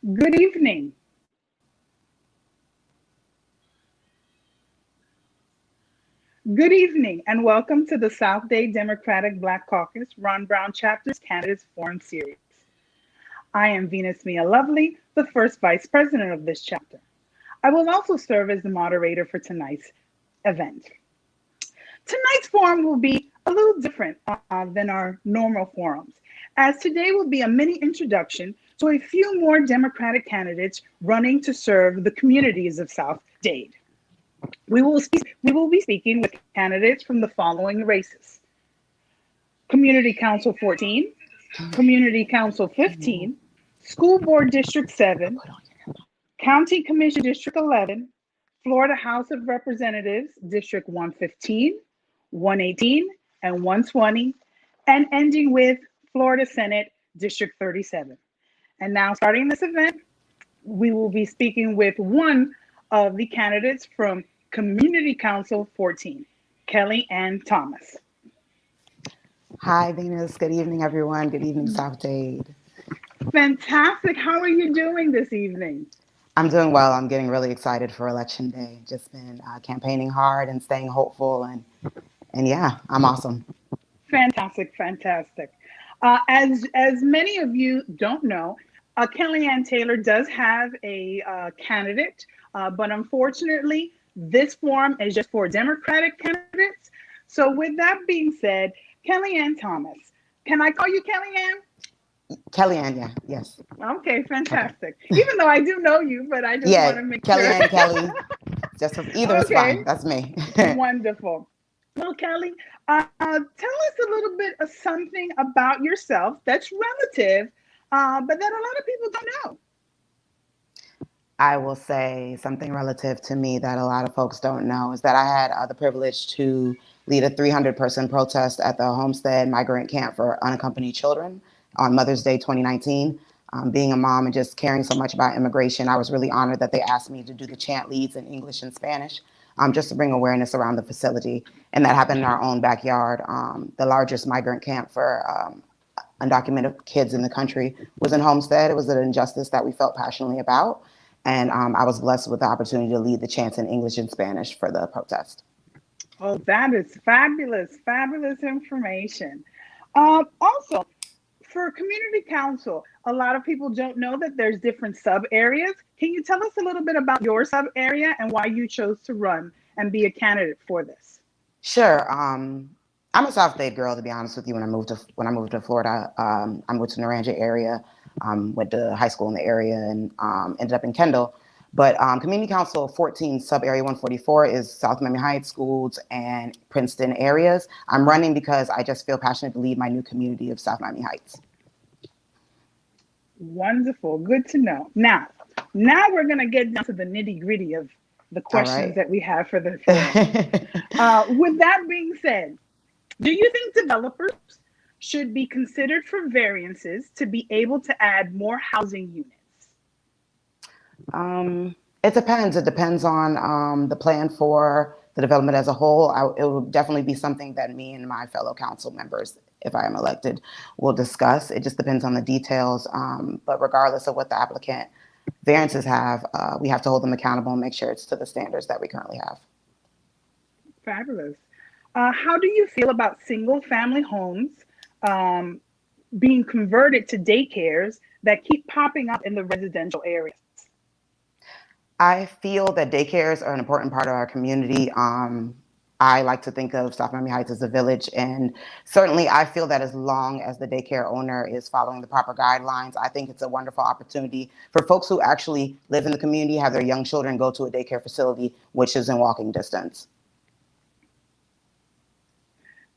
Good evening. Good evening, and welcome to the South Dade Democratic Black Caucus Ron Brown Chapter's Candidates Forum Series. I am Venus Mia Lovely, the first vice president of this chapter. I will also serve as the moderator for tonight's event. Tonight's forum will be a little different than our normal forums, as today will be a mini introduction to a few more Democratic candidates running to serve the communities of South Dade. We will be speaking with candidates from the following races: Community Council 14, Community Council 15, School Board District 7, County Commission District 11, Florida House of Representatives District 115, 118, and 120, and ending with Florida Senate District 37. And now, starting this event, we will be speaking with one of the candidates from Community Council 14, Kelly Ann Thomas. Hi, Venus. Good evening, everyone. Good evening, South Dade. Fantastic. How are you doing this evening? I'm doing well. I'm getting really excited for Election Day. Just been campaigning hard and staying hopeful, and yeah, I'm awesome. Fantastic, fantastic. As many of you don't know, Kellyanne Taylor does have a candidate, but unfortunately, this forum is just for Democratic candidates. So with that being said, Kellyanne Thomas, can I call you Kellyanne? Kellyanne, yeah, yes. Okay, fantastic. Okay. Even though I do know you, but I just want to make Kellyanne, sure. Kelly, just either is fine. That's me. Wonderful. Well, Kelly, tell us a little bit of something about yourself that's relative, but that a lot of people don't know. I will say something relative to me that a lot of folks don't know is that I had the privilege to lead a 300-person protest at the Homestead Migrant Camp for Unaccompanied Children on Mother's Day 2019. Being a mom and just caring so much about immigration, I was really honored that they asked me to do the chant leads in English and Spanish, just to bring awareness around the facility. And that happened in our own backyard. The largest migrant camp for undocumented kids in the country was in Homestead. It was an injustice that we felt passionately about. And I was blessed with the opportunity to lead the chants in English and Spanish for the protest. Oh, that is fabulous, fabulous information. Also, for community council, a lot of people don't know that there's different sub areas. Can you tell us a little bit about your sub area and why you chose to run and be a candidate for this? Sure. I'm a South Dade girl, to be honest with you. When I moved to Florida, I moved to the Naranja area. Went to high school in the area and ended up in Kendall. But Community Council 14, sub-area 144 is South Miami Heights, schools, and Princeton areas. I'm running because I just feel passionate to lead my new community of South Miami Heights. Wonderful. Good to know. Now we're going to get down to the nitty-gritty of the questions that we have for the forum. With that being said, do you think developers should be considered for variances to be able to add more housing units? It depends. It depends on the plan for the development as a whole. It will definitely be something that me and my fellow council members, if I am elected, will discuss. It just depends on the details. But regardless of what the applicant variances have, we have to hold them accountable and make sure it's to the standards that we currently have. Fabulous. How do you feel about single family homes being converted to daycares that keep popping up in the residential areas? I feel that daycares are an important part of our community. I like to think of South Miami Heights as a village, and certainly I feel that as long as the daycare owner is following the proper guidelines, I think it's a wonderful opportunity for folks who actually live in the community, have their young children go to a daycare facility, which is in walking distance.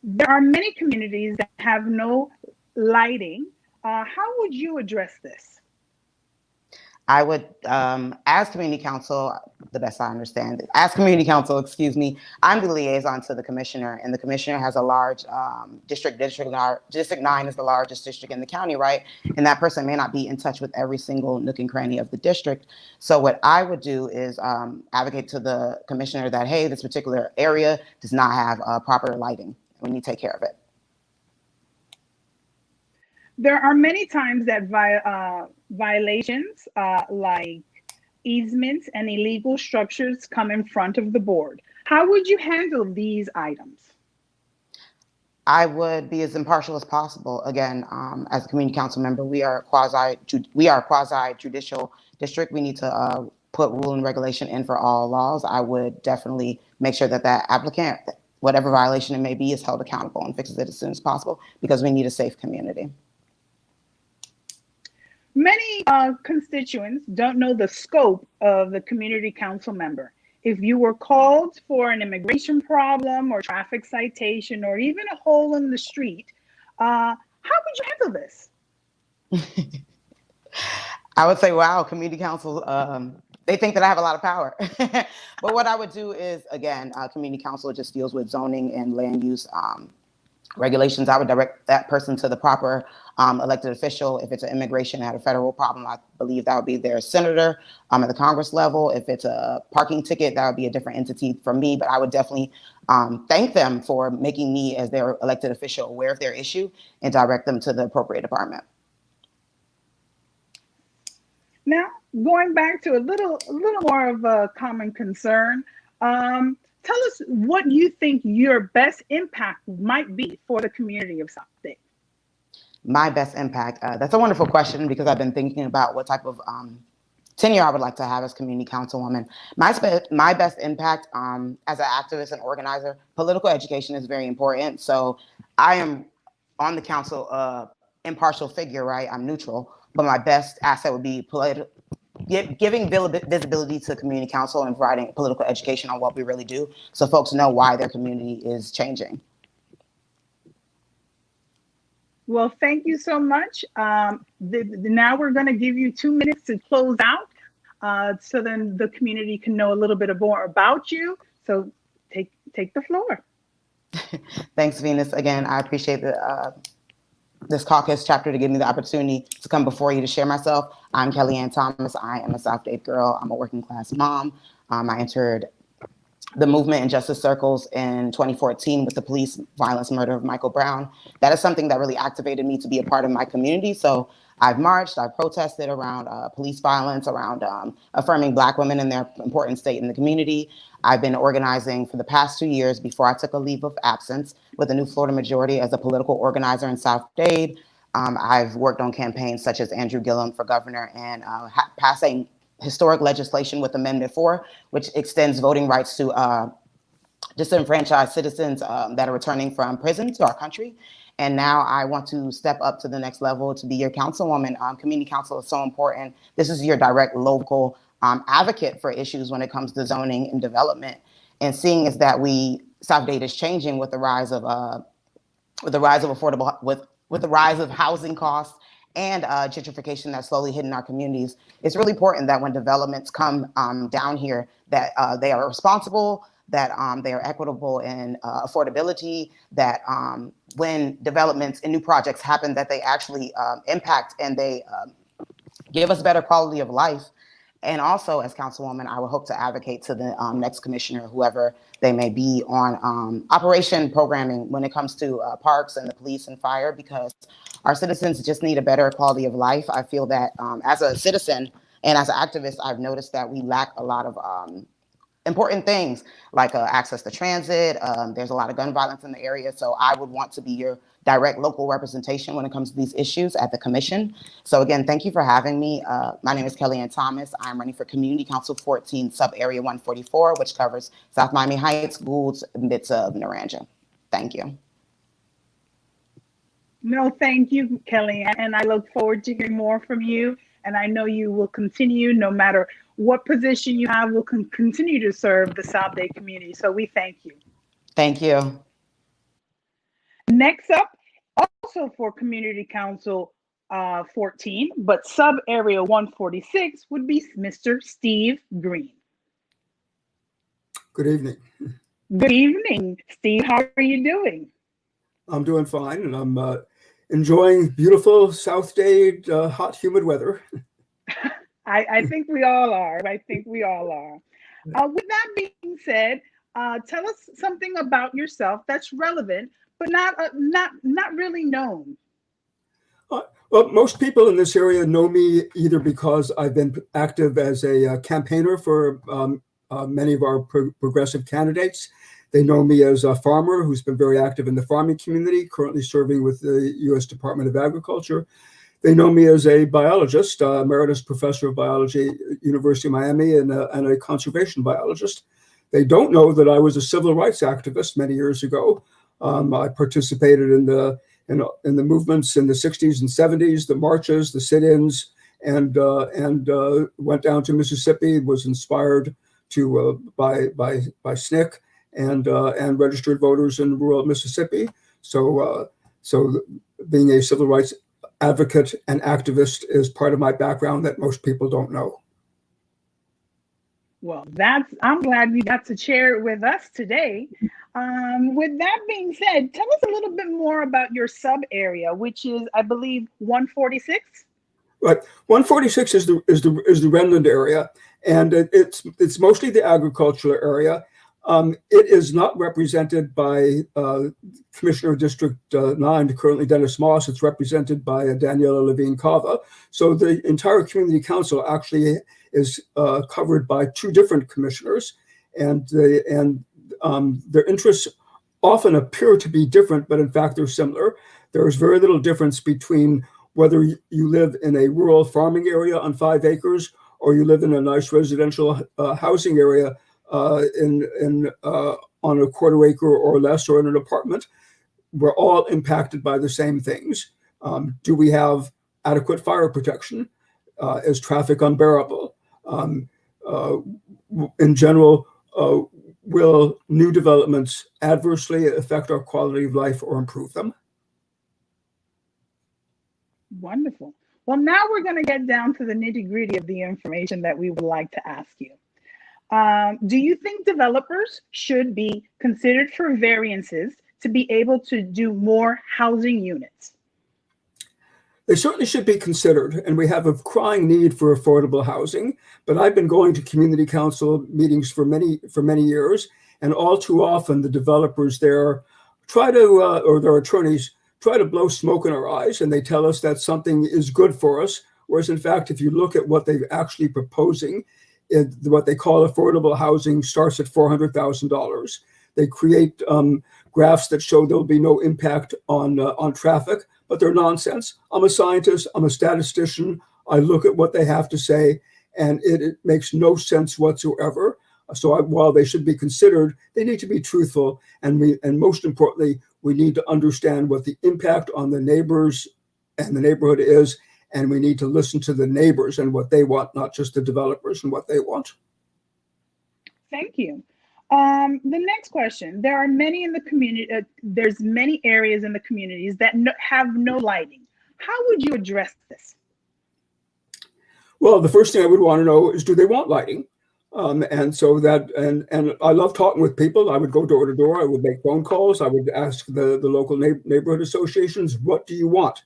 There are many communities that have no lighting. How would you address this? I would, as community council, the best I understand, as community council, excuse me, I'm the liaison to the commissioner, and the commissioner has a large district. District 9 is the largest district in the county, right? And that person may not be in touch with every single nook and cranny of the district. So what I would do is advocate to the commissioner that, hey, this particular area does not have proper lighting. We need to take care of it. There are many times that violations like easements and illegal structures come in front of the board. How would you handle these items? I would be as impartial as possible. Again, as a community council member, a quasi judicial district. We need to put rule and regulation in for all laws. I would definitely make sure that that applicant, whatever violation it may be, is held accountable and fixes it as soon as possible because we need a safe community. Many constituents don't know the scope of the community council member. If you were called for an immigration problem or traffic citation or even a hole in the street, how would you handle this? I would say, wow, community council, they think that I have a lot of power. But what I would do is, again, community council just deals with zoning and land use regulations. I would direct that person to the proper elected official. If it's an immigration at a federal problem, I believe that would be their senator at the Congress level. If it's a parking ticket, that would be a different entity from me. But I would definitely thank them for making me, as their elected official, aware of their issue and direct them to the appropriate department. Now, going back to a little more of a common concern, tell us what you think your best impact might be for the community of South Dade. My best impact, that's a wonderful question because I've been thinking about what type of tenure I would like to have as community councilwoman. My best impact as an activist and organizer, political education is very important. So I am on the council impartial figure, right? I'm neutral, but my best asset would be giving visibility to community council and providing political education on what we really do so folks know why their community is changing. Well, thank you so much. Now we're going to give you 2 minutes to close out so then the community can know a little bit more about you. So take the floor. Thanks, Venus. Again, I appreciate this caucus chapter to give me the opportunity to come before you to share myself. I'm Kellyanne Thomas. I am a South Dade girl. I'm a working class mom. I entered the movement in justice circles in 2014 with the police violence murder of Michael Brown. That is something that really activated me to be a part of my community. So I've marched, I've protested around police violence, around affirming Black women in their important state in the community. I've been organizing for the past 2 years before I took a leave of absence with the new Florida majority as a political organizer in South Dade. I've worked on campaigns such as Andrew Gillum for governor and passing historic legislation with Amendment 4, which extends voting rights to disenfranchised citizens that are returning from prison to our country. And now I want to step up to the next level to be your councilwoman. Community council is so important. This is your direct local advocate for issues when it comes to zoning and development. And seeing is that South Dade is changing with the rise of with the rise of housing costs and gentrification that's slowly hitting our communities. It's really important that when developments come down here, that they are responsible, that they are equitable in affordability, that when developments and new projects happen, that they actually impact and they give us better quality of life. And also, as councilwoman, I would hope to advocate to the next commissioner, whoever they may be, on operation programming when it comes to parks and the police and fire, because our citizens just need a better quality of life. I feel that as a citizen and as an activist, I've noticed that we lack a lot of important things like access to transit. There's a lot of gun violence in the area. So I would want to be your direct local representation when it comes to these issues at the commission. So again, thank you for having me. My name is Kellyanne Thomas. I'm running for Community Council 14, Sub Area 144, which covers South Miami Heights, Goulds, and bits of Naranja. Thank you. No, thank you, Kellyanne. And I look forward to hearing more from you. And I know you will continue, no matter what position you have, will continue to serve the South Dade community. So we thank you. Thank you. Next up, also for Community Council 14, but sub area 146 would be Mr. Steve Green. Good evening. Good evening, Steve. How are you doing? I'm doing fine, and I'm enjoying beautiful South Dade hot, humid weather. I think we all are. I think we all are. With that being said, tell us something about yourself that's relevant, but not really known. Well, most people in this area know me either because I've been active as a campaigner for many of our progressive candidates. They know me as a farmer who's been very active in the farming community, currently serving with the U.S. Department of Agriculture. They know me as a biologist, emeritus professor of biology at University of Miami, and a conservation biologist. They don't know that I was a civil rights activist many years ago. I participated in the movements in the 60s and 70s, the marches, the sit-ins, and went down to Mississippi, was inspired by SNCC and registered voters in rural Mississippi. So being a civil rights advocate and activist is part of my background that most people don't know. Well, I'm glad we got to share it with us today. With that being said, tell us a little bit more about your sub area, which is, I believe, 146. Right, 146 is the Renland area, and it's mostly the agricultural area. It is not represented by Commissioner of District 9, currently Dennis Moss. It's represented by Daniela Levine Cava. So the entire community council actually is covered by two different commissioners, and their interests often appear to be different, but in fact they're similar. There is very little difference between whether you live in a rural farming area on 5 acres or you live in a nice residential housing area on a quarter acre or less, or in an apartment. We're all impacted by the same things. Do we have adequate fire protection? Is traffic unbearable? In general, will new developments adversely affect our quality of life or improve them? Wonderful. Well, now we're going to get down to the nitty-gritty of the information that we would like to ask you. Do you think developers should be considered for variances to be able to do more housing units? They certainly should be considered, and we have a crying need for affordable housing. But I've been going to community council meetings for many years, and all too often the developers there try to, or their attorneys try to blow smoke in our eyes, and they tell us that something is good for us. Whereas in fact, if you look at what they're actually proposing, what they call affordable housing starts at $400,000. They create graphs that show there'll be no impact on traffic, but they're nonsense. I'm a scientist, I'm a statistician. I look at what they have to say, and it makes no sense whatsoever. So while they should be considered, they need to be truthful, and most importantly, we need to understand what the impact on the neighbors and the neighborhood is, and we need to listen to the neighbors and what they want, not just the developers and what they want. Thank you. The next question: there are many in the community. There's many areas in the communities that have no lighting. How would you address this? Well, the first thing I would want to know is, do they want lighting? And I love talking with people. I would go door to door. I would make phone calls. I would ask the local neighborhood associations, what do you want?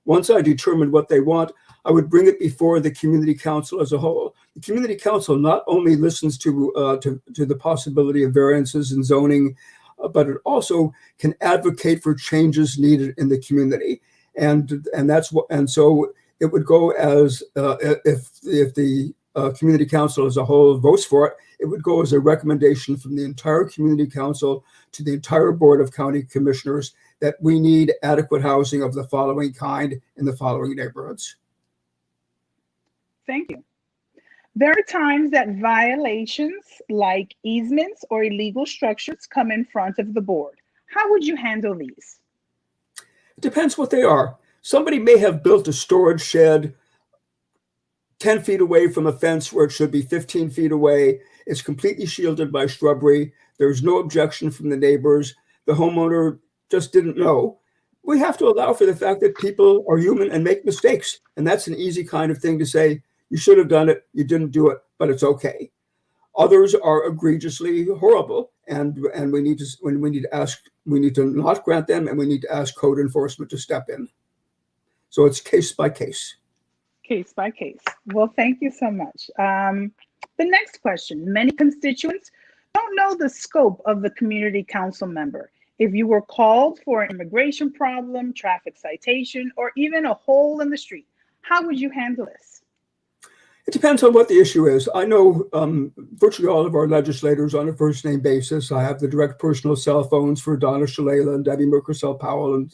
Once I determined what they want, I would bring it before the community council as a whole. The community council not only listens to the possibility of variances in zoning, but it also can advocate for changes needed in the community. And so it would go as if the community council as a whole votes for it, it would go as a recommendation from the entire community council to the entire board of county commissioners that we need adequate housing of the following kind in the following neighborhoods. Thank you. There are times that violations like easements or illegal structures come in front of the board. How would you handle these? It depends what they are. Somebody may have built a storage shed 10 feet away from a fence where it should be 15 feet away. It's completely shielded by shrubbery. There's no objection from the neighbors. The homeowner just didn't know. We have to allow for the fact that people are human and make mistakes. And that's an easy kind of thing to say, you should have done it, you didn't do it, but it's okay. Others are egregiously horrible, and we need to not grant them, and we need to ask code enforcement to step in. So it's case by case. Case by case. Well, thank you so much. The next question: many constituents don't know the scope of the community council member. If you were called for an immigration problem, traffic citation, or even a hole in the street, how would you handle this? It depends on what the issue is. I know virtually all of our legislators on a first-name basis. I have the direct personal cell phones for Donna Shalala and Debbie Merkersell Powell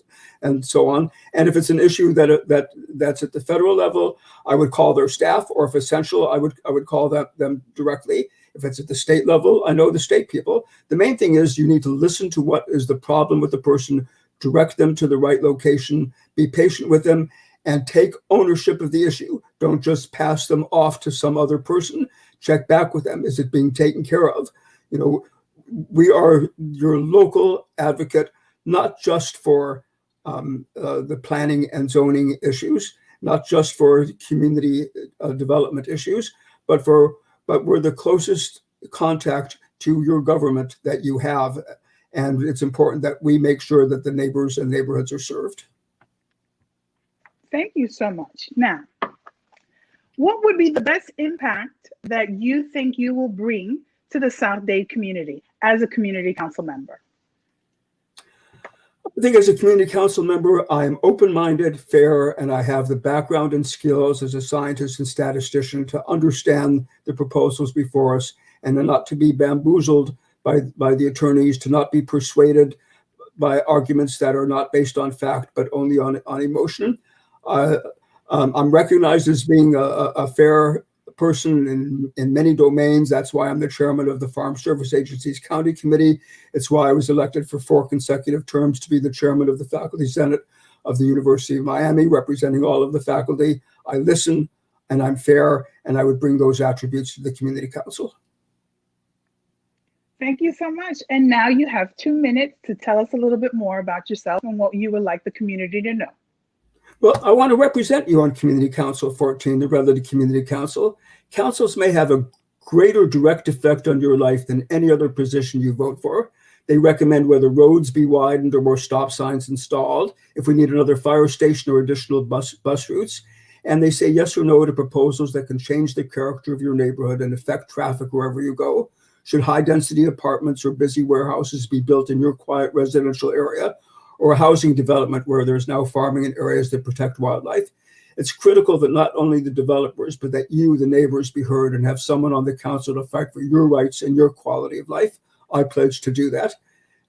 and so on. And if it's an issue that's at the federal level, I would call their staff, or if essential, I would call them directly. If it's at the state level, I know the state people. The main thing is you need to listen to what is the problem with the person, direct them to the right location, be patient with them, and take ownership of the issue. Don't just pass them off to some other person. Check back with them. Is it being taken care of? You know, we are your local advocate, not just for the planning and zoning issues, not just for community development issues, but we're the closest contact to your government that you have. And it's important that we make sure that the neighbors and neighborhoods are served. Thank you so much. Now, what would be the best impact that you think you will bring to the South Dade community as a community council member? I think as a community council member, I am open-minded, fair, and I have the background and skills as a scientist and statistician to understand the proposals before us and not to be bamboozled by the attorneys, to not be persuaded by arguments that are not based on fact, but only on emotion. I'm recognized as being a fair person in many domains. That's why I'm the chairman of the Farm Service Agency's County Committee. It's why I was elected for 4 consecutive terms to be the chairman of the Faculty Senate of the University of Miami, representing all of the faculty. I listen and I'm fair, and I would bring those attributes to the community council. Thank you so much. And now you have 2 minutes to tell us a little bit more about yourself and what you would like the community to know. Well, I want to represent you on Community Council 14, the Relative Community Council. Councils may have a greater direct effect on your life than any other position you vote for. They recommend whether roads be widened or more stop signs installed, if we need another fire station or additional bus routes. And they say yes or no to proposals that can change the character of your neighborhood and affect traffic wherever you go. Should high-density apartments or busy warehouses be built in your quiet residential area, or a housing development where there's now farming in areas that protect wildlife? It's critical that not only the developers, but that you, the neighbors, be heard and have someone on the council to fight for your rights and your quality of life. I pledge to do that.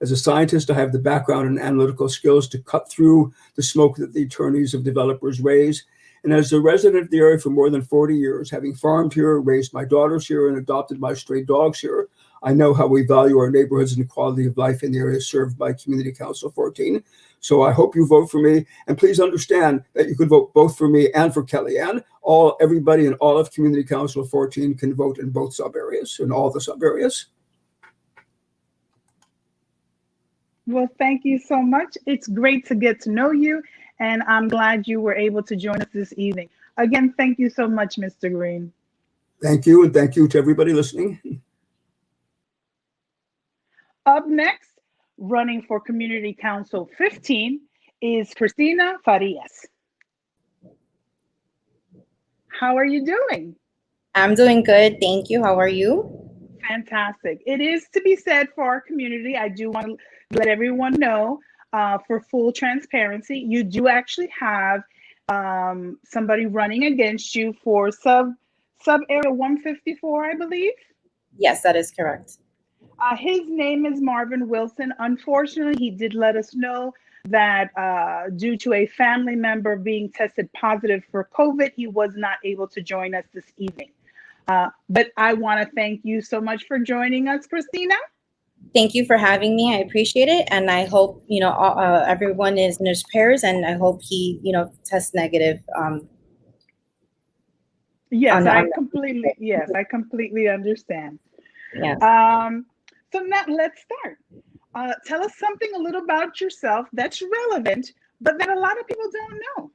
As a scientist, I have the background and analytical skills to cut through the smoke that the attorneys of developers raise. And as a resident of the area for more than 40 years, having farmed here, raised my daughters here, and adopted my stray dogs here, I know how we value our neighborhoods and the quality of life in the area served by Community Council 14. So I hope you vote for me. And please understand that you can vote both for me and for Kellyanne. Everybody in all of Community Council 14 can vote in both sub-areas, in all the sub-areas. Well, thank you so much. It's great to get to know you, and I'm glad you were able to join us this evening. Again, thank you so much, Mr. Green. Thank you, and thank you to everybody listening. Up next, running for Community Council 15 is Cristina Farias. How are you doing? I'm doing good, thank you. How are you? Fantastic. It is to be said for our community, I do want to let everyone know, for full transparency, you do actually have somebody running against you for sub area 154, I believe. Yes, that is correct. His name is Marvin Wilson. Unfortunately, he did let us know that due to a family member being tested positive for COVID, he was not able to join us this evening. But I want to thank you so much for joining us, Cristina. Thank you for having me. I appreciate it. And I hope, everyone is in his prayers, and I hope he, tests negative. Yes, I completely understand. Yeah. So now let's start. Tell us something a little about yourself that's relevant, but that a lot of people don't know.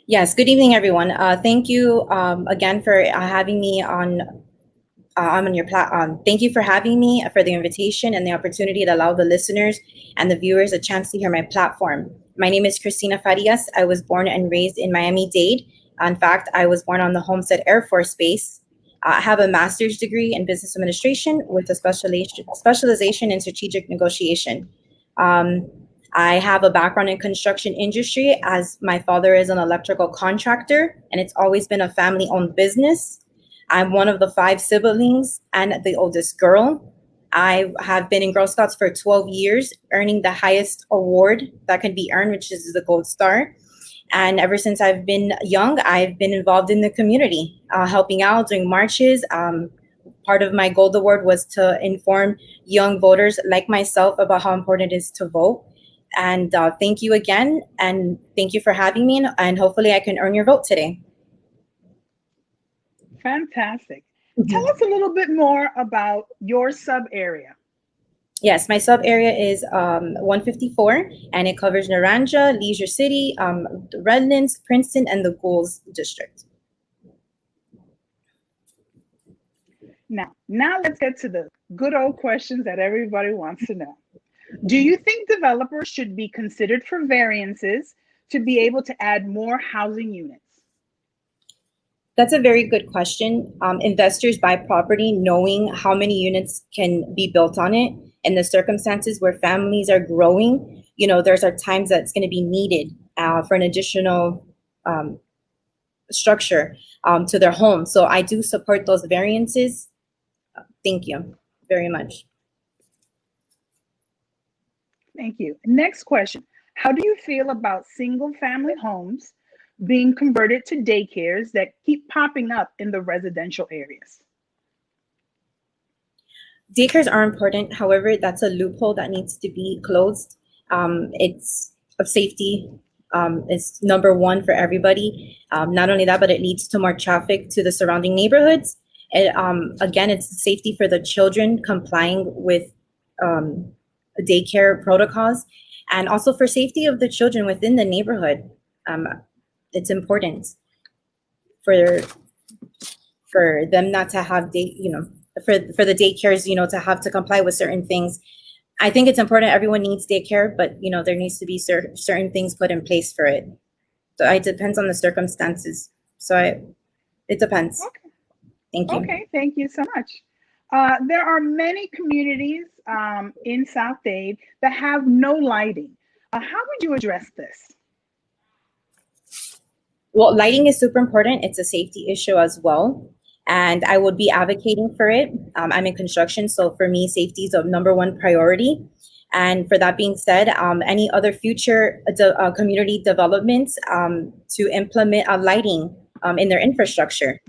Yes. Good evening, everyone. Thank you again for having me on your platform. Thank you for having me, for the invitation and the opportunity to allow the listeners and the viewers a chance to hear my platform. My name is Cristina Farias. I was born and raised in Miami-Dade. In fact, I was born on the Homestead Air Force Base. I have a master's degree in business administration with a specialization in strategic negotiation. I have a background in construction industry as my father is an electrical contractor, and it's always been a family-owned business. I'm one of the 5 siblings and the oldest girl. I have been in Girl Scouts for 12 years, earning the highest award that can be earned, which is the Gold Star. And ever since I've been young, I've been involved in the community, helping out, doing marches. Part of my Gold Award was to inform young voters like myself about how important it is to vote. And thank you again, and thank you for having me, and hopefully I can earn your vote today. Fantastic. Tell us a little bit more about your sub area. Yes, my sub area is 154, and it covers Naranja, Leisure City, Redlands, Princeton, and the Goulds district. Now let's get to the good old questions that everybody wants to know. Do you think developers should be considered for variances to be able to add more housing units? That's a very good question. Investors buy property knowing how many units can be built on it. In the circumstances where families are growing, there's times that it's going to be needed for an additional structure to their home. So I do support those variances. Thank you very much. Thank you. Next question. How do you feel about single-family homes being converted to daycares that keep popping up in the residential areas? Daycares are important. However, that's a loophole that needs to be closed. It's of safety. It's number one for everybody. Not only that, but it leads to more traffic to the surrounding neighborhoods. Again, it's safety for the children complying with daycare protocols, and also for safety of the children within the neighborhood. It's important for them not to have for the daycares, to have to comply with certain things. I think it's important. Everyone needs daycare, but there needs to be certain things put in place for it. So it depends on the circumstances. So it depends. Okay. Thank you. Okay, thank you so much. There are many communities in South Dade that have no lighting. How would you address this? Well, lighting is super important. It's a safety issue as well, and I would be advocating for it. I'm in construction, so for me, safety is a number one priority. And for that being said, any other future community developments to implement lighting in their infrastructure.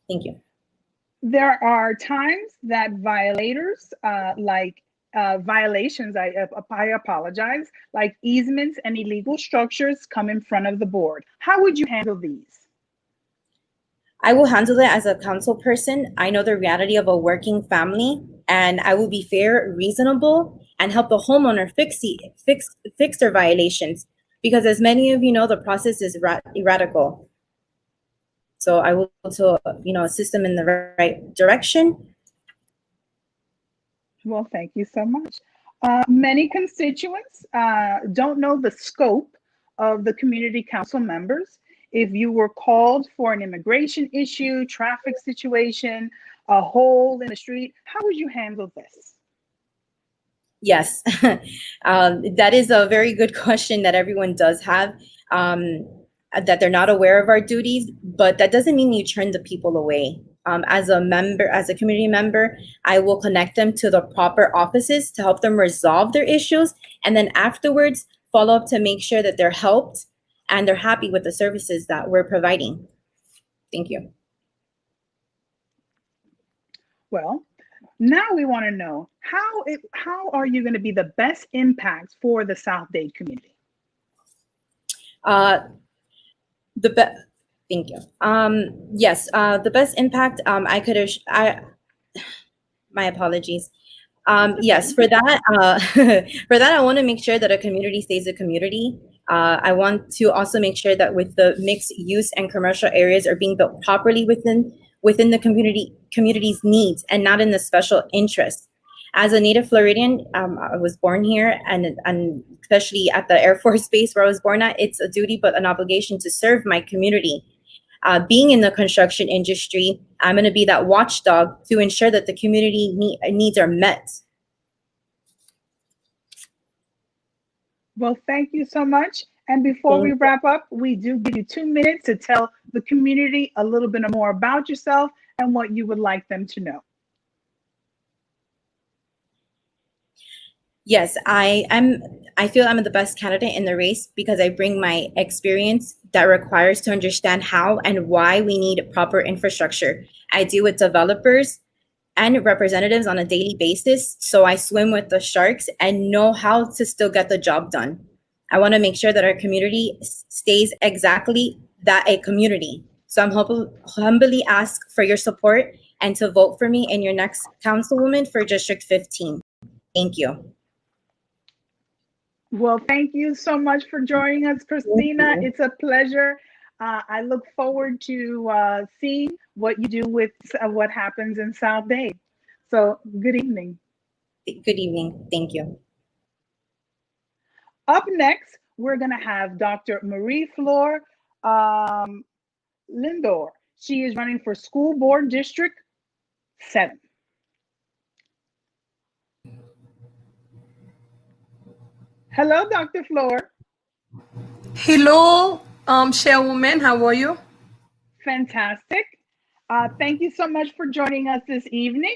Thank you. There are times that violators, violations, I apologize, like easements and illegal structures come in front of the board. How would you handle these? I will handle it as a council person. I know the reality of a working family, and I will be fair, reasonable, and help the homeowner fix their violations. Because as many of you know, the process is erratical. So I will also, assist them in the right direction. Well, thank you so much. Many constituents don't know the scope of the community council members. If you were called for an immigration issue, traffic situation, a hole in the street, how would you handle this? Yes, that is a very good question that everyone does have, that they're not aware of our duties, but that doesn't mean you turn the people away. As a community member, I will connect them to the proper offices to help them resolve their issues, and then afterwards follow up to make sure that they're helped and they're happy with the services that we're providing. Thank you. Well, now we want to know how are you going to be the best impact for the South Dade community? Thank you. Yes, the best impact my apologies. Yes, for that, I want to make sure that a community stays a community. I want to also make sure that with the mixed use and commercial areas are being built properly within the community's needs and not in the special interest. As a native Floridian, I was born here, and especially at the Air Force Base where I was born at, it's a duty but an obligation to serve my community. Being in the construction industry, I'm going to be that watchdog to ensure that the community needs are met. Well, thank you so much. And before we wrap up, we do give you 2 minutes to tell the community a little bit more about yourself and what you would like them to know. Yes, I feel I'm the best candidate in the race because I bring my experience that requires to understand how and why we need proper infrastructure. I deal with developers and representatives on a daily basis, so I swim with the sharks and know how to still get the job done. I want to make sure that our community stays exactly that, a community. So I'm humbly ask for your support and to vote for me in your next councilwoman for District 15. Thank you. Well, thank you so much for joining us, Christina. It's a pleasure. I look forward to seeing what you do with what happens in South Dade. So good evening. Good evening. Thank you. Up next, we're going to have Dr. Marie Flor Lindor. She is running for School Board District 7. Hello, Dr. Flor. Hello, Chairwoman. How are you? Fantastic. Thank you so much for joining us this evening.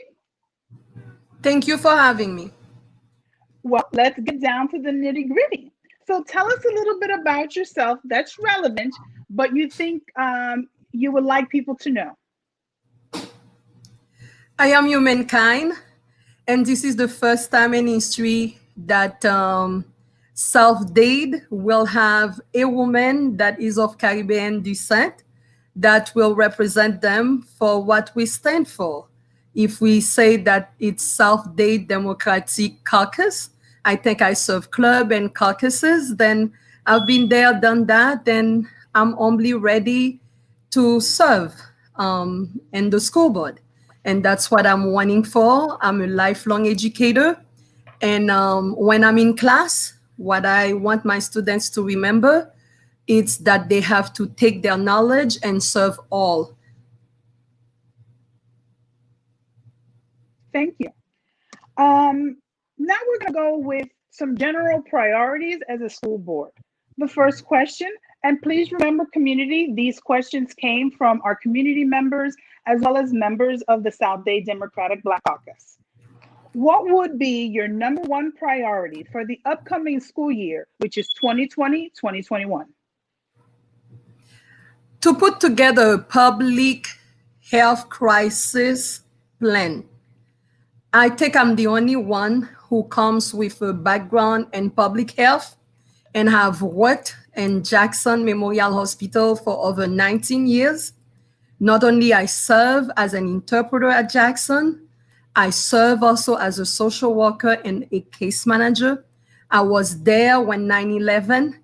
Thank you for having me. Well, let's get down to the nitty-gritty. So tell us a little bit about yourself that's relevant, but you think you would like people to know. I am humankind, and this is the first time in history that South Dade will have a woman that is of Caribbean descent that will represent them for what we stand for. If we say that it's South Dade Democratic Caucus, I think I serve club and caucuses, then I've been there, done that, and I'm only ready to serve in the school board. And that's what I'm wanting for. I'm a lifelong educator. And when I'm in class, what I want my students to remember is that they have to take their knowledge and serve all. Thank you. Now we're going to go with some general priorities as a school board. The first question, and please remember, community, these questions came from our community members as well as members of the South Dade Democratic Black Caucus. What would be your number one priority for the upcoming school year, which is 2020-2021? To put together a public health crisis plan. I think I'm the only one who comes with a background in public health and have worked in Jackson Memorial Hospital for over 19 years. Not only I serve as an interpreter at Jackson, I serve also as a social worker and a case manager. I was there when 9/11,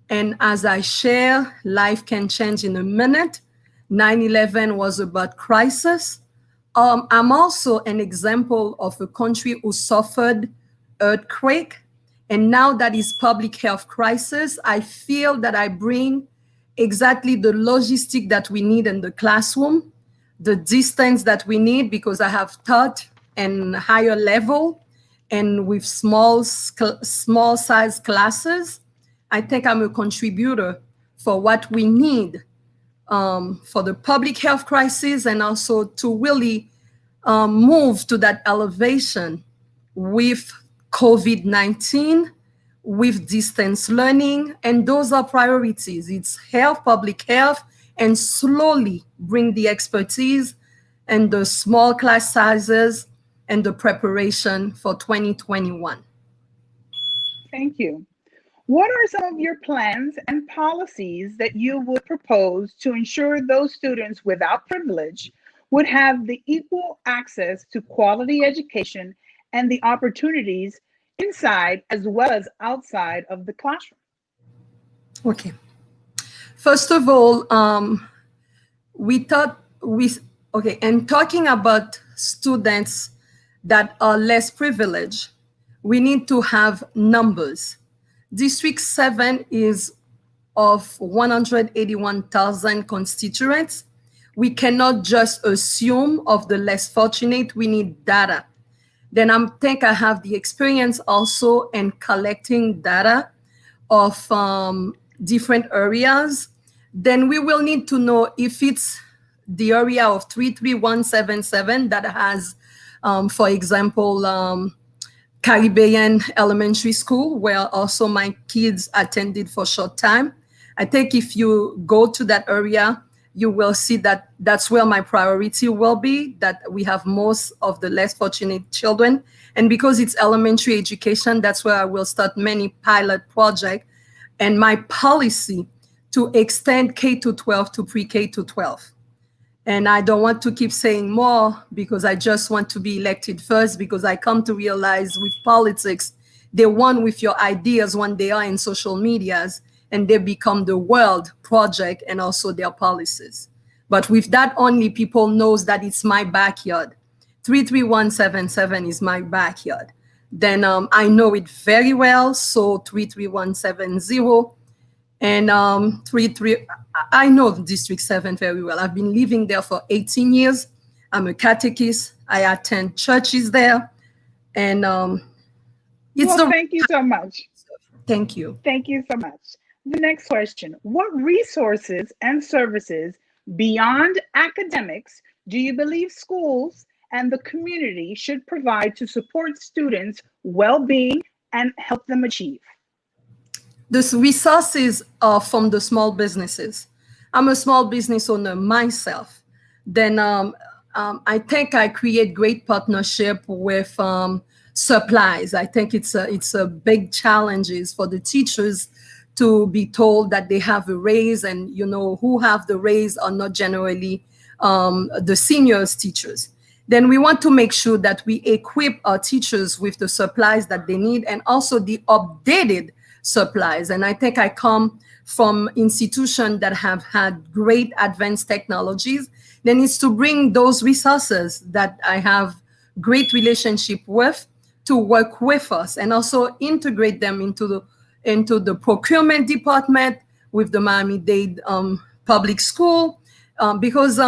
and as I share, life can change in a minute. 9/11 was about crisis. I'm also an example of a country who suffered earthquake, and now that is public health crisis, I feel that I bring exactly the logistic that we need in the classroom, the distance that we need, because I have taught in higher level and with small size classes. I think I'm a contributor for what we need for the public health crisis, and also to really move to that elevation with COVID-19, with distance learning, and those are priorities. It's health, public health, and slowly bring the expertise and the small class sizes and the preparation for 2021. Thank you. What are some of your plans and policies that you would propose to ensure those students without privilege would have the equal access to quality education and the opportunities inside as well as outside of the classroom? Okay. First of all, and talking about students that are less privileged, we need to have numbers. District 7 is of 181,000 constituents. We cannot just assume of the less fortunate. We need data. Then I think I have the experience also in collecting data of different areas. Then we will need to know if it's the area of 33177 that has, for example, Caribbean Elementary School, where also my kids attended for a short time. I think if you go to that area, you will see that that's where my priority will be, that we have most of the less fortunate children. And because it's elementary education, that's where I will start many pilot projects and my policy to extend K-12 to pre-K-12. And I don't want to keep saying more because I just want to be elected first, because I come to realize with politics, they won with your ideas when they are in social medias, and they become the world project and also their policies. But with that only, people knows that it's my backyard. 33177 is my backyard. Then I know it very well, so 33170 and I know District 7 very well. I've been living there for 18 years. I'm a catechist. I attend churches there. And thank you so much. Thank you. Thank you so much. The next question: what resources and services beyond academics do you believe schools and the community should provide to support students' well-being and help them achieve? The resources are from the small businesses. I'm a small business owner myself. Then I think I create great partnership with supplies. I think it's a big challenges for the teachers to be told that they have a raise, and who have the raise are not generally the seniors teachers. Then we want to make sure that we equip our teachers with the supplies that they need, and also the updated supplies. And I think I come from institutions that have had great advanced technologies. Then it's to bring those resources that I have great relationship with to work with us, and also integrate them into the procurement department with the Miami-Dade public school. Because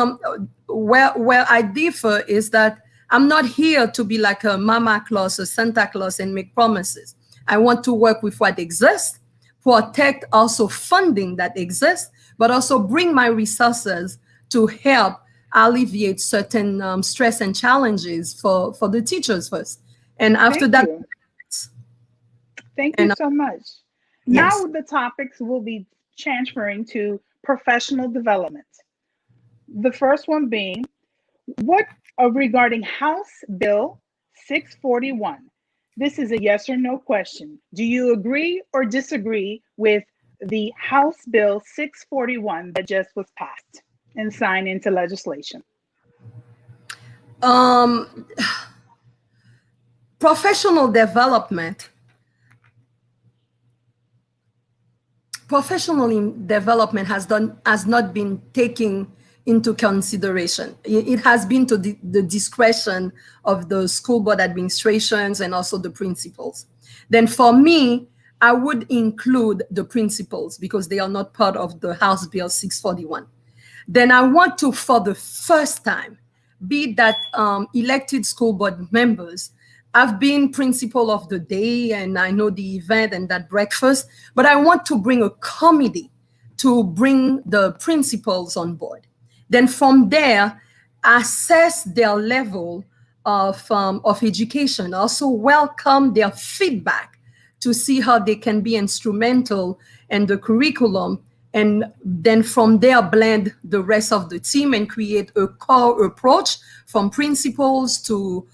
where I differ is that I'm not here to be like a Mama Claus or Santa Claus and make promises. I want to work with what exists, protect also funding that exists, but also bring my resources to help alleviate certain stress and challenges for the teachers first. And after that. Thank you so much. Yes. Now the topics will be transferring to professional development. The first one being, what regarding House Bill 641? This is a yes or no question. Do you agree or disagree with the House Bill 641 that just was passed and signed into legislation? Professional development has not been taken into consideration. It has been to the discretion of the school board administrations and also the principals. Then for me, I would include the principals because they are not part of the House Bill 641. Then I want to, for the first time, be that elected school board members. I've been principal of the day and I know the event and that breakfast, but I want to bring a committee to bring the principals on board. Then from there, assess their level of education, also welcome their feedback to see how they can be instrumental in the curriculum. And then from there, blend the rest of the team and create a core approach from principals to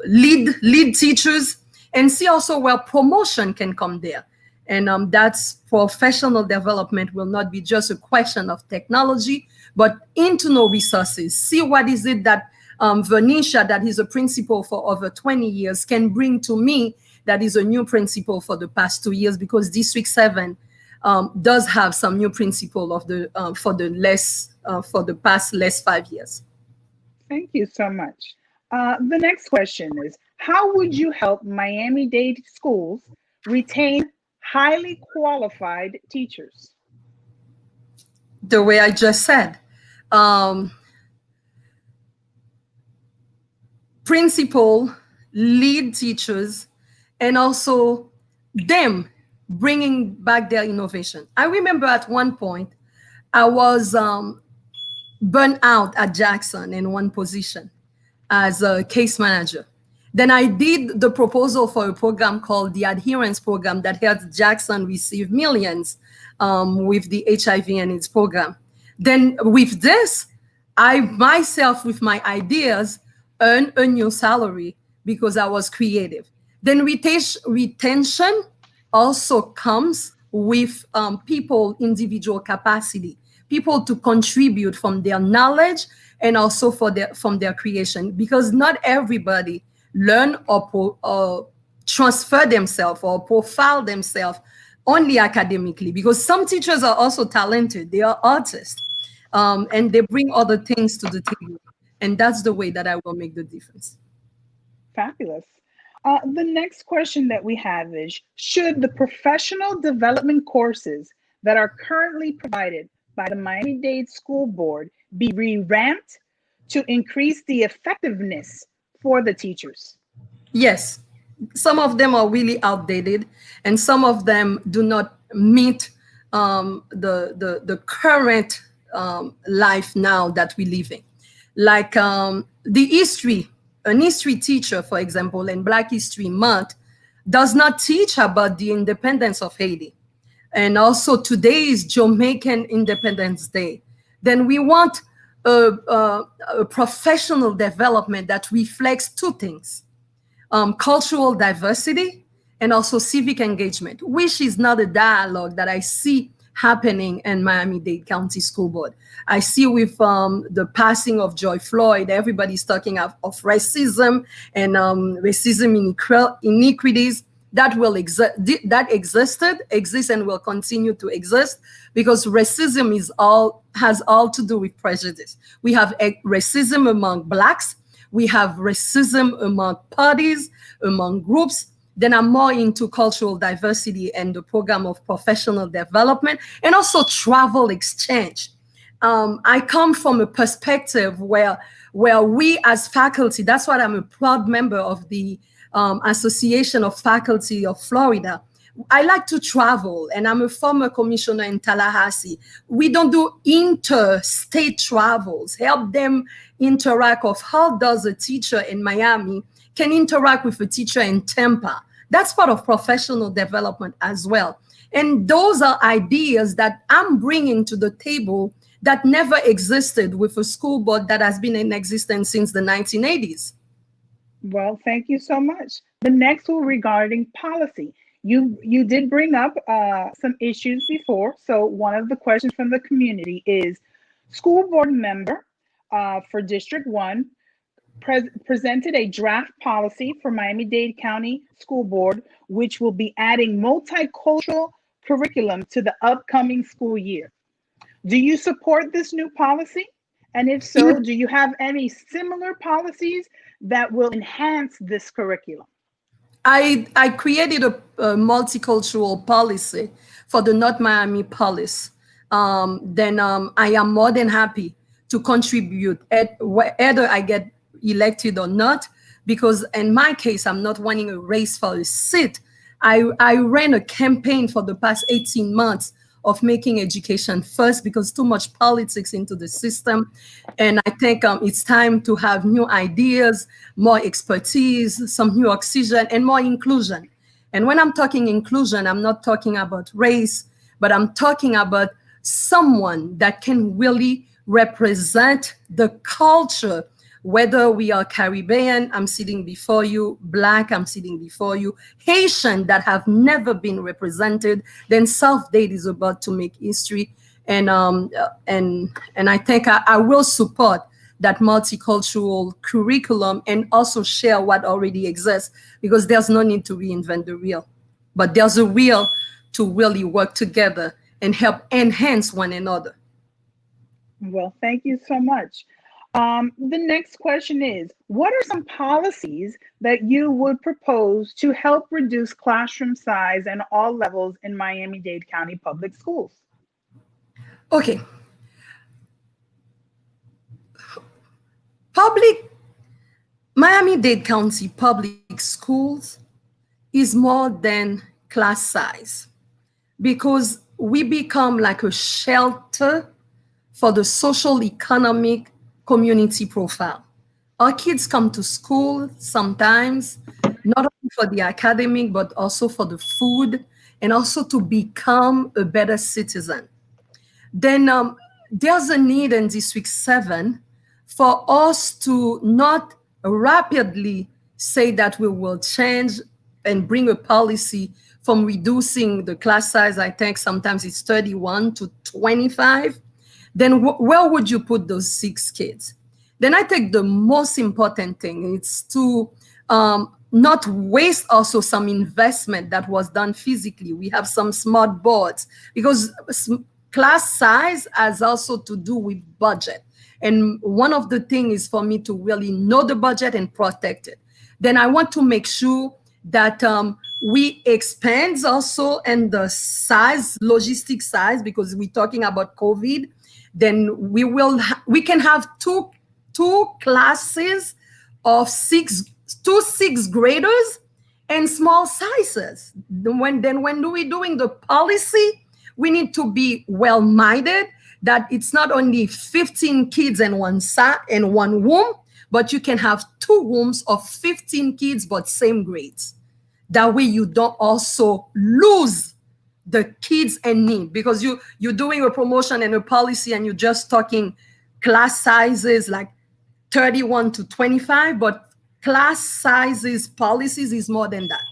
lead teachers, and see also where promotion can come there. And that's professional development will not be just a question of technology, but internal resources. See what is it that Venetia, that is a principal for over 20 years, can bring to me that is a new principal for the past 2 years, because District 7 does have some new principle of the for the past less 5 years. Thank you so much. The next question is, how would you help Miami-Dade schools retain highly qualified teachers? The way I just said, um, principal, lead teachers, and also them bringing back their innovation. I remember at one point I was burnt out at Jackson in one position as a case manager. Then I did the proposal for a program called the Adherence Program that helped Jackson receive millions with the HIV and AIDS program. Then with this, I myself, with my ideas, earned a new salary because I was creative. Then retention also comes with people individual capacity, people to contribute from their knowledge and also from their creation, because not everybody learn or transfer themselves or profile themselves only academically, because some teachers are also talented, they are artists, and they bring other things to the table, and that's the way that I will make the difference. Fabulous. The next question that we have is, should the professional development courses that are currently provided by the Miami-Dade School Board be revamped to increase the effectiveness for the teachers? Yes, some of them are really outdated, and some of them do not meet the current life now that we live in. Like the history, an history teacher, for example, in Black History Month, does not teach about the independence of Haiti. And also today is Jamaican Independence Day. Then we want a professional development that reflects two things: cultural diversity and also civic engagement, which is not a dialogue that I see happening in Miami-Dade County School Board. I see with the passing of George Floyd, everybody's talking of racism and racism inequities that will exists and will continue to exist, because racism has all to do with prejudice. We have racism among Blacks, we have racism among parties, among groups. Then I'm more into cultural diversity and the program of professional development and also travel exchange. I come from a perspective where we as faculty, that's why I'm a proud member of the Association of Faculty of Florida. I like to travel, and I'm a former commissioner in Tallahassee. We don't do interstate travels, help them interact of how does a teacher in Miami can interact with a teacher in Tampa. That's part of professional development as well. And those are ideas that I'm bringing to the table that never existed with a school board that has been in existence since the 1980s. Well, thank you so much. The next one regarding policy. You did bring up some issues before. So one of the questions from the community is, school board member for District 1 presented a draft policy for Miami-Dade County School Board, which will be adding multicultural curriculum to the upcoming school year. Do you support this new policy? And if so, do you have any similar policies that will enhance this curriculum? I created a multicultural policy for the North Miami Police. I am more than happy to contribute whether I get elected or not, because in my case, I'm not winning a race for a seat. I ran a campaign for the past 18 months of making education first, because too much politics into the system. And I think it's time to have new ideas, more expertise, some new oxygen, and more inclusion. And when I'm talking inclusion, I'm not talking about race, but I'm talking about someone that can really represent the culture. Whether we are Caribbean, I'm sitting before you, Black, I'm sitting before you, Haitian that have never been represented, then South Dade is about to make history. And I think I will support that multicultural curriculum and also share what already exists, because there's no need to reinvent the wheel, but there's a will to really work together and help enhance one another. Well, thank you so much. The next question is, what are some policies that you would propose to help reduce classroom size and all levels in Miami-Dade County Public Schools? Okay. Public Miami-Dade County Public Schools is more than class size, because we become like a shelter for the social economic community profile. Our kids come to school sometimes, not only for the academic, but also for the food and also to become a better citizen. Then there's a need in District 7 for us to not rapidly say that we will change and bring a policy from reducing the class size. I think sometimes it's 31 to 25. Then where would you put those 6 kids? Then I think the most important thing is to not waste also some investment that was done physically. We have some smart boards, because class size has also to do with budget. And one of the things is for me to really know the budget and protect it. Then I want to make sure that we expand also in the size, logistic size, because we're talking about COVID. Then we can have two classes of two sixth graders and small sizes. When we're doing the policy, we need to be well-minded that it's not only 15 kids in one room, but you can have 2 rooms of 15 kids, but same grades. That way you don't also lose the kids in need, because you're doing a promotion and a policy and you're just talking class sizes like 31 to 25, but class sizes policies is more than that.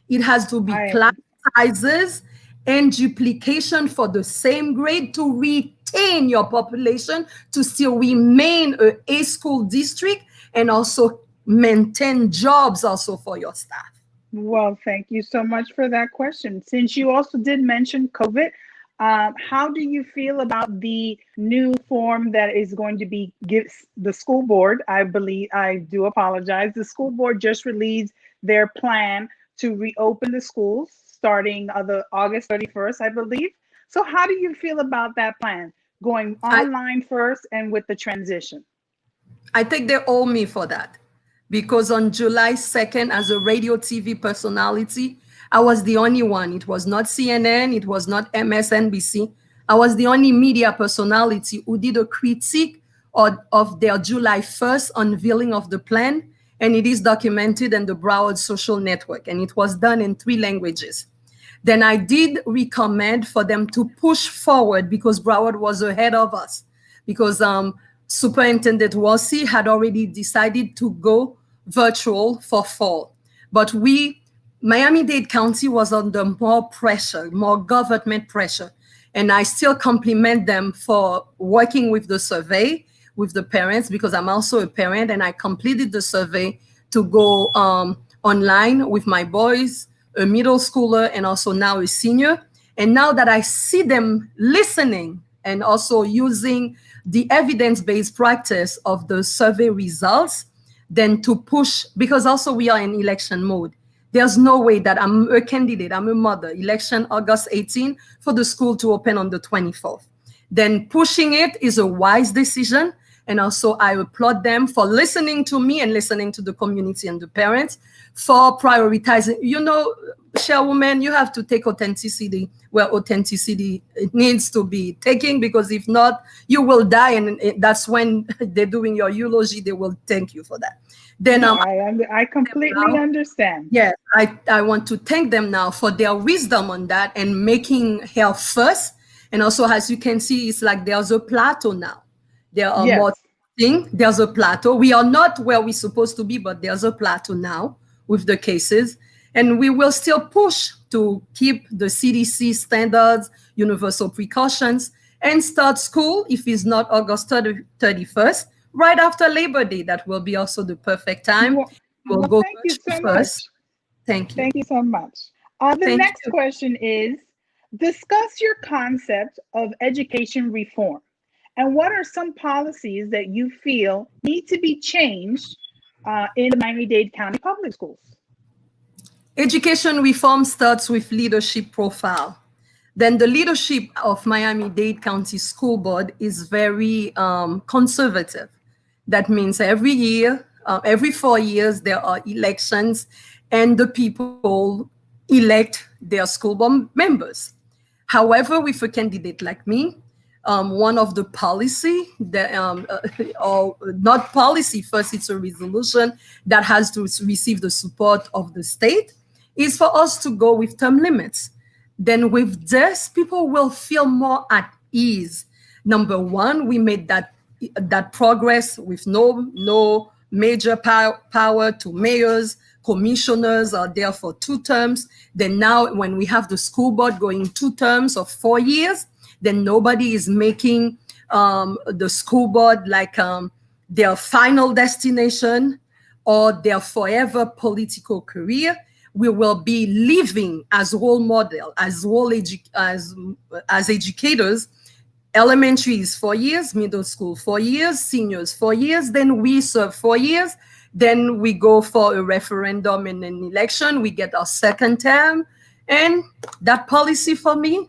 It has to be class sizes and duplication for the same grade to retain your population, to still remain a school district and also maintain jobs also for your staff. Well, thank you so much for that question. Since you also did mention COVID, how do you feel about the new form that is going to be the school board? I do apologize. The school board just released their plan to reopen the schools starting the August 31st, I believe. So how do you feel about that plan, going online first and with the transition? I think they owe me for that, because on July 2nd, as a radio TV personality, I was the only one. It was not CNN, it was not MSNBC. I was the only media personality who did a critique of their July 1st unveiling of the plan, and it is documented in the Broward social network, and it was done in 3 languages. Then I did recommend for them to push forward, because Broward was ahead of us, because Superintendent Wassi had already decided to go virtual for fall. But Miami-Dade County was under more pressure, more government pressure. And I still compliment them for working with the survey, with the parents, because I'm also a parent, and I completed the survey to go online with my boys, a middle schooler, and also now a senior. And now that I see them listening and also using the evidence-based practice of the survey results, then to push, because also we are in election mode. There's no way that I'm a candidate, I'm a mother, election August 18 for the school to open on the 24th. Then pushing it is a wise decision. And also I applaud them for listening to me and listening to the community and the parents for prioritizing. You know, Chairwoman, you have to take authenticity where authenticity needs to be taken, because if not, you will die. And that's when they're doing your eulogy, they will thank you for that. Then I completely understand. Yes, I want to thank them now for their wisdom on that and making health first. And also, as you can see, it's like there's a plateau now. There are more things. There's a plateau. We are not where we're supposed to be, but there's a plateau now with the cases. And we will still push to keep the CDC standards, universal precautions, and start school, if it's not August 31st, right after Labor Day. That will be also the perfect time. We'll go thank you so first. much. Thank you. Thank you so much. The next question is, discuss your concept of education reform And what are some policies that you feel need to be changed in the Miami-Dade County Public Schools? Education reform starts with leadership profile. Then the leadership of Miami-Dade County School Board is very conservative. That means every year, every 4 years, there are elections and the people elect their school board members. However, with a candidate like me, one of the policy that, or not policy, first it's a resolution that has to receive the support of the state, is for us to go with term limits. Then with this, people will feel more at ease. Number one, we made that progress with no major power to mayors. Commissioners are there for 2 terms. Then now when we have the school board going 2 terms of 4 years, then nobody is making the school board like their final destination or their forever political career. We will be living as role model, as educators. Elementary is 4 years, middle school 4 years, seniors 4 years, then we serve 4 years, then we go for a referendum and an election, we get our 2nd term, and that policy for me,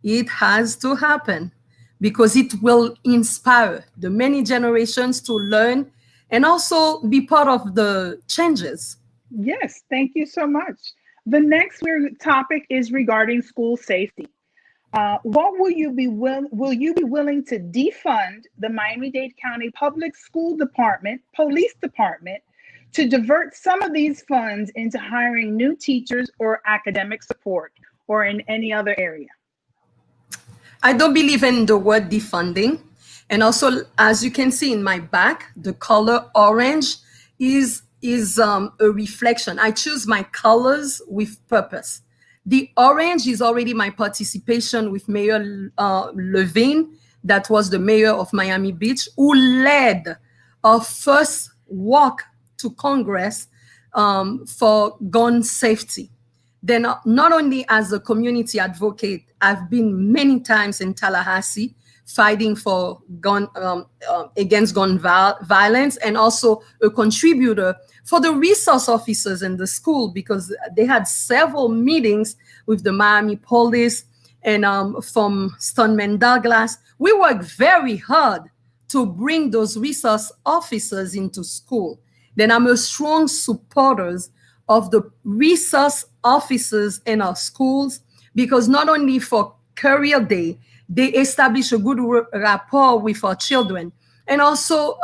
it has to happen because it will inspire the many generations to learn and also be part of the changes. Yes, thank you so much. The next topic is regarding school safety. What will you be willing to defund the Miami-Dade County Public School Department, Police Department, to divert some of these funds into hiring new teachers or academic support or in any other area? I don't believe in the word defunding. And also, as you can see in my back, the color orange is a reflection. I choose my colors with purpose. The orange is already my participation with Mayor Levine, that was the mayor of Miami Beach, who led our first walk to Congress for gun safety. Then not only as a community advocate, I've been many times in Tallahassee fighting for against gun violence, and also a contributor for the resource officers in the school, because they had several meetings with the Miami police and from Stoneman Douglas. We worked very hard to bring those resource officers into school. Then I'm a strong supporter of the resource officers in our schools, because not only for Career Day, they establish a good rapport with our children. And also,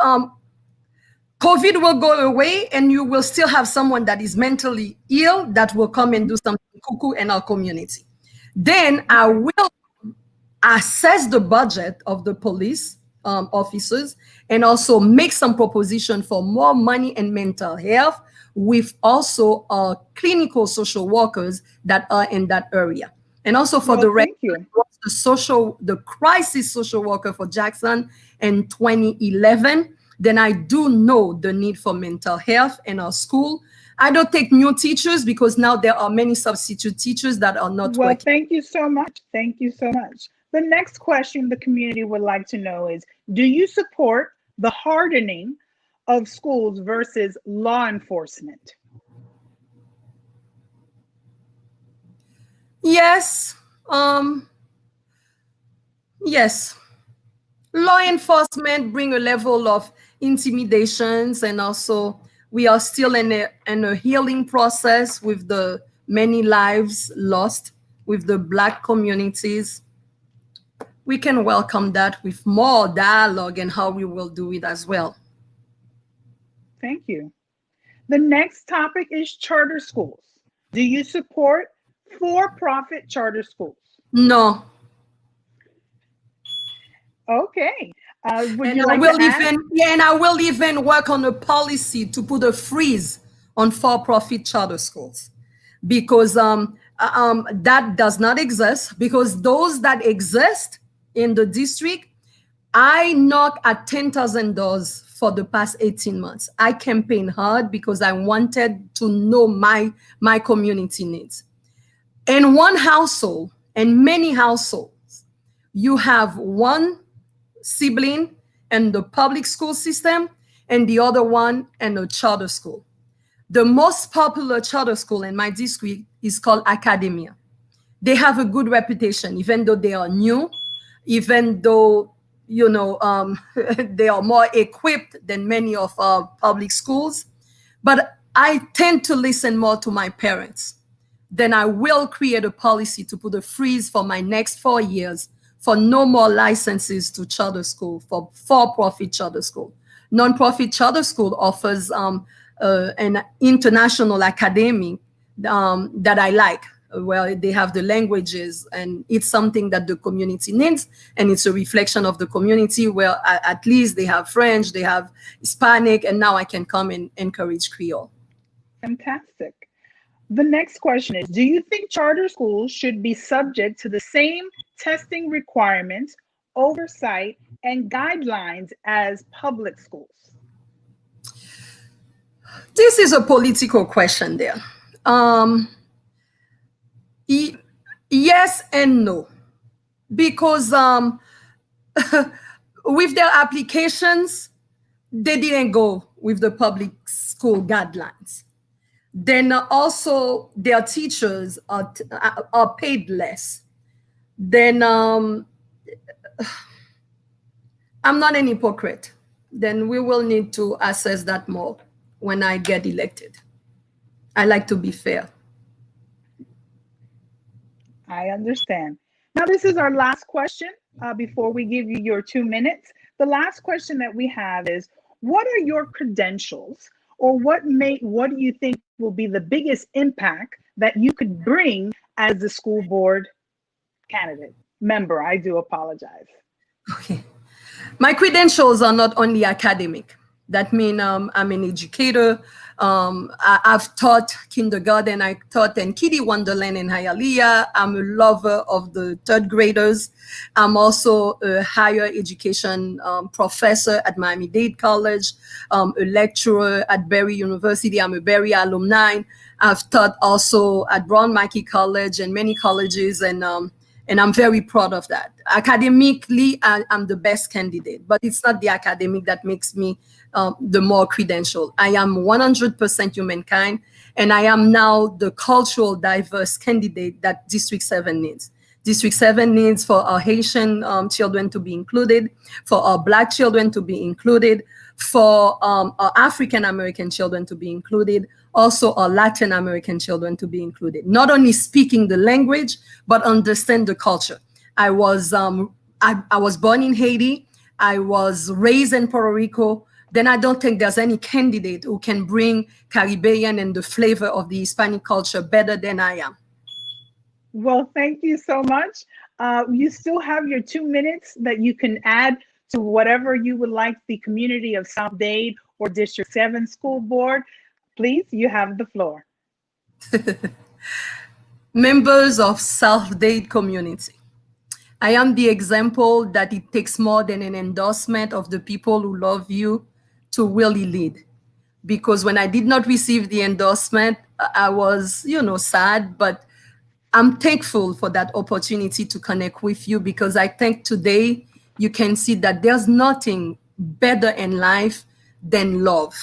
COVID will go away and you will still have someone that is mentally ill that will come and do something cuckoo in our community. Then I will assess the budget of the police officers and also make some proposition for more money in mental health, with also clinical social workers that are in that area. And also for the record, the crisis social worker for Jackson in 2011, then I do know the need for mental health in our school. I don't take new teachers because now there are many substitute teachers that are not working. Thank you so much. Thank you so much. The next question the community would like to know is, do you support the hardening of schools versus law enforcement? Yes. Yes. Law enforcement bring a level of intimidations, and also we are still in a healing process with the many lives lost with the Black communities. We can welcome that with more dialogue and how we will do it as well. Thank you. The next topic is charter schools. Do you support for-profit charter schools? No. Okay. I will even work on a policy to put a freeze on for-profit charter schools, because that does not exist. Because those that exist in the district, I knock at 10,000 doors for the past 18 months. I campaigned hard because I wanted to know my community needs. In one household, and many households, you have one sibling in the public school system and the other one in a charter school. The most popular charter school in my district is called Academia. They have a good reputation, even though they are new, even though, they are more equipped than many of our public schools. But I tend to listen more to my parents. Then I will create a policy to put a freeze for my next 4 years for no more licenses to charter school, for-profit charter school. Non-profit charter school offers an international academy that I like. Well, they have the languages, and it's something that the community needs, and it's a reflection of the community where at least they have French, they have Hispanic, and now I can come and encourage Creole. Fantastic. The next question is, do you think charter schools should be subject to the same testing requirements, oversight, and guidelines as public schools? This is a political question there. Yes and no, because with their applications, they didn't go with the public school guidelines. Then also their teachers are paid less. Then I'm not an hypocrite. Then we will need to assess that more when I get elected. I like to be fair. I understand. Now, this is our last question before we give you your 2 minutes. The last question that we have is, what are your credentials, or what do you think will be the biggest impact that you could bring as the school board member? I do apologize. Okay. My credentials are not only academic. That means I'm an educator. I've taught kindergarten. I taught in Kiddie Wonderland in Hialeah. I'm a lover of the third graders. I'm also a higher education professor at Miami-Dade College, a lecturer at Berry University. I'm a Berry alumni. I've taught also at Brown Mackie College and many colleges, and I'm very proud of that. Academically, I'm the best candidate, but it's not the academic that makes me the more credential. I am 100% humankind, and I am now the cultural diverse candidate that District 7 needs. District 7 needs for our Haitian children to be included, for our Black children to be included, for our African American children to be included, also our Latin American children to be included. Not only speaking the language, but understand the culture. I was born in Haiti. I was raised in Puerto Rico. Then I don't think there's any candidate who can bring Caribbean and the flavor of the Hispanic culture better than I am. Well, thank you so much. You still have your 2 minutes that you can add to whatever you would like the community of South Dade or District 7 School Board. Please, you have the floor. Members of South Dade community, I am the example that it takes more than an endorsement of the people who love you to really lead. Because when I did not receive the endorsement, I was, sad, but I'm thankful for that opportunity to connect with you, because I think today you can see that there's nothing better in life than love.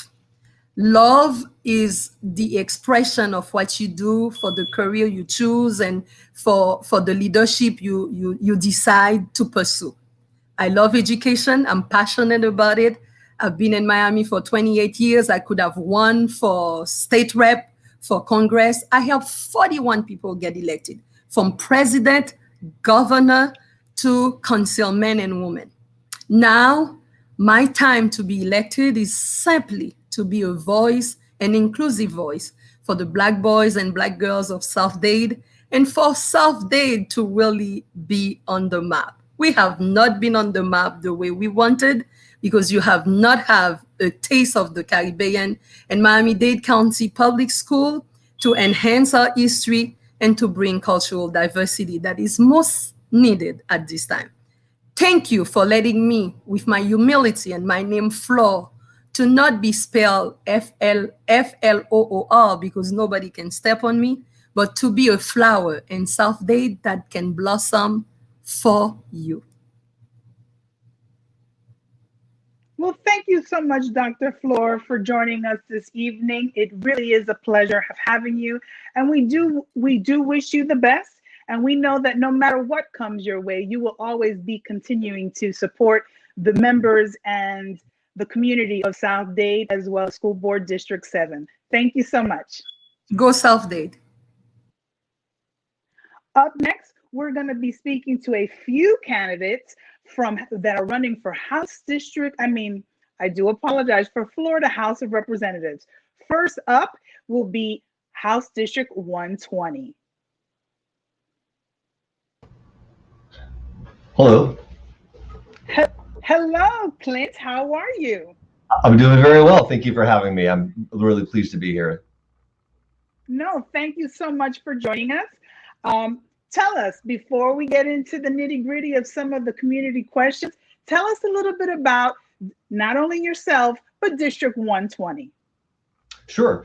Love is the expression of what you do for the career you choose and for the leadership you decide to pursue. I love education. I'm passionate about it. I've been in Miami for 28 years. I could have won for state rep, for Congress. I helped 41 people get elected, from president, governor, to councilmen and women. Now, my time to be elected is simply to be a voice, an inclusive voice for the Black boys and Black girls of South Dade, and for South Dade to really be on the map. We have not been on the map the way we wanted, because you have not have a taste of the Caribbean and Miami-Dade County Public School to enhance our history and to bring cultural diversity that is most needed at this time. Thank you for letting me, with my humility and my name Flor, to not be spelled F-L-O-O-R, because nobody can step on me, but to be a flower in South Dade that can blossom for you. Well, thank you so much, Dr. Floor, for joining us this evening. It really is a pleasure of having you, and we do wish you the best. And we know that no matter what comes your way, you will always be continuing to support the members and the community of South Dade, as well as School Board District 7. Thank you so much. Go South Dade. Up next, we're going to be speaking to a few candidates that are running for I do apologize, for Florida House of Representatives. First up will be House District 120. Hello. Hello, Clint. How are you? I'm doing very well. Thank you for having me. I'm really pleased to be here. No, thank you so much for joining us. Tell us, before we get into the nitty-gritty of some of the community questions, tell us a little bit about not only yourself, but District 120. Sure.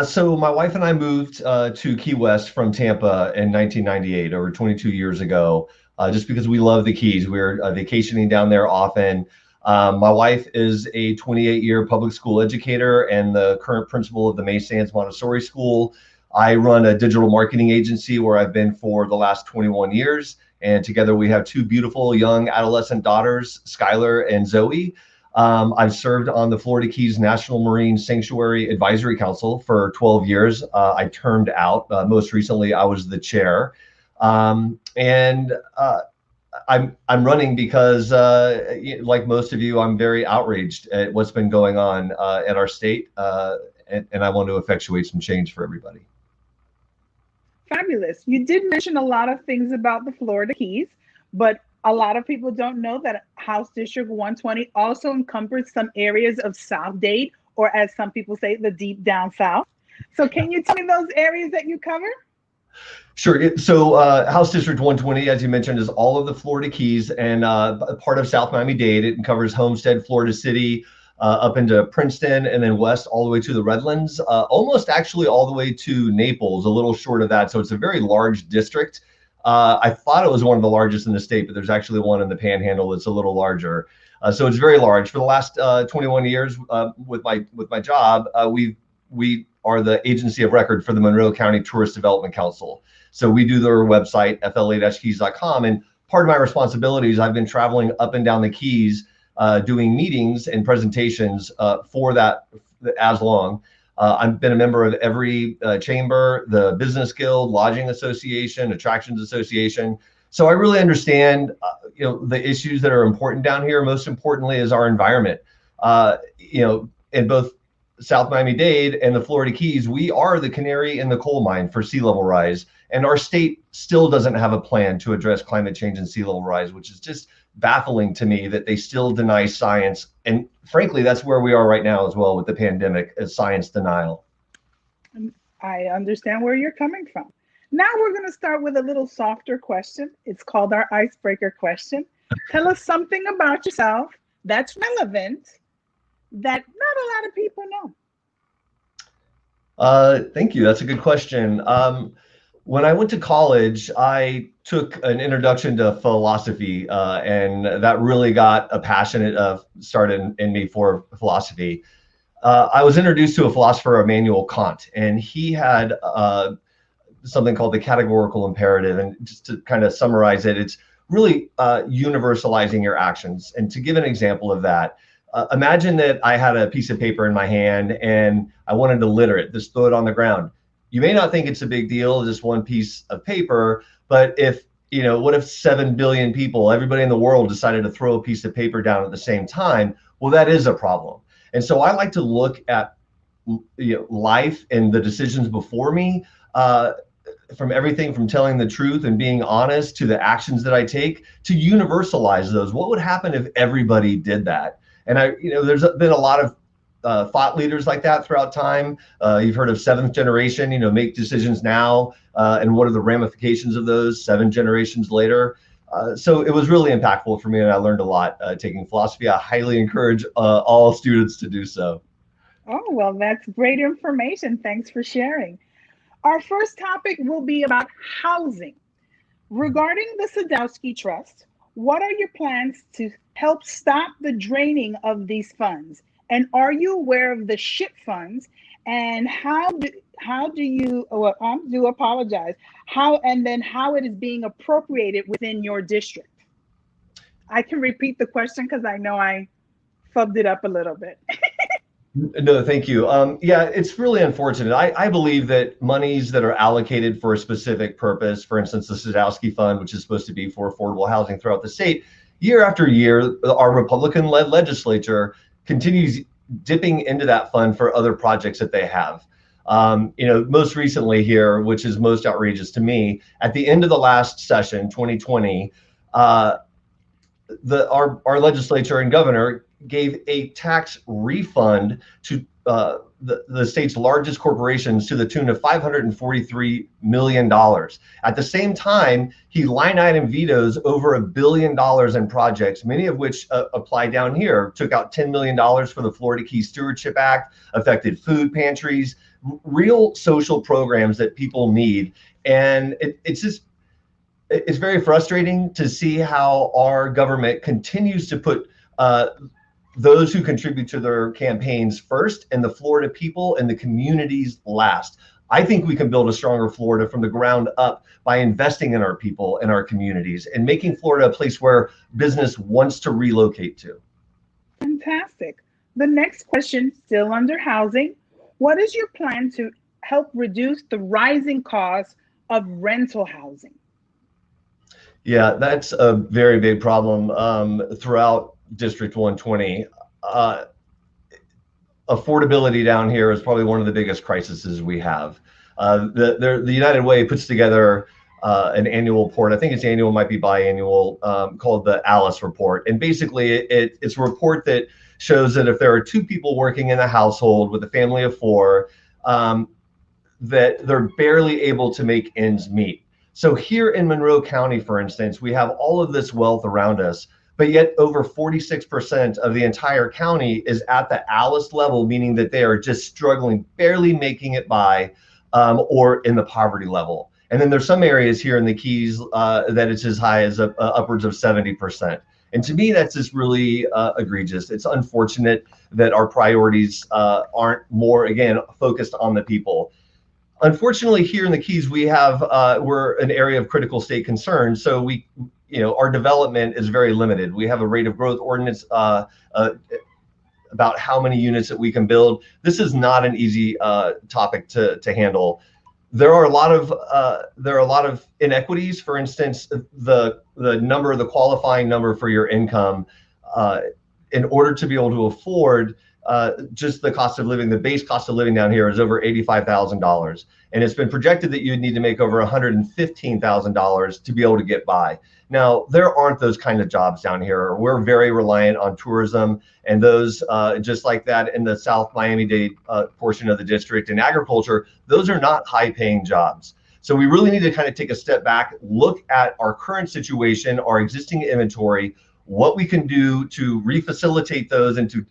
So my wife and I moved to Key West from Tampa in 1998, over 22 years ago, just because we love the Keys. We're vacationing down there often. My wife is a 28-year public school educator and the current principal of the May Sands Montessori School. I run a digital marketing agency where I've been for the last 21 years. And together we have two beautiful young adolescent daughters, Skylar and Zoe. I've served on the Florida Keys National Marine Sanctuary Advisory Council for 12 years. I termed out. Most recently, I was the chair. I'm running because, like most of you, I'm very outraged at what's been going on at our state, and I want to effectuate some change for everybody. Fabulous. You did mention a lot of things about the Florida Keys, but a lot of people don't know that House District 120 also encompasses some areas of South Dade, or as some people say, the deep down South. So can you tell me those areas that you cover? Sure. So House District 120, as you mentioned, is all of the Florida Keys and part of South Miami-Dade. It covers Homestead, Florida City, up into Princeton, and then west all the way to the Redlands, almost actually all the way to Naples, a little short of that. So it's a very large district. I thought it was one of the largest in the state, but there's actually one in the Panhandle that's a little larger. So it's very large. For the last 21 years with my job, we are the agency of record for the Monroe County Tourist Development Council. So we do their website, fla-keys.com. And part of my responsibilities, I've been traveling up and down the Keys, doing meetings and presentations for that as long. I've been a member of every chamber, the Business Guild, Lodging Association, Attractions Association. So I really understand, the issues that are important down here. Most importantly is our environment. In both South Miami-Dade and the Florida Keys, we are the canary in the coal mine for sea level rise. And our state still doesn't have a plan to address climate change and sea level rise, which is just baffling to me that they still deny science. And frankly, that's where we are right now as well with the pandemic, is science denial. I understand where you're coming from. Now we're going to start with a little softer question. It's called our icebreaker question. Tell us something about yourself that's relevant that not a lot of people know. Thank you. That's a good question. When I went to college, I took an introduction to philosophy, and that really got a passionate started in me for philosophy. I was introduced to a philosopher, Immanuel Kant, and he had something called the categorical imperative. And just to kind of summarize it, it's really universalizing your actions. And to give an example of that, imagine that I had a piece of paper in my hand and I wanted to litter it, just throw it on the ground. You may not think it's a big deal, just one piece of paper, but what if 7 billion people, everybody in the world, decided to throw a piece of paper down at the same time? Well, that is a problem. And so I like to look at life and the decisions before me, from everything from telling the truth and being honest to the actions that I take, to universalize those. What would happen if everybody did that? And there's been a lot of thought leaders like that throughout time. You've heard of seventh generation, make decisions now, and what are the ramifications of those 7 generations later. So it was really impactful for me, and I learned a lot taking philosophy. I highly encourage all students to do so. Oh, well, that's great information. Thanks for sharing. Our first topic will be about housing. Regarding the Sadowski Trust, What are your plans to help stop the draining of these funds? And are you aware of the SHIP funds? And how do you, well, I do apologize, how it is being appropriated within your district? I can repeat the question because I know I fubbed it up a little bit. No, thank you. Yeah, it's really unfortunate. I believe that monies that are allocated for a specific purpose, for instance, the Sadowski Fund, which is supposed to be for affordable housing throughout the state, year after year, our Republican-led legislature continues dipping into that fund for other projects that they have. Most recently here, which is most outrageous to me, at the end of the last session, 2020, our legislature and governor gave a tax refund to the state's largest corporations to the tune of $543 million. At the same time, he line item vetoes over $1 billion in projects, many of which apply down here. Took out $10 million for the Florida Keys Stewardship Act, affected food pantries, real social programs that people need. And it's very frustrating to see how our government continues to put those who contribute to their campaigns first, and the Florida people and the communities last. I think we can build a stronger Florida from the ground up by investing in our people and our communities and making Florida a place where business wants to relocate to. Fantastic. The next question, still under housing. What is your plan to help reduce the rising cost of rental housing? Yeah, that's a very big problem throughout District 120. Affordability down here is probably one of the biggest crises we have. The United Way puts together an annual report. I think it's annual, might be biannual, called the Alice Report. And basically, it's a report that shows that if there are two people working in a household with a family of four, that they're barely able to make ends meet. So here in Monroe County, for instance, we have all of this wealth around us, but yet over 46% of the entire county is at the Alice level, meaning that they are just struggling, barely making it by, or in the poverty level. And then there's some areas here in the Keys that it's as high as upwards of 70%. And to me, that's just really egregious. It's unfortunate that our priorities aren't more, again, focused on the people. Unfortunately, here in the Keys, we're an area of critical state concern. So our development is very limited. We have a rate of growth ordinance about how many units that we can build. This is not an easy topic to handle. There are a lot of inequities. For instance, the qualifying number for your income, in order to be able to afford just the cost of living, the base cost of living down here is over $85,000. And it's been projected that you'd need to make over $115,000 to be able to get by. Now, there aren't those kind of jobs down here. We're very reliant on tourism, and those, just like that in the South Miami-Dade portion of the district, and agriculture, those are not high-paying jobs. So we really need to kind of take a step back, look at our current situation, our existing inventory, what we can do to refacilitate those into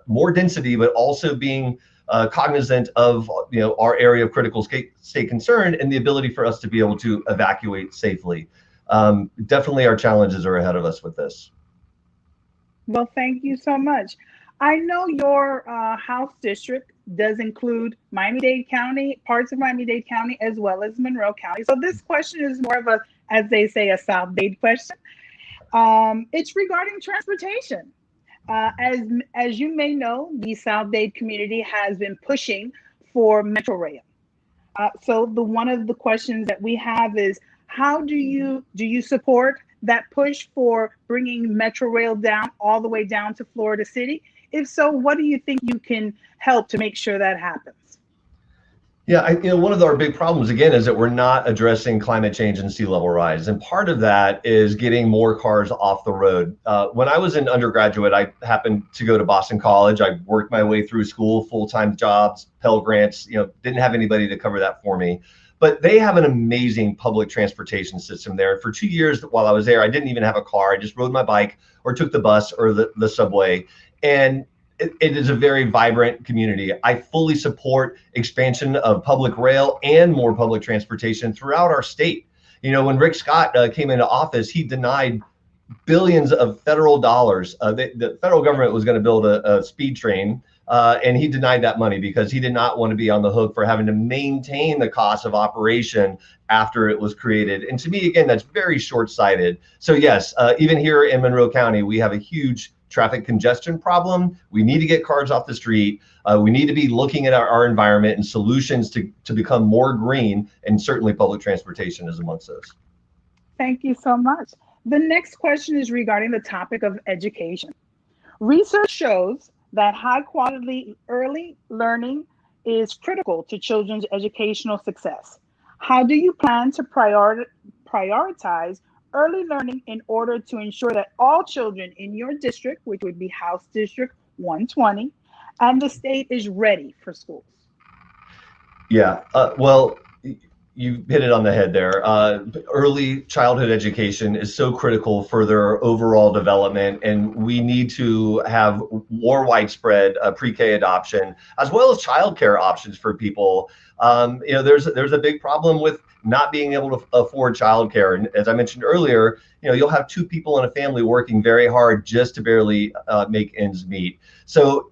more density, but also being cognizant of our area of critical state concern and the ability for us to be able to evacuate safely. Definitely our challenges are ahead of us with this. Well, thank you so much. I know your House district does include Miami-Dade County, parts of Miami-Dade County, as well as Monroe County. So this question is more of a, as they say, a South Dade question. It's regarding transportation. As you may know, the South Dade community has been pushing for Metro Rail. So one of the questions that we have is, how do you support that push for bringing Metro Rail down all the way down to Florida City? If so, what do you think you can help to make sure that happens? Yeah, one of our big problems, again, is that we're not addressing climate change and sea level rise. And part of that is getting more cars off the road. When I was an undergraduate, I happened to go to Boston College. I worked my way through school, full-time jobs, Pell Grants, didn't have anybody to cover that for me. But they have an amazing public transportation system there. For 2 years while I was there, I didn't even have a car. I just rode my bike or took the bus or the subway. And it is a very vibrant community. I fully support expansion of public rail and more public transportation throughout our state. When Rick Scott came into office, he denied billions of federal dollars. The federal government was going to build a speed train, and he denied that money because he did not want to be on the hook for having to maintain the cost of operation after it was created. And to me, again, that's very short-sighted. So yes, even here in Monroe County, we have a huge traffic congestion problem. We need to get cars off the street. We need to be looking at our environment and solutions to become more green, and certainly public transportation is amongst those. Thank you so much. The next question is regarding the topic of education. Research shows that high quality early learning is critical to children's educational success. How do you plan to prioritize early learning in order to ensure that all children in your district, which would be House District 120, and the state is ready for schools? Yeah, well, you hit it on the head there. Early childhood education is so critical for their overall development, and we need to have more widespread pre-K adoption, as well as childcare options for people. There's a big problem with not being able to afford childcare, and as I mentioned earlier, you'll have two people in a family working very hard just to barely make ends meet. So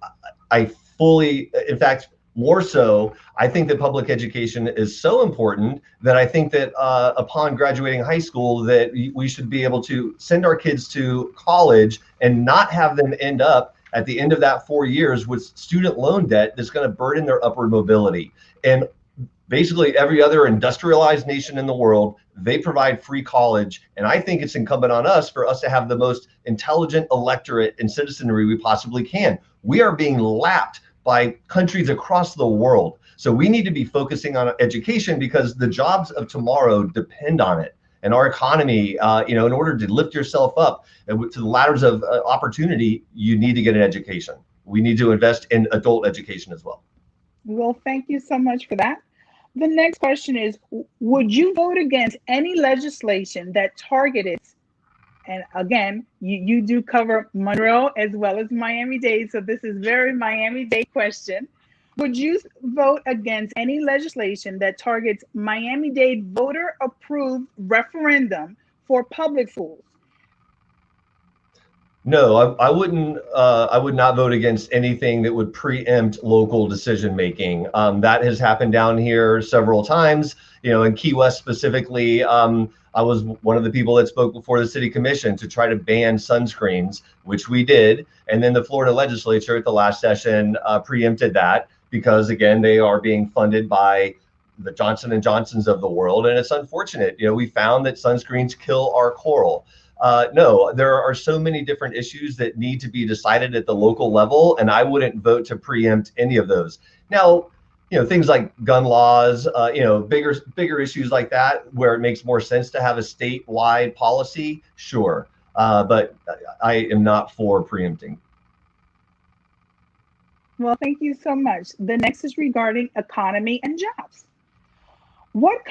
I fully, in fact, more so, I think that public education is so important that I think that upon graduating high school, that we should be able to send our kids to college and not have them end up at the end of that 4 years with student loan debt that's going to burden their upward mobility. And basically every other industrialized nation in the world, they provide free college. And I think it's incumbent on us for us to have the most intelligent electorate and citizenry we possibly can. We are being lapped by countries across the world. So we need to be focusing on education because the jobs of tomorrow depend on it. And our economy, in order to lift yourself up to the ladders of opportunity, you need to get an education. We need to invest in adult education as well. Well, thank you so much for that. The next question is, would you vote against any legislation that targeted, and again, you do cover Monroe as well as Miami-Dade, so this is very Miami-Dade question. Would you vote against any legislation that targets Miami-Dade voter-approved referendum for public schools? No, I wouldn't. I would not vote against anything that would preempt local decision making. That has happened down here several times. In Key West specifically, I was one of the people that spoke before the city commission to try to ban sunscreens, which we did. And then the Florida legislature at the last session preempted that because, again, they are being funded by the Johnson & Johnsons of the world. And it's unfortunate. We found that sunscreens kill our coral. No, there are so many different issues that need to be decided at the local level, and I wouldn't vote to preempt any of those. Now, things like gun laws, bigger issues like that, where it makes more sense to have a statewide policy, sure. But I am not for preempting. Well, thank you so much. The next is regarding economy and jobs. What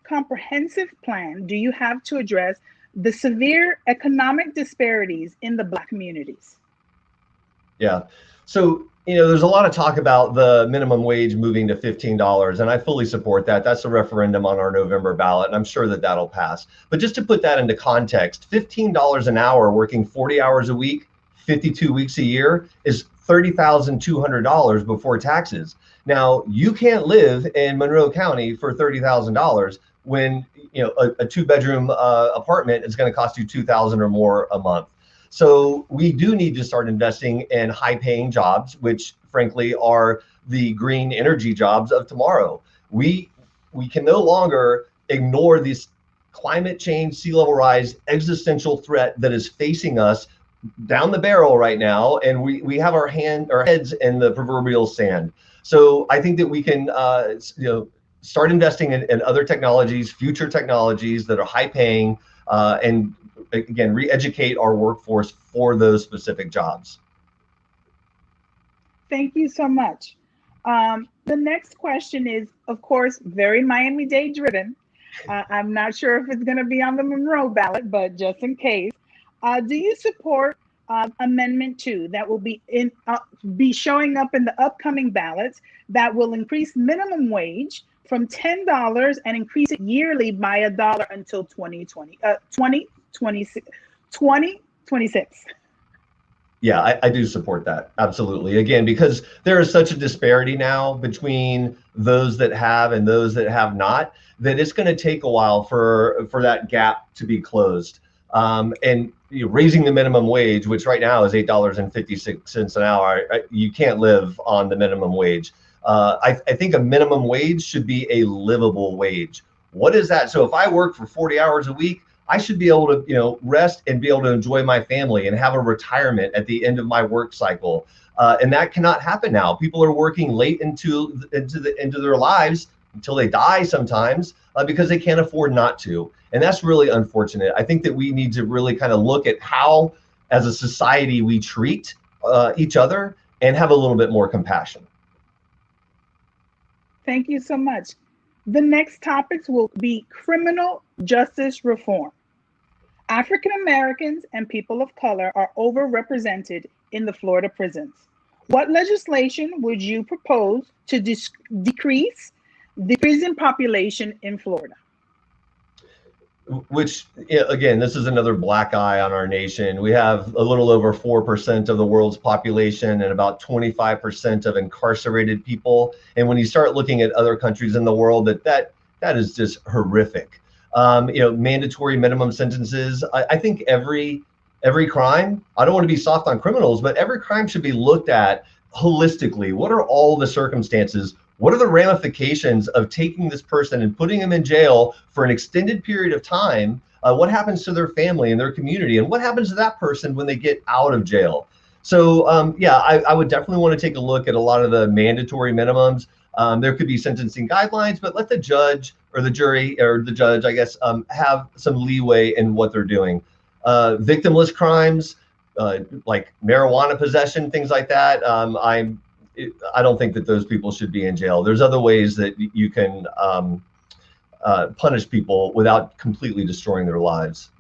comprehensive plan do you have to address the severe economic disparities in the Black communities? Yeah. So, there's a lot of talk about the minimum wage moving to $15, and I fully support that. That's a referendum on our November ballot, and I'm sure that that'll pass. But just to put that into context, $15 an hour working 40 hours a week, 52 weeks a year is $30,200 before taxes. Now, you can't live in Monroe County for $30,000 when a two-bedroom apartment is going to cost you $2,000 or more a month. So we do need to start investing in high-paying jobs, which frankly are the green energy jobs of tomorrow. We can no longer ignore this climate change, sea level rise, existential threat that is facing us down the barrel right now, and we have our heads in the proverbial sand. So I think that we can start investing in other technologies, future technologies that are high paying, and again, re-educate our workforce for those specific jobs. Thank you so much. The next question is, of course, very Miami-Dade driven. I'm not sure if it's going to be on the Monroe ballot, but just in case, do you support Amendment 2 that will be showing up in the upcoming ballots that will increase minimum wage from $10 and increase it yearly by $1 until 2020? 2026. Yeah, I do support that. Absolutely. Again, because there is such a disparity now between those that have and those that have not, that it's going to take a while for that gap to be closed. And raising the minimum wage, which right now is $8.56 an hour, you can't live on the minimum wage. I think a minimum wage should be a livable wage. What is that? So if I work for 40 hours a week, I should be able to, rest and be able to enjoy my family and have a retirement at the end of my work cycle. And that cannot happen now. People are working late into their lives until they die sometimes because they can't afford not to. And that's really unfortunate. I think that we need to really kind of look at how, as a society, we treat each other and have a little bit more compassion. Thank you so much. The next topics will be criminal justice reform. African Americans and people of color are overrepresented in the Florida prisons. What legislation would you propose to decrease the prison population in Florida? Which, again, this is another black eye on our nation. We have a little over 4% of the world's population and about 25% of incarcerated people. And when you start looking at other countries in the world, that is just horrific. Mandatory minimum sentences. I think every crime, I don't want to be soft on criminals, but every crime should be looked at holistically. What are all the circumstances? What are the ramifications of taking this person and putting them in jail for an extended period of time? What happens to their family and their community? And what happens to that person when they get out of jail? So, I would definitely want to take a look at a lot of the mandatory minimums. There could be sentencing guidelines, but let the judge or the jury or the judge, I guess, have some leeway in what they're doing. Victimless crimes, like marijuana possession, things like that. I don't think that those people should be in jail. There's other ways that you can punish people without completely destroying their lives.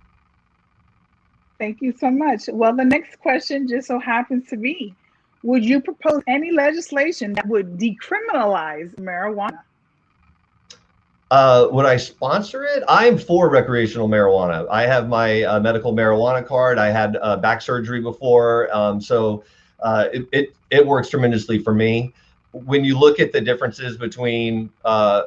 Thank you so much. Well, the next question just so happens to be, would you propose any legislation that would decriminalize marijuana? Would I sponsor it? I'm for recreational marijuana. I have my medical marijuana card. I had back surgery before, so it works tremendously for me. When you look at the differences between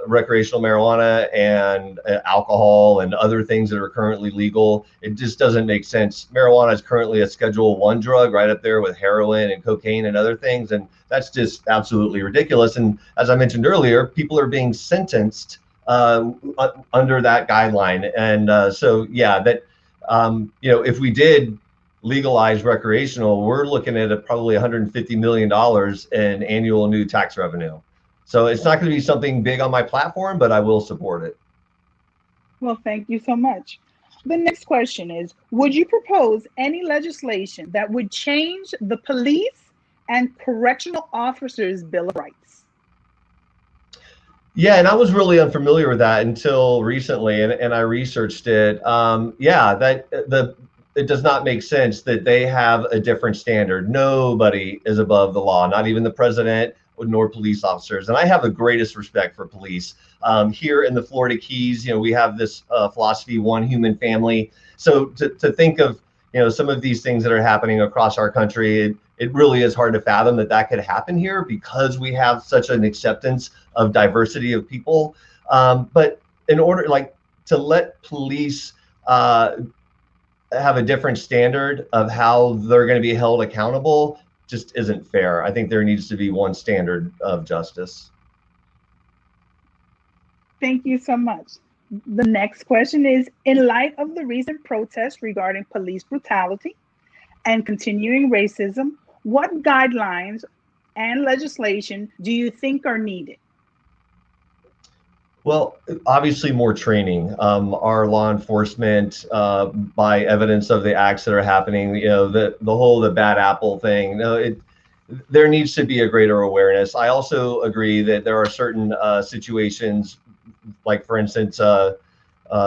recreational marijuana and alcohol and other things that are currently legal, it just doesn't make sense. Marijuana is currently a Schedule I drug, right up there with heroin and cocaine and other things, and that's just absolutely ridiculous. And as I mentioned earlier, people are being sentenced under that guideline. And if we did legalize recreational, we're looking at probably $150 million in annual new tax revenue. So it's not going to be something big on my platform, but I will support it. Well, thank you so much. The next question is, would you propose any legislation that would change the police and correctional officers' Bill of Rights? Yeah, and I was really unfamiliar with that until recently, and I researched it. It does not make sense that they have a different standard. Nobody is above the law, not even the president nor police officers. And I have the greatest respect for police. Here in the Florida Keys, we have this philosophy, one human family. So to think of, some of these things that are happening across our country, it really is hard to fathom that could happen here because we have such an acceptance of diversity of people. But in order to let police have a different standard of how they're going to be held accountable just isn't fair. I think there needs to be one standard of justice. Thank you so much. The next question is, in light of the recent protests regarding police brutality and continuing racism, what guidelines and legislation do you think are needed? Well, obviously more training. Our law enforcement, by evidence of the acts that are happening, the bad apple thing, there needs to be a greater awareness. I also agree that there are certain situations, like for instance,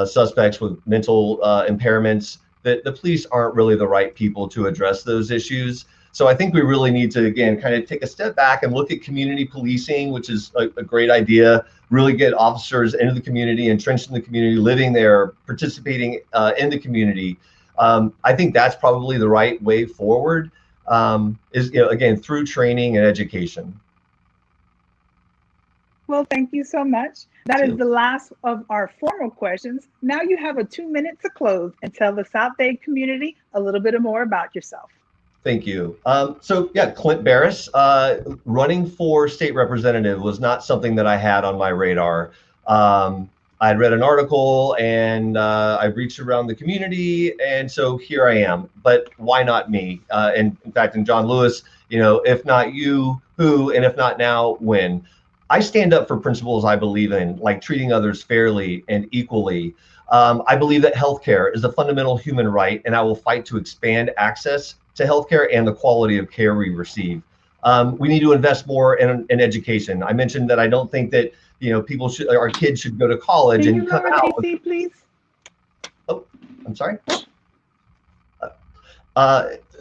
suspects with mental impairments, that the police aren't really the right people to address those issues. So I think we really need to, again, kind of take a step back and look at community policing, which is a great idea. Really get officers into the community, entrenched in the community, living there, participating in the community. I think that's probably the right way forward, is, again, through training and education. Well, thank you so much. That is the last of our formal questions. Now you have a 2 minutes to close and tell the South Dade community a little bit more about yourself. Thank you. So yeah, Clint Barris, running for state representative was not something that I had on my radar. I read an article and I reached around the community, and so here I am. But why not me? And in fact, in John Lewis, if not you, who? And if not now, when? I stand up for principles I believe in, like treating others fairly and equally. I believe that healthcare is a fundamental human right, and I will fight to expand access to healthcare and the quality of care we receive. We need to invest more in education. I mentioned that I don't think that our kids should go to college Can and you come lower out. AC, please? Oh, I'm sorry.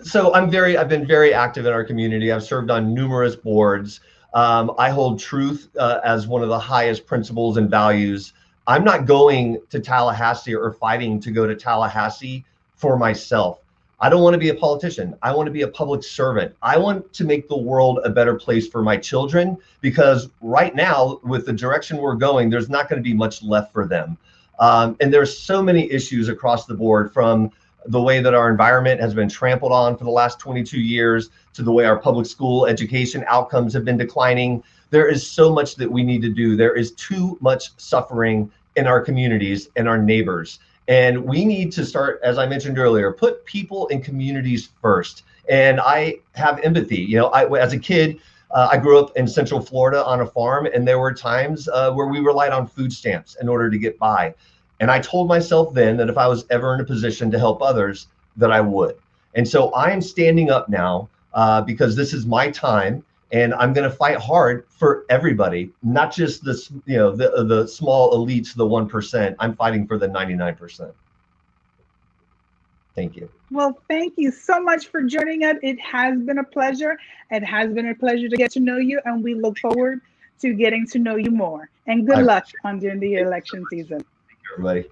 So I've been very active in our community. I've served on numerous boards. I hold truth as one of the highest principles and values. I'm not going to Tallahassee or fighting to go to Tallahassee for myself. I don't want to be a politician. I want to be a public servant. I want to make the world a better place for my children, because right now, with the direction we're going, there's not going to be much left for them. And there's so many issues across the board, from the way that our environment has been trampled on for the last 22 years to the way our public school education outcomes have been declining. There is so much that we need to do. There is too much suffering in our communities and our neighbors. And we need to start, as I mentioned earlier, put people and communities first. And I have empathy. As a kid, I grew up in Central Florida on a farm, and there were times where we relied on food stamps in order to get by. And I told myself then that if I was ever in a position to help others, that I would. And so I am standing up now because this is my time, and I'm going to fight hard for everybody, not just the small elites, the 1%. I'm fighting for the 99%. Thank you. Well, thank you so much for joining us. It has been a pleasure. It has been a pleasure to get to know you, and we look forward to getting to know you more. And good luck during the election season. Thank you, everybody.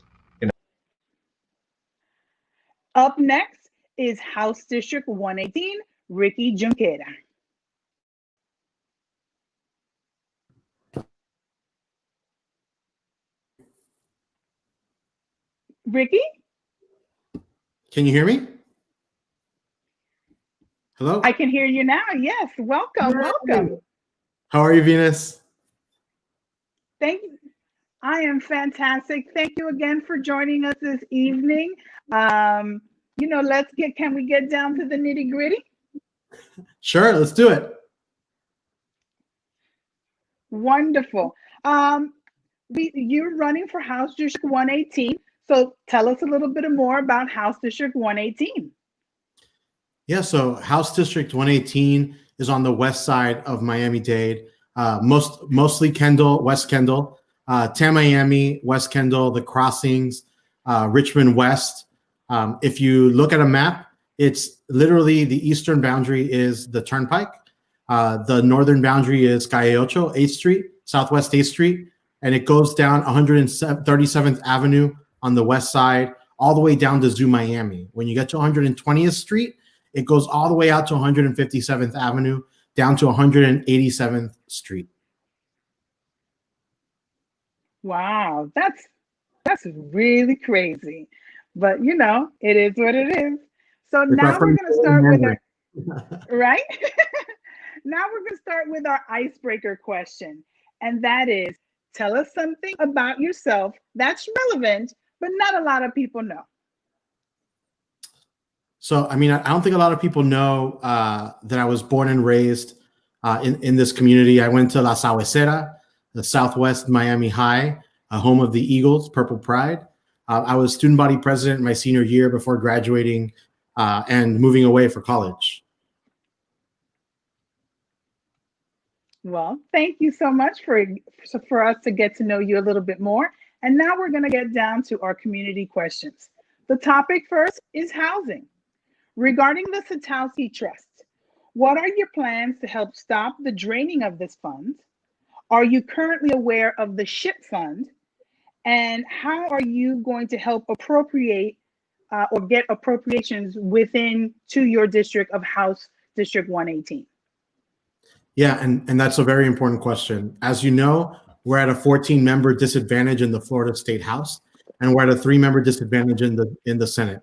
Up next is House District 118, Ricky Junqueira. Ricky? Can you hear me? Hello? I can hear you now. Yes. Welcome. Welcome. How are you, Venus? Thank you. I am fantastic. Thank you again for joining us this evening. Can we get down to the nitty gritty? Sure, let's do it. Wonderful. You're running for House District 118. So tell us a little bit more about House District 118. Yeah, so House District 118 is on the west side of Miami-Dade, mostly Kendall, West Kendall, Tamiami, West Kendall, the Crossings, Richmond West. If you look at a map, it's literally the eastern boundary is the Turnpike. The northern boundary is Calle Ocho, 8th Street, Southwest 8th Street, and it goes down 137th Avenue on the west side, all the way down to Zoo Miami. When you get to 120th Street, it goes all the way out to 157th Avenue, down to 187th Street. Wow, that's really crazy. But it is what it is. So now we're going to start with our right? Now we're going to start with our icebreaker question. And that is, tell us something about yourself that's relevant, but not a lot of people know. So, I don't think a lot of people know that I was born and raised in this community. I went to La Sahuesera, the Southwest Miami High, home of the Eagles, Purple Pride. I was student body president my senior year before graduating and moving away for college. Well, thank you so much for us to get to know you a little bit more. And now we're going to get down to our community questions. The topic first is housing. Regarding the Satowski Trust, What are your plans to help stop the draining of this fund? Are you currently aware of the SHIP fund? And how are you going to help appropriate or get appropriations within to your district of House District 118? Yeah, and that's a very important question. As you know, we're at a 14-member disadvantage in the Florida State House, and we're at a 3-member disadvantage in the Senate.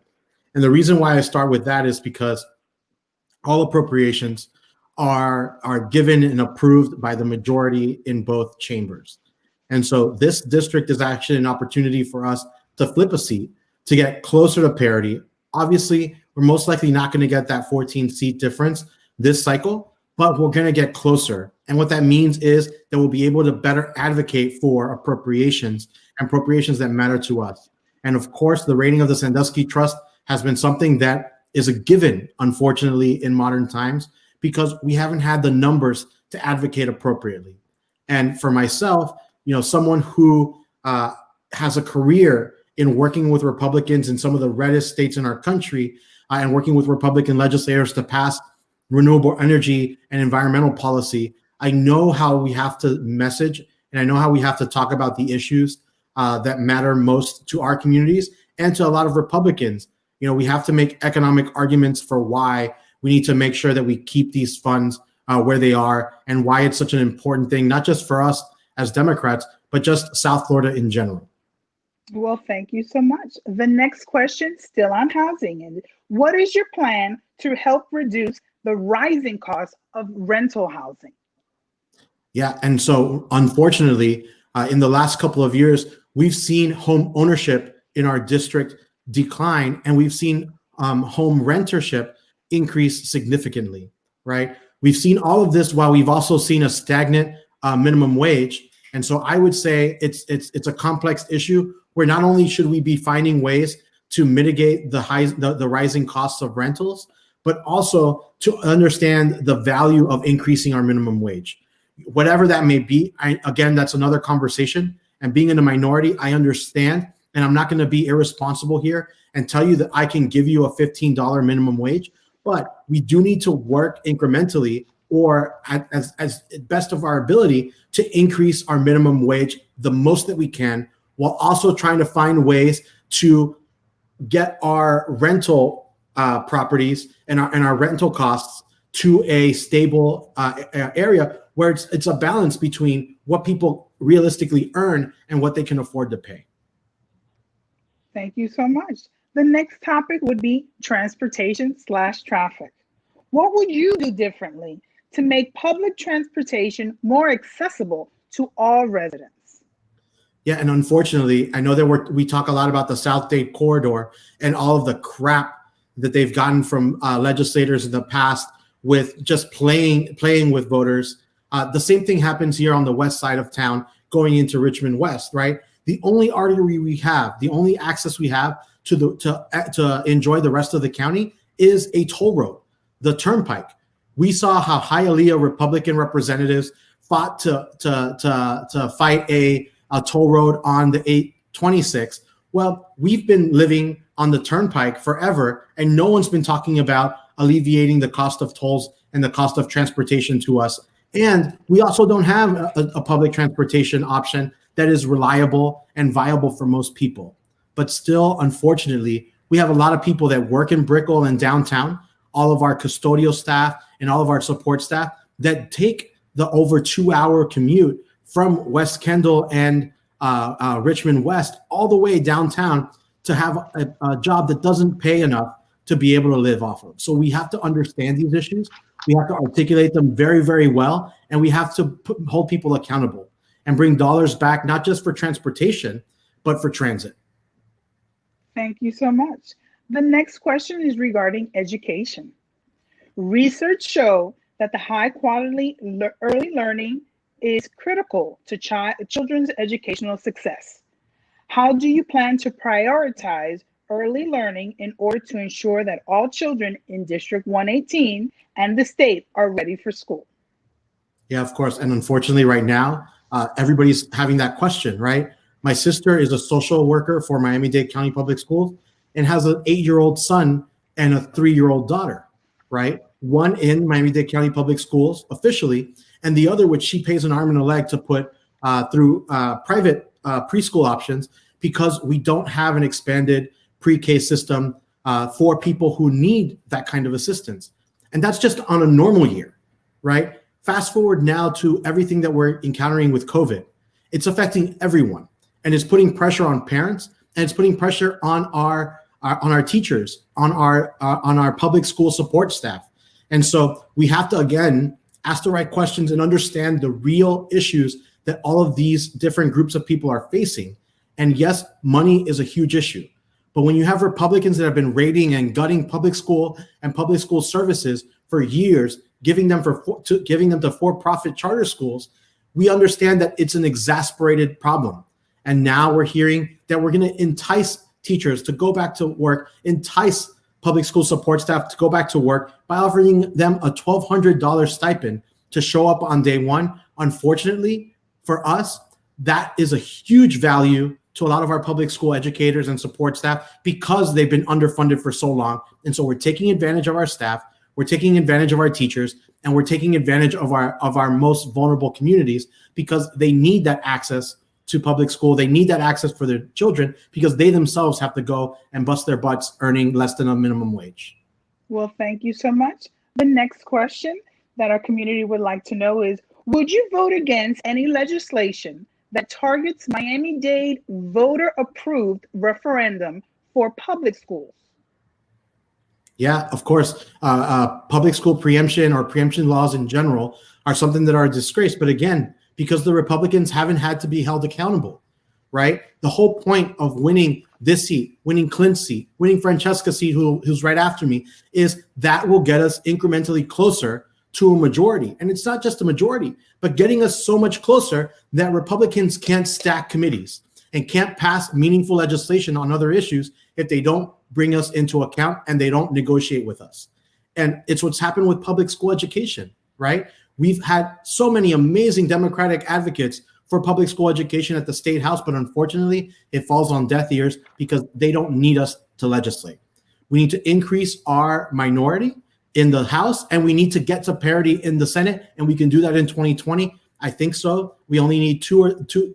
And the reason why I start with that is because all appropriations are given and approved by the majority in both chambers. And so this district is actually an opportunity for us to flip a seat, to get closer to parity. Obviously, we're most likely not going to get that 14-seat difference this cycle, but we're going to get closer. And what that means is that we'll be able to better advocate for appropriations and appropriations that matter to us. And of course, the rating of the Sandusky Trust has been something that is a given, unfortunately, in modern times, because we haven't had the numbers to advocate appropriately. And for myself, someone who has a career in working with Republicans in some of the reddest states in our country and working with Republican legislators to pass renewable energy and environmental policy, I know how we have to message and I know how we have to talk about the issues that matter most to our communities and to a lot of Republicans. We have to make economic arguments for why we need to make sure that we keep these funds where they are and why it's such an important thing, not just for us as Democrats, but just South Florida in general. Well, thank you so much. The next question, still on housing. And what is your plan to help reduce the rising cost of rental housing? Yeah, and so unfortunately, in the last couple of years, we've seen home ownership in our district decline, and we've seen home rentership increase significantly, right? We've seen all of this while we've also seen a stagnant minimum wage. And so I would say it's a complex issue where not only should we be finding ways to mitigate the rising costs of rentals, but also to understand the value of increasing our minimum wage. Whatever that may be, again, that's another conversation. And being in a minority, I understand, and I'm not going to be irresponsible here and tell you that I can give you a $15 minimum wage, but we do need to work incrementally or as best of our ability to increase our minimum wage the most that we can, while also trying to find ways to get our rental properties and our rental costs to a stable area where it's a balance between what people realistically earn and what they can afford to pay. Thank you so much. The next topic would be transportation/traffic. What would you do differently to make public transportation more accessible to all residents? Yeah, and unfortunately, I know that we talk a lot about the South Dade corridor and all of the crap that they've gotten from legislators in the past with just playing with voters. The same thing happens here on the west side of town going into Richmond West, right? The only artery we have, the only access we have to enjoy the rest of the county is a toll road, the turnpike. We saw how Hialeah Republican representatives fought to fight a toll road on the 826. Well, we've been living on the turnpike forever, and no one's been talking about alleviating the cost of tolls and the cost of transportation to us. And we also don't have a public transportation option that is reliable and viable for most people. But still, unfortunately, we have a lot of people that work in Brickell and downtown, all of our custodial staff and all of our support staff that take the over 2-hour commute from West Kendall and Richmond West all the way downtown to have a job that doesn't pay enough to be able to live off of. So we have to understand these issues. We have to articulate them very, very well, and we have to hold people accountable and bring dollars back, not just for transportation, but for transit. Thank you so much. The next question is regarding education. Research show that the high quality early learning is critical to children's educational success. How do you plan to prioritize early learning in order to ensure that all children in District 118 and the state are ready for school? Yeah, of course. And unfortunately, right now, everybody's having that question, right? My sister is a social worker for Miami-Dade County Public Schools and has an 8-year-old son and a 3-year-old daughter, right? one in Miami-Dade County Public Schools officially, and the other, which she pays an arm and a leg to put through private preschool options, because we don't have an expanded pre-K system for people who need that kind of assistance. And that's just on a normal year, right? Fast forward now to everything that we're encountering with COVID. It's affecting everyone, and it's putting pressure on parents, and it's putting pressure on our teachers, on our public school support staff. And so we have to, again, ask the right questions and understand the real issues that all of these different groups of people are facing. And yes, money is a huge issue. But when you have Republicans that have been raiding and gutting public school and public school services for years, giving them to for-profit charter schools, we understand that it's an exasperated problem. And now we're hearing that we're going to entice teachers to go back to work, entice public school support staff to go back to work by offering them a $1,200 stipend to show up on day one. Unfortunately, for us, that is a huge value to a lot of our public school educators and support staff because they've been underfunded for so long. And so we're taking advantage of our staff, we're taking advantage of our teachers, and we're taking advantage of our most vulnerable communities because they need that access to public school. They need that access for their children because they themselves have to go and bust their butts earning less than a minimum wage. Well, thank you so much. The next question that our community would like to know is, would you vote against any legislation that targets Miami-Dade voter-approved referendum for public schools? Yeah, of course. Public school preemption or preemption laws in general are something that are a disgrace. But again, because the Republicans haven't had to be held accountable, right? The whole point of winning this seat, winning Clint's seat, winning Francesca's seat, who's right after me, is that will get us incrementally closer to a majority. And it's not just a majority, but getting us so much closer that Republicans can't stack committees and can't pass meaningful legislation on other issues if they don't bring us into account and they don't negotiate with us. And it's what's happened with public school education, right? We've had so many amazing Democratic advocates for public school education at the state house, but unfortunately, it falls on deaf ears because they don't need us to legislate. We need to increase our minority in the House, and we need to get to parity in the Senate, and we can do that in 2020. I think so. We only need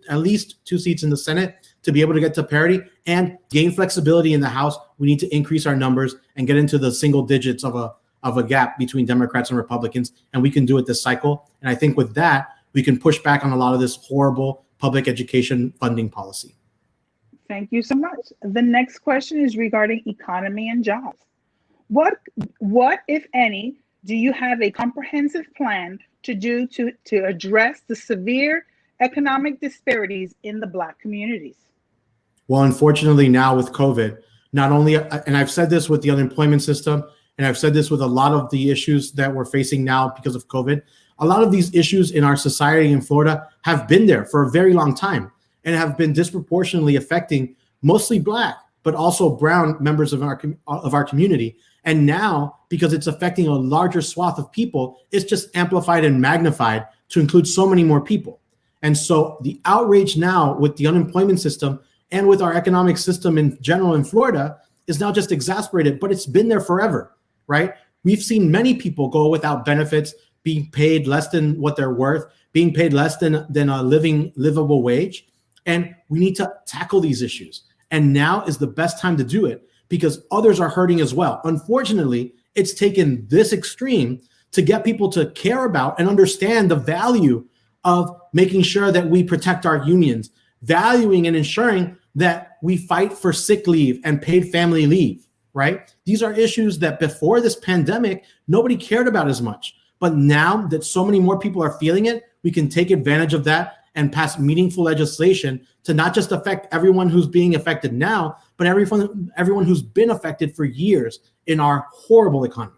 at least two seats in the Senate to be able to get to parity and gain flexibility in the House. We need to increase our numbers and get into the single digits of a gap between Democrats and Republicans, and we can do it this cycle. And I think with that, we can push back on a lot of this horrible public education funding policy. Thank you so much. The next question is regarding economy and jobs. What, if any, do you have a comprehensive plan to do to address the severe economic disparities in the Black communities? Well, unfortunately, now with COVID, not only, and I've said this with the unemployment system, and I've said this with a lot of the issues that we're facing now because of COVID, a lot of these issues in our society in Florida have been there for a very long time and have been disproportionately affecting mostly Black, but also brown members of our community. And now, because it's affecting a larger swath of people, it's just amplified and magnified to include so many more people. And so the outrage now with the unemployment system and with our economic system in general in Florida is now just exasperated, but it's been there forever, right? We've seen many people go without benefits, being paid less than what they're worth, being paid less than a livable wage. And we need to tackle these issues. And now is the best time to do it because others are hurting as well. Unfortunately, it's taken this extreme to get people to care about and understand the value of making sure that we protect our unions, valuing and ensuring that we fight for sick leave and paid family leave, right? These are issues that before this pandemic, nobody cared about as much. But now that so many more people are feeling it, we can take advantage of that and pass meaningful legislation to not just affect everyone who's being affected now, but everyone who's been affected for years in our horrible economy.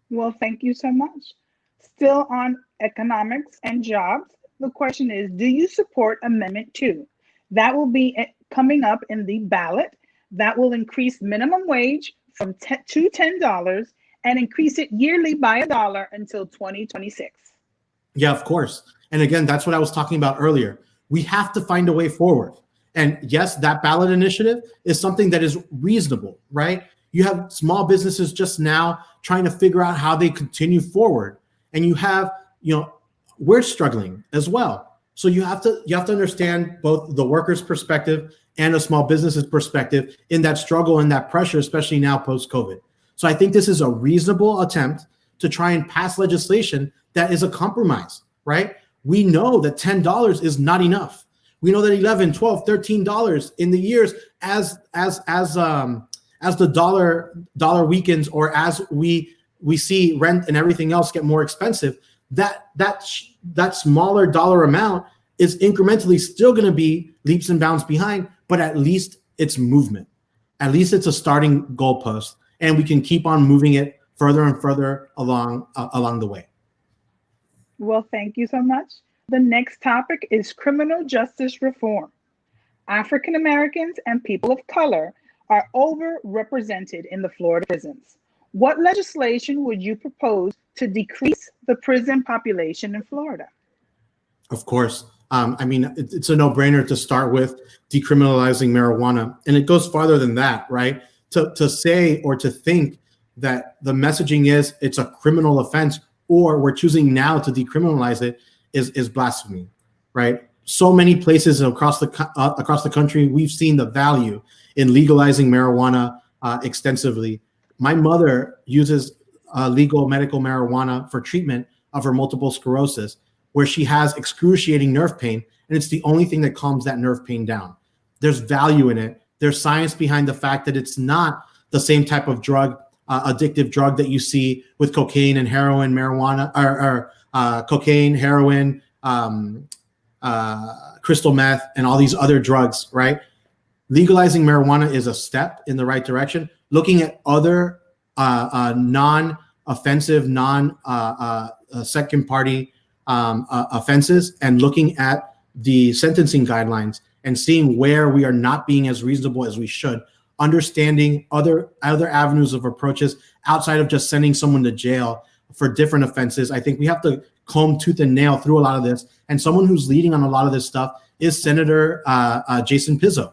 Well, thank you so much. Still on economics and jobs, the question is, do you support Amendment 2? That will be coming up in the ballot. That will increase minimum wage from to $10 and increase it yearly by $1 until 2026. Yeah, of course. And again, that's what I was talking about earlier. We have to find a way forward. And yes, that ballot initiative is something that is reasonable, right? You have small businesses just now trying to figure out how they continue forward. And you have, we're struggling as well. So you have to understand both the workers' perspective and a small business's perspective in that struggle and that pressure, especially now post-COVID. So I think this is a reasonable attempt to try and pass legislation that is a compromise, right? We know that $10 is not enough. We know that $11, $12, $13 in the years as the dollar weakens, or as we see rent and everything else get more expensive, that smaller dollar amount is incrementally still going to be leaps and bounds behind, but at least it's movement. At least it's a starting goalpost, and we can keep on moving it further and further along the way. Well, thank you so much. The next topic is criminal justice reform. African Americans and people of color are overrepresented in the Florida prisons. What legislation would you propose to decrease the prison population in Florida? Of course. It's a no-brainer to start with decriminalizing marijuana. And it goes farther than that, right? To say or to think that the messaging is it's a criminal offense, or we're choosing now to decriminalize it is blasphemy, right? So many places across the country, we've seen the value in legalizing marijuana extensively. My mother uses legal medical marijuana for treatment of her multiple sclerosis, where she has excruciating nerve pain, and it's the only thing that calms that nerve pain down. There's value in it. There's science behind the fact that it's not the same type of drug, addictive drug that you see with cocaine and heroin, marijuana, or cocaine, heroin, crystal meth, and all these other drugs, right? Legalizing marijuana is a step in the right direction. Looking at other non-offensive, second party offenses, and looking at the sentencing guidelines and seeing where we are not being as reasonable as we should, understanding other avenues of approaches outside of just sending someone to jail for different offenses. I think we have to comb tooth and nail through a lot of this. And someone who's leading on a lot of this stuff is Senator Jason Pizzo.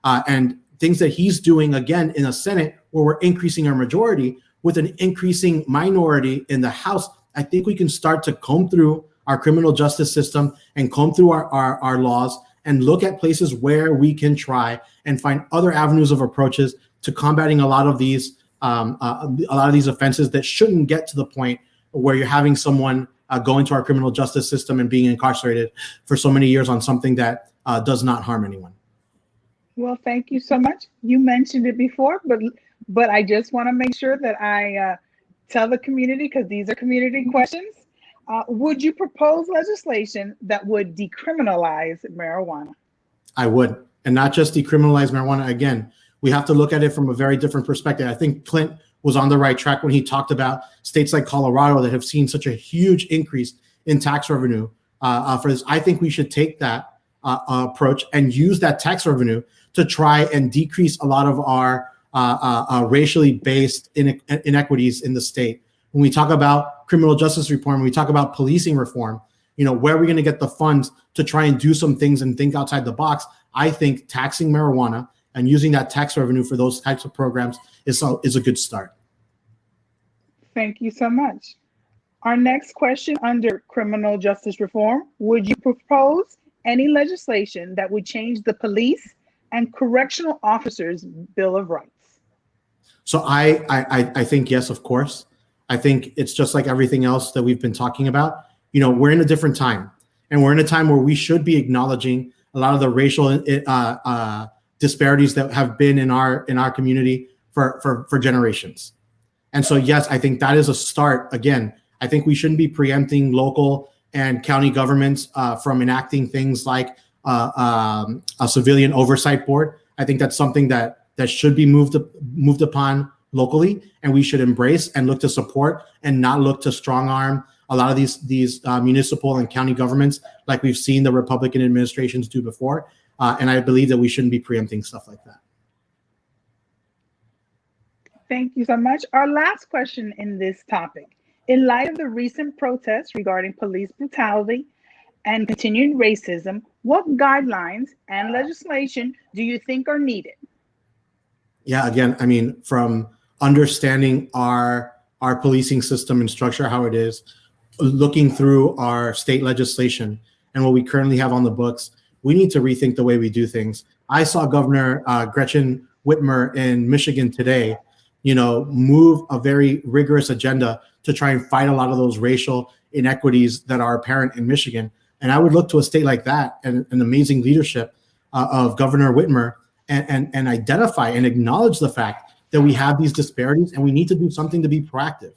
And things that he's doing, again, in the Senate, where we're increasing our majority with an increasing minority in the House. I think we can start to comb through our criminal justice system and comb through our laws and look at places where we can try and find other avenues of approaches to combating a lot of these offenses that shouldn't get to the point where you're having someone go into our criminal justice system and being incarcerated for so many years on something that does not harm anyone. Well, thank you so much. You mentioned it before, but I just want to make sure that I tell the community, because these are community questions. Would you propose legislation that would decriminalize marijuana? I would, and not just decriminalize marijuana. Again, we have to look at it from a very different perspective. I think Clint was on the right track when he talked about states like Colorado that have seen such a huge increase in tax revenue for this. I think we should take that approach and use that tax revenue to try and decrease a lot of our racially based inequities in the state. When we talk about criminal justice reform, when we talk about policing reform, where are we going to get the funds to try and do some things and think outside the box? I think taxing marijuana and using that tax revenue for those types of programs is a good start. Thank you so much. Our next question under criminal justice reform: would you propose any legislation that would change the police and correctional officers' Bill of Rights? So I think yes, of course. I think it's just like everything else that we've been talking about. We're in a different time, and we're in a time where we should be acknowledging a lot of the racial disparities that have been in our community for generations. And so, yes, I think that is a start. Again, I think we shouldn't be preempting local and county governments from enacting things like a civilian oversight board. I think that's something that should be moved upon locally, and we should embrace and look to support and not look to strong arm a lot of these municipal and county governments like we've seen the Republican administrations do before. And I believe that we shouldn't be preempting stuff like that. Thank you so much. Our last question in this topic: in light of the recent protests regarding police brutality and continued racism, what guidelines and legislation do you think are needed? Yeah, again, from understanding our policing system and structure, how it is, looking through our state legislation and what we currently have on the books, we need to rethink the way we do things. I saw Governor Gretchen Whitmer in Michigan today, move a very rigorous agenda to try and fight a lot of those racial inequities that are apparent in Michigan. And I would look to a state like that and an amazing leadership of Governor Whitmer and identify and acknowledge the fact that we have these disparities and we need to do something to be proactive.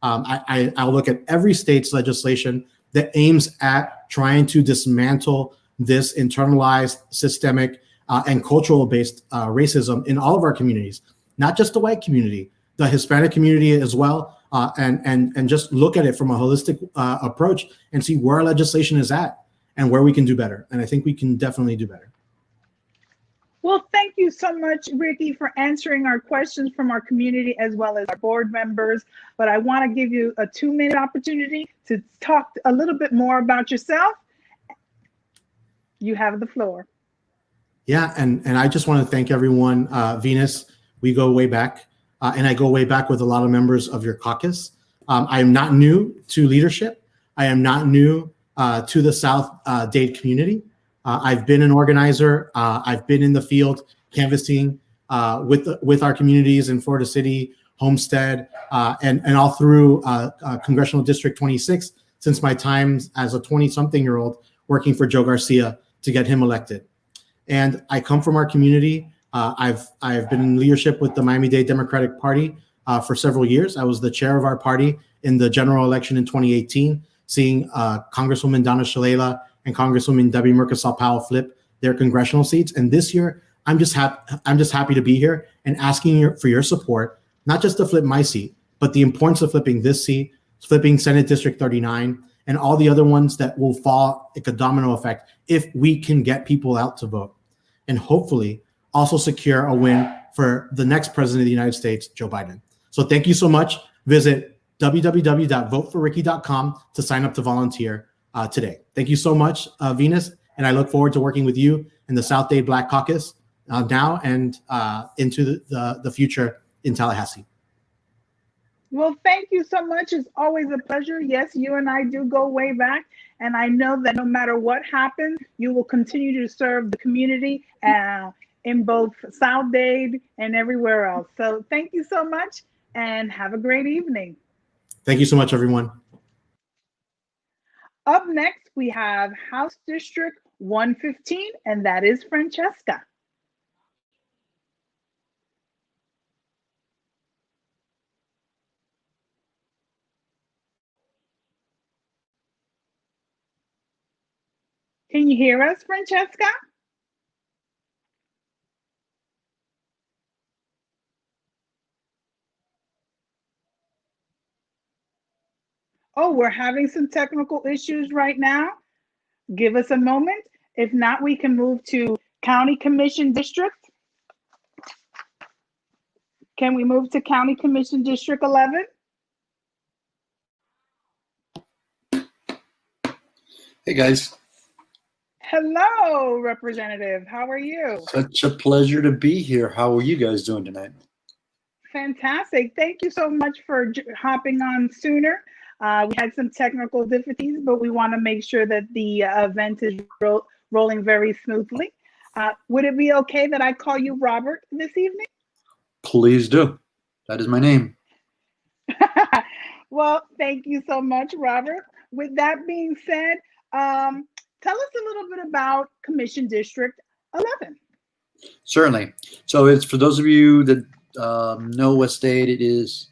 I'll look at every state's legislation that aims at trying to dismantle this internalized, systemic, and cultural-based racism in all of our communities, not just the white community, the Hispanic community as well, and just look at it from a holistic approach and see where our legislation is at and where we can do better. And I think we can definitely do better. Well, thank you so much, Ricky, for answering our questions from our community as well as our board members. But I want to give you a 2-minute opportunity to talk a little bit more about yourself. You have the floor. Yeah, and I just want to thank everyone. Venus, we go way back, and I go way back with a lot of members of your caucus. I am not new to leadership. I am not new to the South Dade community. I've been an organizer. I've been in the field canvassing with our communities in Florida City, Homestead, and all through Congressional District 26 since my time as a 20-something-year-old working for Joe Garcia to get him elected. And I come from our community. I've been in leadership with the Miami-Dade Democratic Party for several years. I was the chair of our party in the general election in 2018, seeing Congresswoman Donna Shalala and Congresswoman Debbie Murkasal Powell flip their congressional seats. And this year, I'm just happy to be here and asking for your support, not just to flip my seat, but the importance of flipping this seat, flipping Senate District 39, and all the other ones that will fall like a domino effect if we can get people out to vote. And hopefully also secure a win for the next president of the United States, Joe Biden. So thank you so much. Visit www.voteforricky.com to sign up to volunteer today. Thank you so much, Venus, and I look forward to working with you in the South Dade Black Caucus now and into the future in Tallahassee. Well, thank you so much. It's always a pleasure. Yes, you and I do go way back, and I know that no matter what happens, you will continue to serve the community in both South Dade and everywhere else. So thank you so much, and have a great evening. Thank you so much, everyone. Up next, we have House District 115, and that is Francesca. Can you hear us, Francesca? Oh, we're having some technical issues right now. Give us a moment. If not, we can move to County Commission District. Can we move to County Commission District 11? Hey guys. Hello, Representative. How are you? Such a pleasure to be here. How are you guys doing tonight? Fantastic. Thank you so much for hopping on sooner. We had some technical difficulties, but we want to make sure that the event is rolling very smoothly. Would it be okay that I call you Robert this evening? Please do. That is my name. Well, thank you so much, Robert. With that being said, tell us a little bit about Commission District 11. Certainly. So it's for those of you that know West Dade, it is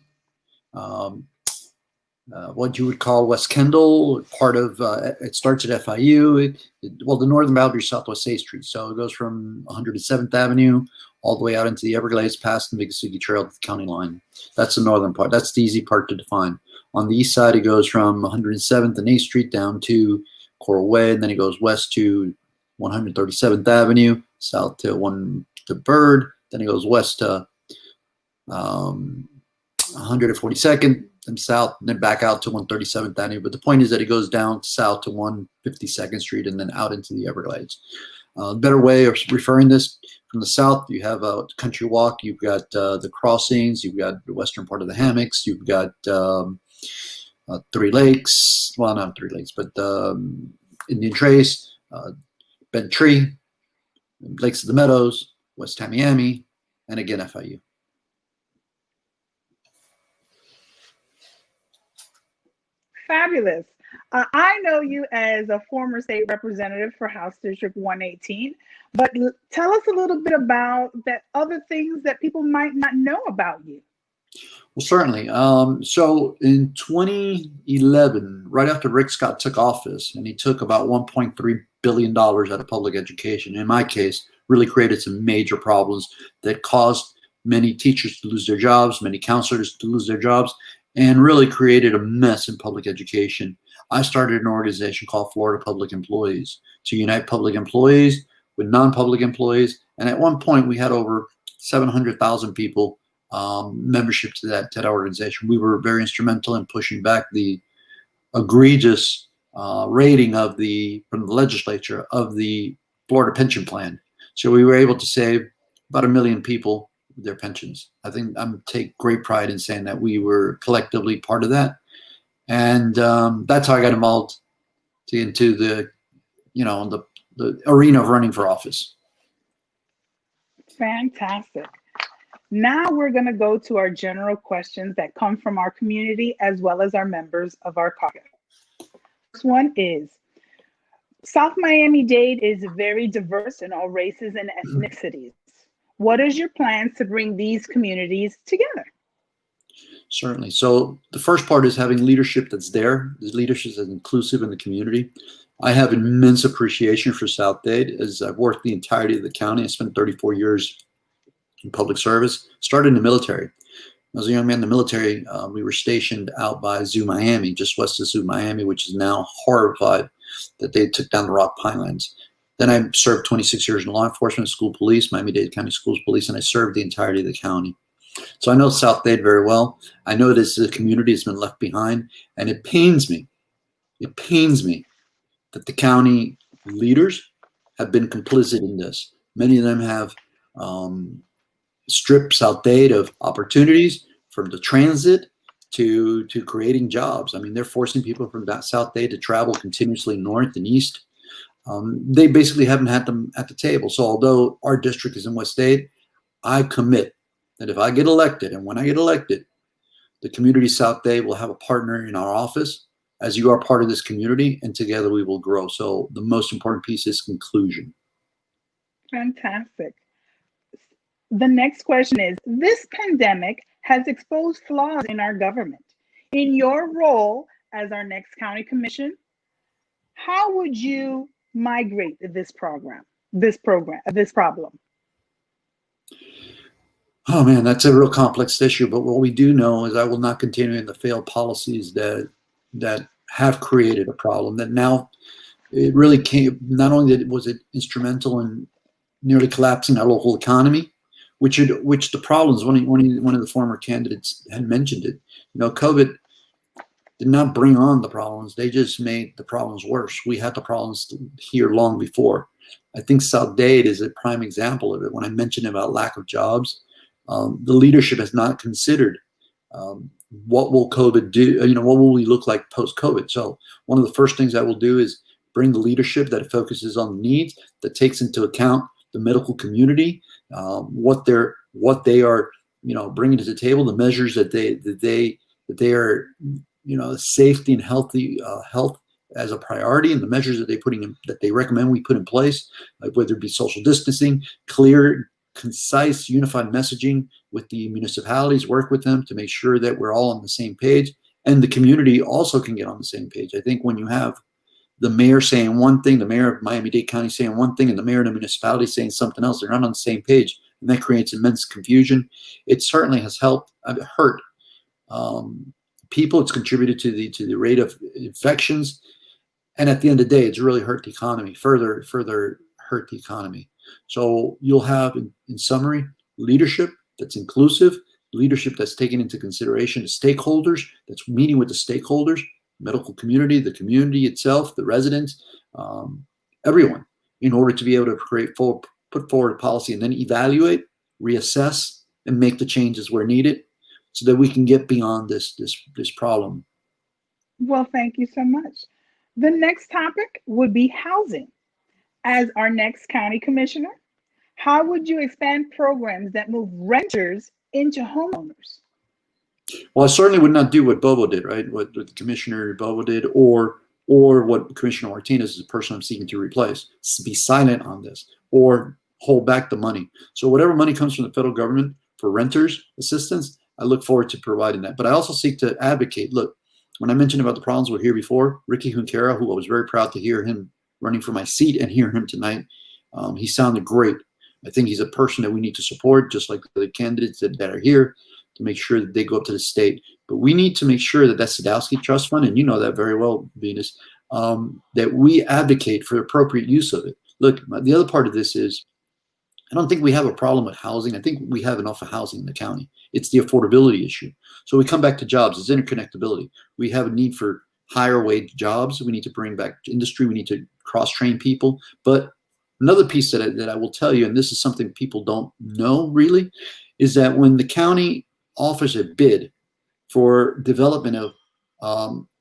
what you would call West Kendall, part of, it starts at FIU, well, the northern boundary, Southwest 8th Street. So it goes from 107th Avenue all the way out into the Everglades, past the Miccosukee Trail to the county line. That's the northern part. That's the easy part to define. On the east side, it goes from 107th and 8th Street down to Coral Way, and then it goes west to 137th Avenue, south to Bird, then it goes west to 142nd, then south, and then back out to 137th Avenue. But the point is that it goes down south to 152nd Street and then out into the Everglades. Better way of referring this, From the south, you have Country Walk. You've got the Crossings. You've got the western part of the Hammocks. You've got Three Lakes. Well, not Three Lakes, but Indian Trace, Bent Tree, Lakes of the Meadows, West Tamiami, and again FIU. Fabulous. I know you as a former state representative for House District 118, but tell us a little bit about that other things that people might not know about you. Well, certainly. So in 2011, right after Rick Scott took office, and he took about $1.3 billion out of public education, in my case, really created some major problems that caused many teachers to lose their jobs, many counselors to lose their jobs, and really created a mess in public education. I started an organization called Florida Public Employees to unite public employees with non-public employees. And at one point, we had over 700,000 people membership to that organization. We were very instrumental in pushing back the egregious rating from the legislature of the Florida pension plan. So we were able to save about 1 million people their pensions. I think I'm take great pride in saying that we were collectively part of that. And that's how I got involved into the arena of running for office. Fantastic. Now we're going to go to our general questions that come from our community as well as our members of our caucus. First one is, South Miami-Dade is very diverse in all races and ethnicities. What is your plans to bring these communities together? Certainly. So the first part is having leadership that's there. The leadership is inclusive in the community. I have immense appreciation for South Dade as I've worked the entirety of the county. I spent 34 years in public service, started in the military. I was a young man in the military. We were stationed out by Zoo Miami, just west of Zoo Miami, which is now horrified that they took down the Rock Pinelands. Then I served 26 years in law enforcement, school police, Miami-Dade County Schools Police, and I served the entirety of the county. So I know South Dade very well. I know this is a community that's been left behind, and it pains me that the county leaders have been complicit in this. Many of them have stripped South Dade of opportunities, from the transit to creating jobs. I mean, they're forcing people from South Dade to travel continuously north and east. They basically haven't had them at the table. So although our district is in West Dade, I commit that if I get elected, and when I get elected, the community South Dade will have a partner in our office, as you are part of this community, and together we will grow. So the most important piece is conclusion. Fantastic. The next question is, this pandemic has exposed flaws in our government. In your role as our next county commission, how would you migrate this problem? Oh man, that's a real complex issue. But what we do know is I will not continue in the failed policies that have created a problem. That now it really came. Not only was it instrumental in nearly collapsing our local economy, which the problems. One of the former candidates had mentioned it. You know, COVID did not bring on the problems. They just made the problems worse. We had the problems here long before. I think South Dade is a prime example of it. When I mentioned about lack of jobs, the leadership has not considered what will COVID do? You know, what will we look like post-COVID? So one of the first things I will do is bring the leadership that focuses on needs, that takes into account the medical community, what they are, you know, bringing to the table, the measures that they are, you know, safety and health as a priority, and the measures that they recommend we put in place, like whether it be social distancing, clear, concise, unified messaging with the municipalities, work with them to make sure that we're all on the same page, and the community also can get on the same page. I think when you have the mayor saying one thing, the mayor of Miami-Dade County saying one thing, and the mayor of the municipality saying something else, they're not on the same page, and that creates immense confusion. It certainly has hurt people. It's contributed to the rate of infections, and at the end of the day, it's really hurt the economy. Further hurt the economy. So you'll have, in summary, leadership that's inclusive, leadership that's taking into consideration the stakeholders, that's meeting with the stakeholders, medical community, the community itself, the residents, everyone, in order to be able to create full put forward a policy and then evaluate, reassess, and make the changes where needed so that we can get beyond this problem. Well, thank you so much. The next topic would be housing. As our next county commissioner, how would you expand programs that move renters into homeowners? Well, I certainly would not do what Bobo did, right? What Commissioner Bobo did, or what Commissioner Martinez is the person I'm seeking to replace. Be silent on this, or hold back the money. So whatever money comes from the federal government for renters assistance, I look forward to providing that. But I also seek to advocate. Look, when I mentioned about the problems we're here before, Ricky Junquera, who I was very proud to hear him running for my seat and hear him tonight, he sounded great. I think he's a person that we need to support, just like the candidates that are here, to make sure that they go up to the state. But we need to make sure that Sadowski Trust Fund, and you know that very well, Venus, that we advocate for appropriate use of it. Look, the other part of this is, I don't think we have a problem with housing. I think we have enough of housing in the county. It's the affordability issue. So we come back to jobs. It's interconnectability. We have a need for higher wage jobs. We need to bring back industry. We need to cross-train people. But another piece that I will tell you, and this is something people don't know really, is that when the county offers a bid for development of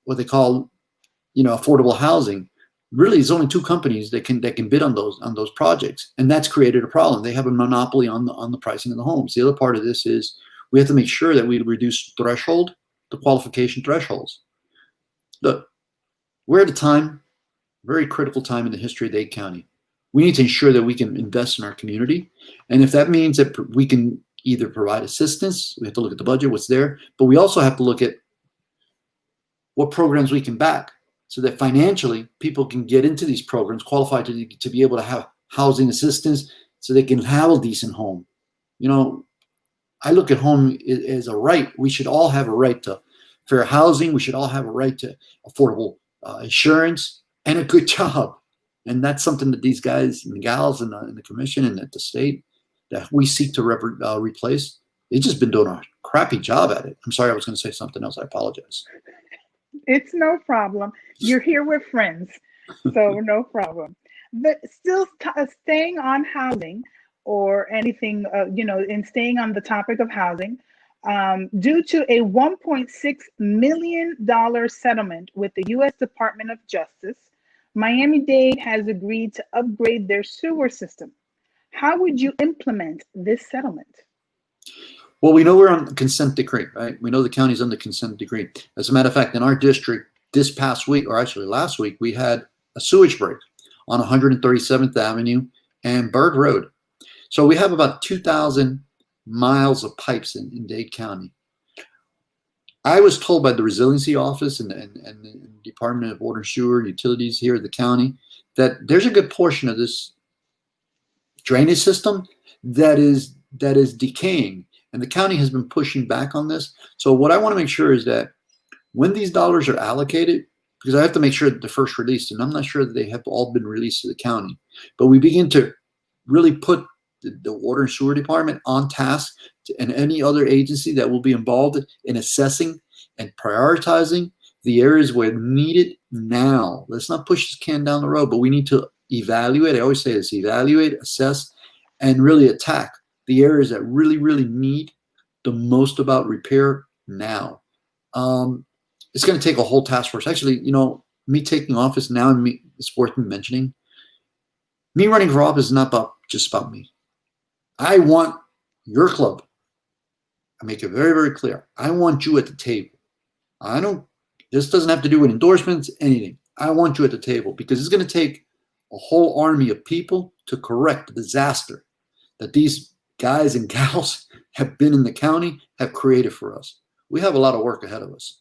what they call, affordable housing, really there's only two companies that can bid on those projects, and that's created a problem. They have a monopoly on the pricing of the homes. The other part of this is we have to make sure that we reduce the qualification thresholds. Look, we're at a time, very critical time in the history of Dade County. We need to ensure that we can invest in our community, and if that means that we can either provide assistance, we have to look at the budget, what's there, but we also have to look at what programs we can back so that financially people can get into these programs, qualified to be able to have housing assistance so they can have a decent home. I look at home as a right. We should all have a right to fair housing. We should all have a right to affordable insurance and a good job. And that's something that these guys and the gals in the commission and at the state that we seek to replace, they've just been doing a crappy job at it. I'm sorry, I was going to say something else. I apologize. It's no problem. You're here with friends, so no problem. But still staying on housing or anything, and staying on the topic of housing, due to a $1.6 million settlement with the U.S. Department of Justice, Miami-Dade has agreed to upgrade their sewer system. How would you implement this settlement? Well, we know we're on the consent decree, right? We know the county's on the consent decree. As a matter of fact, in our district this past week, or actually last week, we had a sewage break on 137th Avenue and Bird Road. So we have about 2,000 miles of pipes in Dade County. I was told by the Resiliency Office and the Department of Water and Sewer Utilities here at the county that there's a good portion of this drainage system that is decaying. And the county has been pushing back on this. So what I want to make sure is that when these dollars are allocated, because I have to make sure that they're first released, and I'm not sure that they have all been released to the county, but we begin to really put the Water and Sewer Department on task and any other agency that will be involved in assessing and prioritizing the areas where needed now. Let's not push this can down the road, but we need to evaluate. I always say this: evaluate, assess, and really attack the areas that really, really need the most about repair now. It's going to take a whole task force. Actually, me taking office now, and it's worth me mentioning. Me running for office is not just about me. I want your club. I make it very, very clear. I want you at the table. This doesn't have to do with endorsements, anything. I want you at the table because it's going to take a whole army of people to correct the disaster that these guys and gals have been in the county, have created for us. We have a lot of work ahead of us.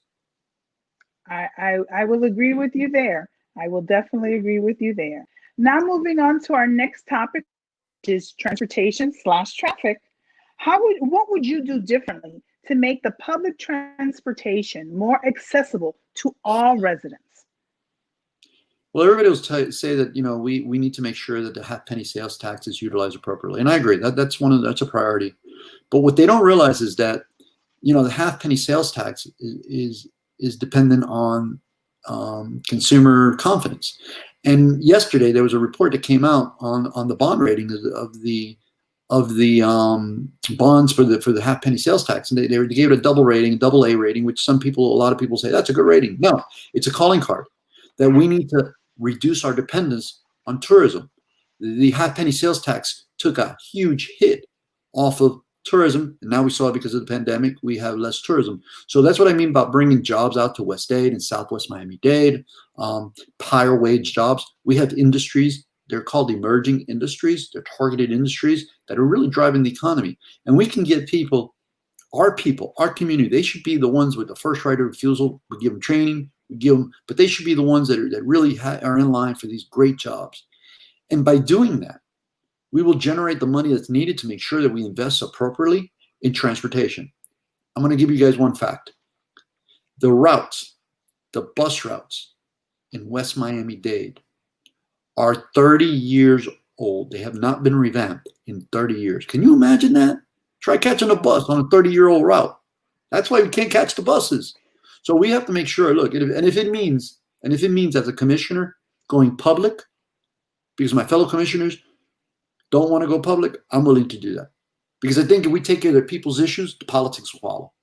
I will agree with you there. I will definitely agree with you there. Now moving on to our next topic, which is transportation/traffic. What would you do differently to make the public transportation more accessible to all residents? Well, everybody will say that we need to make sure that the half-penny sales tax is utilized appropriately, and I agree that's a priority. But what they don't realize is that the half-penny sales tax is dependent on consumer confidence. And yesterday there was a report that came out on the bond rating of the bonds for the half penny sales tax, and they gave it a double rating, a double A rating, which a lot of people say that's a good rating. No, it's a calling card that we need to reduce our dependence on tourism. The half penny sales tax took a huge hit off of tourism, and now we saw because of the pandemic we have less tourism. So that's what I mean about bringing jobs out to West Dade and Southwest Miami-Dade, higher wage jobs. We have industries. They're called emerging industries. They're targeted industries that are really driving the economy. And we can get people, our community, they should be the ones with the first right of refusal. We give them training, but they should be the ones that really are in line for these great jobs. And by doing that, we will generate the money that's needed to make sure that we invest appropriately in transportation. I'm going to give you guys one fact. The bus routes in West Miami-Dade are 30 years old. They have not been revamped in 30 years. Can you imagine that? Try catching a bus on a 30-year-old route. That's why we can't catch the buses. So we have to make sure, look, and if it means as a commissioner going public, because my fellow commissioners don't want to go public, I'm willing to do that. Because I think if we take care of the people's issues, the politics will follow.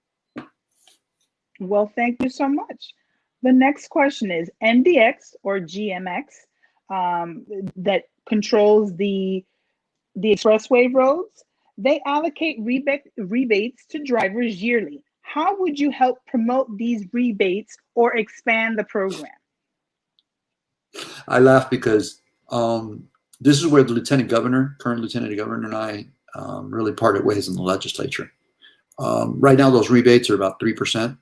Well, thank you so much. The next question is MDX or GMX that controls the expressway roads. They allocate rebates to drivers yearly. How would you help promote these rebates or expand the program? I laugh because this is where the current lieutenant governor, and I really parted ways in the legislature. Right now, those rebates are about 3%.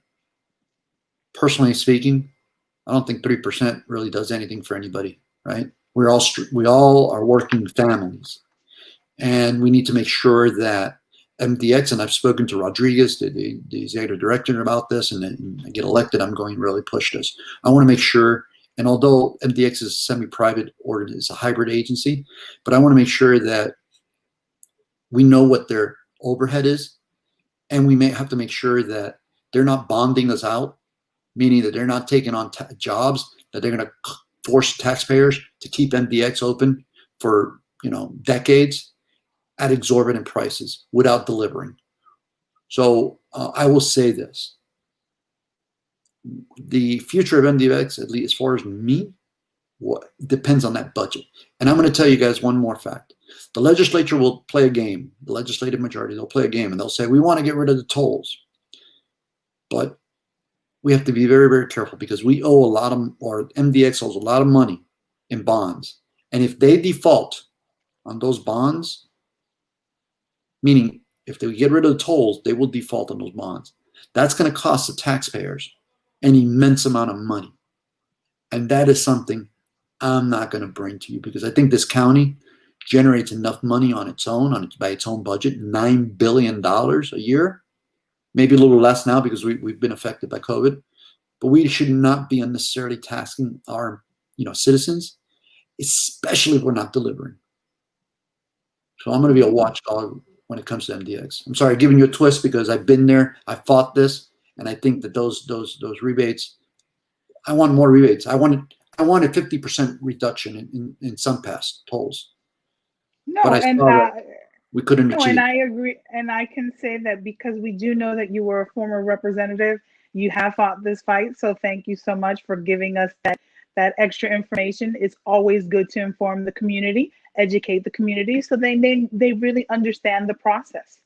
Personally speaking, I don't think 3% really does anything for anybody, right? We all are working families, and we need to make sure that MDX, and I've spoken to Rodriguez, the executive director, about this, and then I get elected, I'm going to really push this. I want to make sure. And although MDX is a semi-private or it's a hybrid agency, but I want to make sure that we know what their overhead is, and we may have to make sure that they're not bonding us out, meaning that they're not taking on jobs that they're going to force taxpayers to keep MDX open for decades at exorbitant prices without delivering. So I will say this. The future of MDX, at least as far as me, depends on that budget. And I'm going to tell you guys one more fact. The legislature will play a game. The legislative majority, they'll play a game, and they'll say, we want to get rid of the tolls. But we have to be very, very careful because we owe or MDX owes a lot of money in bonds. And if they default on those bonds, meaning if they get rid of the tolls, they will default on those bonds. That's going to cost the taxpayers an immense amount of money. And that is something I'm not going to bring to you because I think this county generates enough money on its own, by its own budget, $9 billion a year, maybe a little less now because we've been affected by COVID, but we should not be unnecessarily tasking our citizens, especially if we're not delivering. So I'm going to be a watchdog when it comes to MDX. I'm sorry, giving you a twist because I've been there, I fought this, and I think that those rebates, I want more rebates. I wanted 50% reduction in some past tolls. No, but I and saw that we couldn't achieve. and I agree. And I can say that because we do know that you were a former representative, you have fought this fight. So thank you so much for giving us that extra information. It's always good to inform the community, educate the community, so they really understand the process.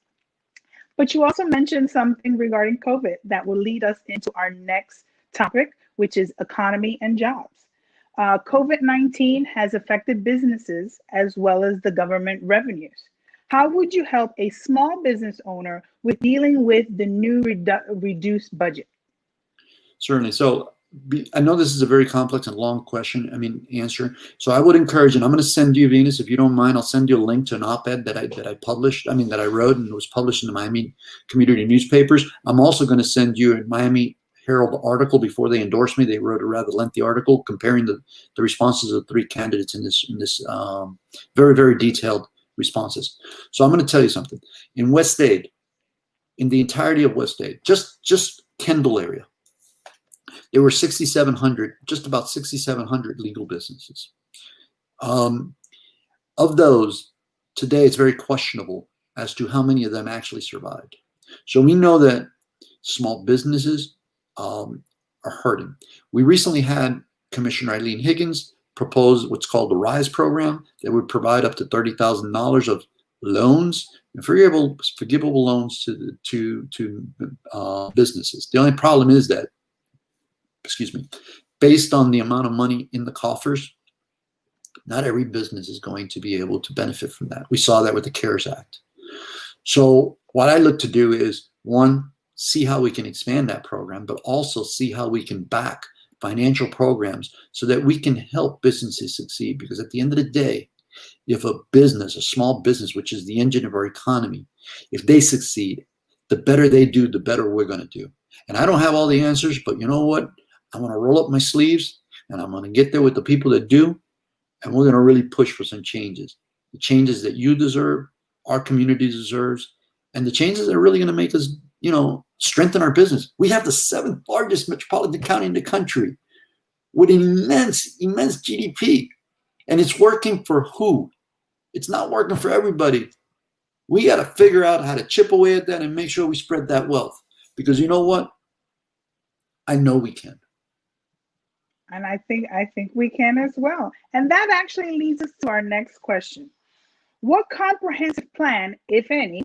But you also mentioned something regarding COVID that will lead us into our next topic, which is economy and jobs. COVID-19 has affected businesses as well as the government revenues. How would you help a small business owner with dealing with the new reduced budget? Certainly. So I know this is a very complex and long answer. So I would encourage, and I'm going to send you, Venus, if you don't mind, I'll send you a link to an op-ed that I wrote and was published in the Miami community newspapers. I'm also going to send you a Miami Herald article before they endorsed me. They wrote a rather lengthy article comparing the responses of the three candidates in this very, very detailed responses. So I'm going to tell you something. In West Dade, in the entirety of West Dade, just Kendall area, There were 6,700, just about 6,700 legal businesses. Of those, today it's very questionable as to how many of them actually survived. So we know that small businesses are hurting. We recently had Commissioner Eileen Higgins propose what's called the RISE program that would provide up to $30,000 of loans and forgivable loans to businesses. The only problem is that, based on the amount of money in the coffers, not every business is going to be able to benefit from that. We saw that with the CARES Act. So what I look to do is, one, see how we can expand that program, but also see how we can back financial programs so that we can help businesses succeed. Because at the end of the day, if a business, a small business, which is the engine of our economy, if they succeed, the better they do, the better we're going to do. And I don't have all the answers, but you know what? I'm going to roll up my sleeves and I'm going to get there with the people that do. And we're going to really push for some changes. The changes that you deserve, our community deserves, and the changes that are really going to make us, strengthen our business. We have the 7th largest metropolitan county in the country with immense GDP. And it's working for who? It's not working for everybody. We got to figure out how to chip away at that and make sure we spread that wealth. Because you know what? I know we can. And I think we can as well. And that actually leads us to our next question. What comprehensive plan, if any,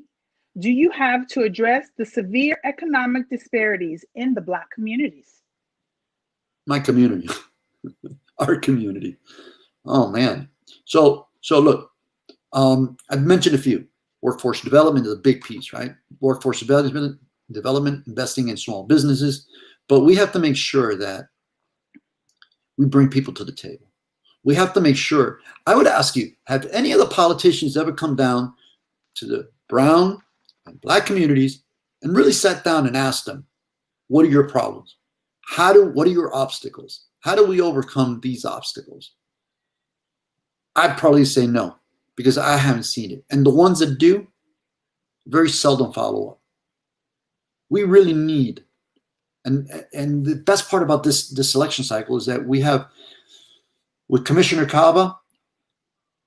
do you have to address the severe economic disparities in the Black communities? My community, our community. Oh man. So look, I've mentioned a few. Workforce development is a big piece, right? Workforce development, investing in small businesses, but we have to make sure that we bring people to the table. We have to make sure. I would ask you, have any of the politicians ever come down to the brown and Black communities and really sat down and asked them, what are your problems? What are your obstacles? How do we overcome these obstacles? I'd probably say no, because I haven't seen it. And the ones that do, very seldom follow up. We really need, and the best part about this election cycle is that we have, with Commissioner Cava,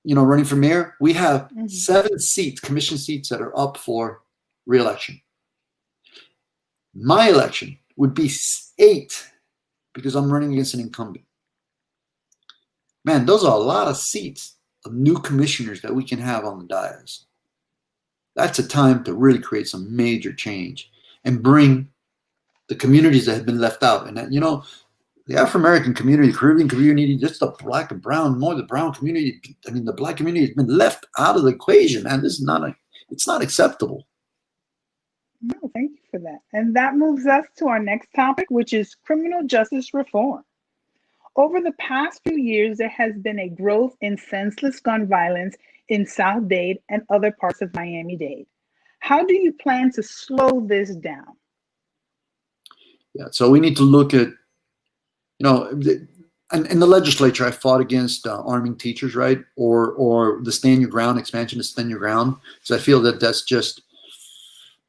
running for mayor, we have 7 seats, commission seats that are up for re-election. My election would be 8 because I'm running against an incumbent. Man, those are a lot of seats of new commissioners that we can have on the dais. That's a time to really create some major change and bring the communities that have been left out. And that, the Afro-American community, the Caribbean community, just the Black and brown, more the brown community. I mean, the Black community has been left out of the equation, man. This is it's not acceptable. No, thank you for that. And that moves us to our next topic, which is criminal justice reform. Over the past few years, there has been a growth in senseless gun violence in South Dade and other parts of Miami-Dade. How do you plan to slow this down? Yeah, so we need to look at, in the legislature, I fought against arming teachers, right? Or the stand your ground, expansion of stand your ground. So I feel that that's just,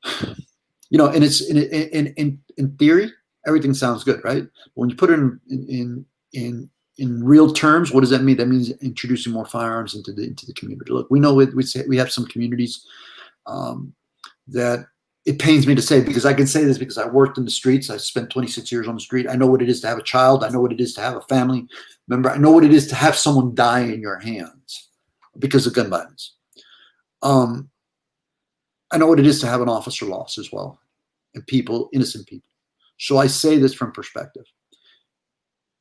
and it's in theory, everything sounds good, right? But when you put it in real terms, what does that mean? That means introducing more firearms into the community. Look, we know we have some communities that it pains me to say, because I can say this because I worked in the streets. I spent 26 years on the street. I know what it is to have a child. I know what it is to have a family member. I know what it is to have someone die in your hands because of gun violence. I know what it is to have an officer lost as well, and innocent people. So I say this from perspective.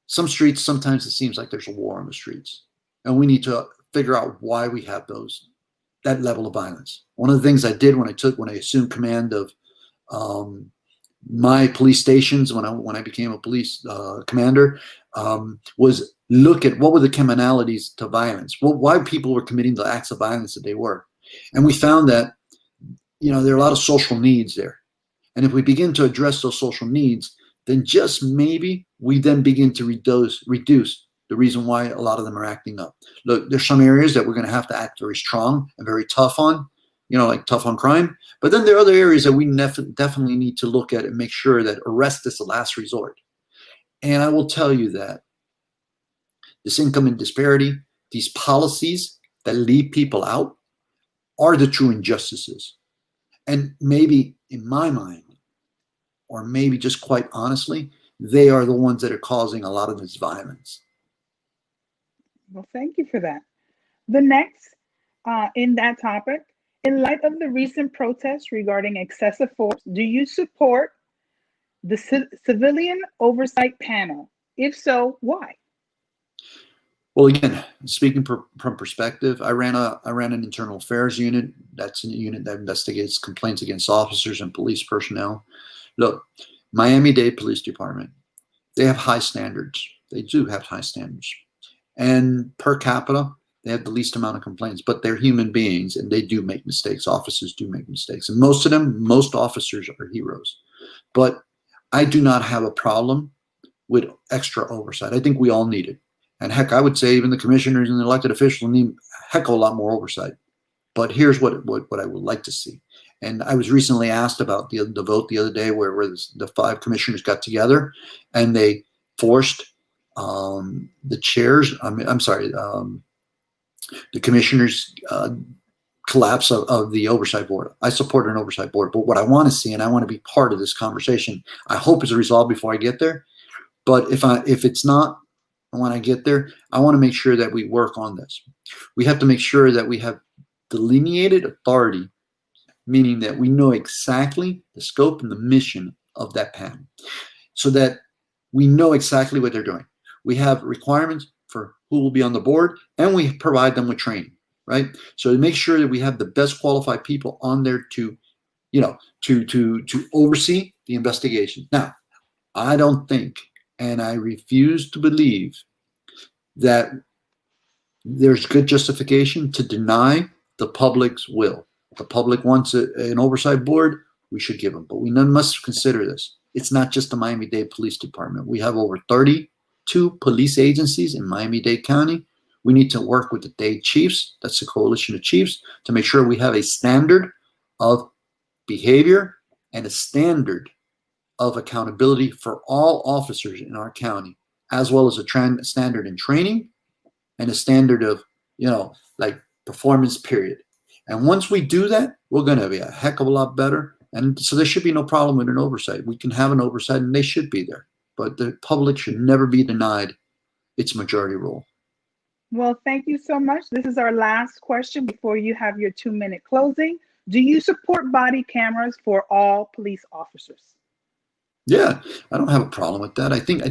Some streets, sometimes it seems like there's a war on the streets, and we need to figure out why we have that level of violence. One of the things I did when I assumed command of my police stations, when I became a police commander, was look at what were the commonalities to violence, why people were committing the acts of violence that they were. And we found that, there are a lot of social needs there. And if we begin to address those social needs, then just maybe we then begin to reduce the reason why a lot of them are acting up. Look, there's some areas that we're going to have to act very strong and very tough on, like tough on crime. But then there are other areas that we definitely need to look at and make sure that arrest is the last resort. And I will tell you that this income disparity, these policies that leave people out are the true injustices. And maybe in my mind, or maybe just quite honestly, they are the ones that are causing a lot of this violence. Well, thank you for that. The next, in that topic, in light of the recent protests regarding excessive force, do you support the Civilian Oversight Panel? If so, why? Well, again, speaking from perspective, I ran an internal affairs unit. That's a unit that investigates complaints against officers and police personnel. Look, Miami-Dade Police Department, they have high standards. They do have high standards. And per capita, they have the least amount of complaints, but they're human beings and they do make mistakes. Officers do make mistakes. And most of them, most officers are heroes. But I do not have a problem with extra oversight. I think we all need it. And heck, I would say even the commissioners and the elected officials need a heck of a lot more oversight. But here's what I would like to see. And I was recently asked about the vote the other day where the 5 commissioners got together and they forced the chairs, the commissioners collapse of the oversight board. I support an oversight board, but what I want to see, and I want to be part of this conversation, I hope it's resolved before I get there. But if it's not, when I get there, I want to make sure that we work on this. We have to make sure that we have delineated authority, meaning that we know exactly the scope and the mission of that panel so that we know exactly what they're doing. We have requirements for who will be on the board and we provide them with training, right? So to make sure that we have the best qualified people on there to oversee the investigation. Now, I don't think, and I refuse to believe that there's good justification to deny the public's will. If the public wants an oversight board, we should give them. But we must consider this. It's not just the Miami-Dade Police Department. We have over 32 police agencies in Miami-Dade County. We need to work with the Dade Chiefs, that's the coalition of chiefs, to make sure we have a standard of behavior and a standard of accountability for all officers in our county, as well as a standard in training and a standard of, like performance period. And once we do that, we're going to be a heck of a lot better. And so there should be no problem with an oversight. We can have an oversight and they should be there. But the public should never be denied its majority role. Well, thank you so much. This is our last question before you have your 2-minute closing. Do you support body cameras for all police officers? Yeah, I don't have a problem with that. I think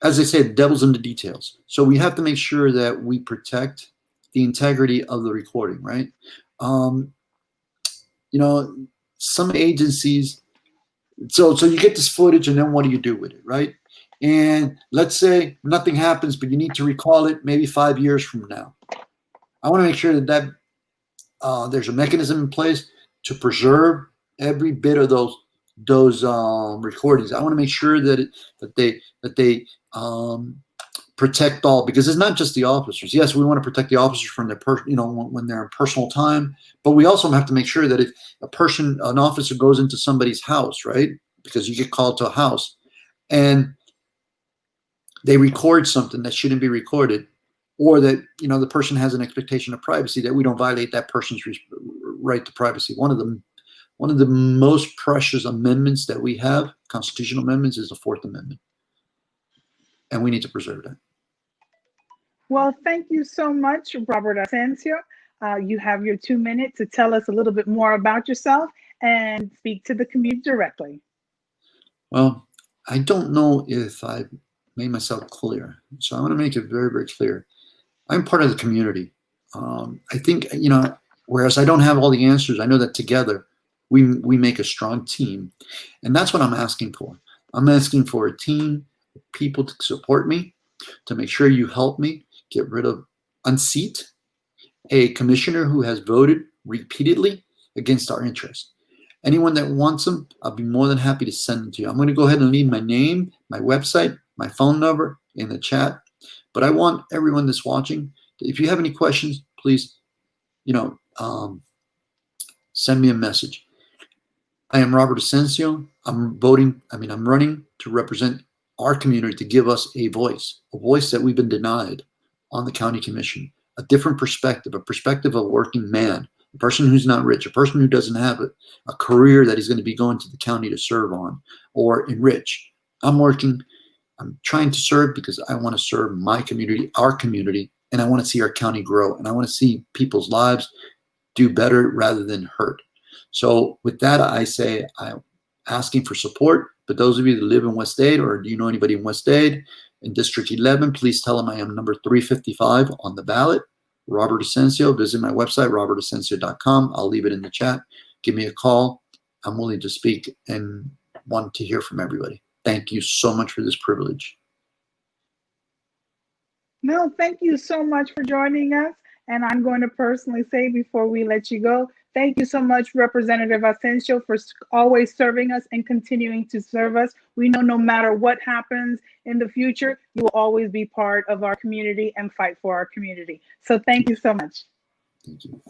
as I said, the devil's in the details. So we have to make sure that we protect the integrity of the recording, right? Some agencies, so you get this footage and then what do you do with it, right? And let's say nothing happens, but you need to recall it maybe 5 years from now. I want to make sure that there's a mechanism in place to preserve every bit of those recordings. I want to make sure that they protect all, because it's not just the officers. Yes, we want to protect the officers from their when they're in personal time, but we also have to make sure that if an officer goes into somebody's house, right? Because you get called to a house and they record something that shouldn't be recorded, or that the person has an expectation of privacy, that we don't violate that person's right to privacy. One of the most precious amendments that we have, constitutional amendments, is the 4th Amendment. And we need to preserve that. Well, thank you so much, Robert Asensio. You have your 2 minutes to tell us a little bit more about yourself and speak to the community directly. Well, I don't know if I made myself clear. So I want to make it very, very clear. I'm part of the community. I think, whereas I don't have all the answers, I know that together we make a strong team. And that's what I'm asking for. I'm asking for a team of people to support me, to make sure you help me unseat a commissioner who has voted repeatedly against our interests. Anyone that wants them, I'll be more than happy to send them to you. I'm going to go ahead and leave my name, my website, my phone number in the chat. But I want everyone that's watching, if you have any questions, please, send me a message. I am Robert Asensio. I'm running to represent our community, to give us a voice that we've been denied on the county commission, a different perspective, a perspective of a working man, a person who's not rich, a person who doesn't have a career that he's going to be going to the county to serve on or enrich. I'm trying to serve because I want to serve my community, our community, and I want to see our county grow, and I want to see people's lives do better rather than hurt. So with that, I say I'm asking for support. But those of you that live in West Dade, or do you know anybody in West Dade, in District 11, please tell them I am number 355 on the ballot. Robert Asensio. Visit my website, robertasensio.com. I'll leave it in the chat. Give me a call. I'm willing to speak and want to hear from everybody. Thank you so much for this privilege. No, thank you so much for joining us. And I'm going to personally say before we let you go, thank you so much, Representative Asensio, for always serving us and continuing to serve us. We know no matter what happens in the future, you will always be part of our community and fight for our community. So thank you so much. Thank you.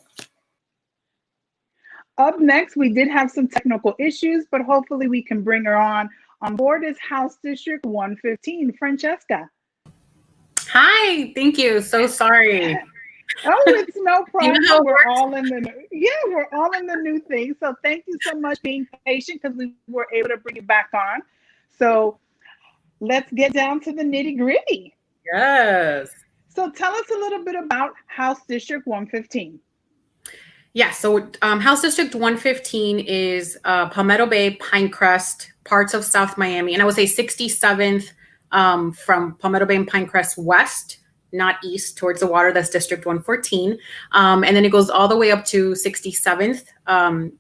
Up next, we did have some technical issues, but hopefully we can bring her on board is House District 115, Francesca. Hi, thank you. So sorry. Oh, it's no problem. You know We're all in the new thing. So thank you so much for being patient, because we were able to bring you back on. So let's get down to the nitty gritty. Yes. So tell us a little bit about House District 115. Yeah, so House District 115 is Palmetto Bay, Pinecrest, parts of South Miami, and I would say 67th from Palmetto Bay and Pinecrest west, not east, towards the water. That's District 114. And then it goes all the way up to 67th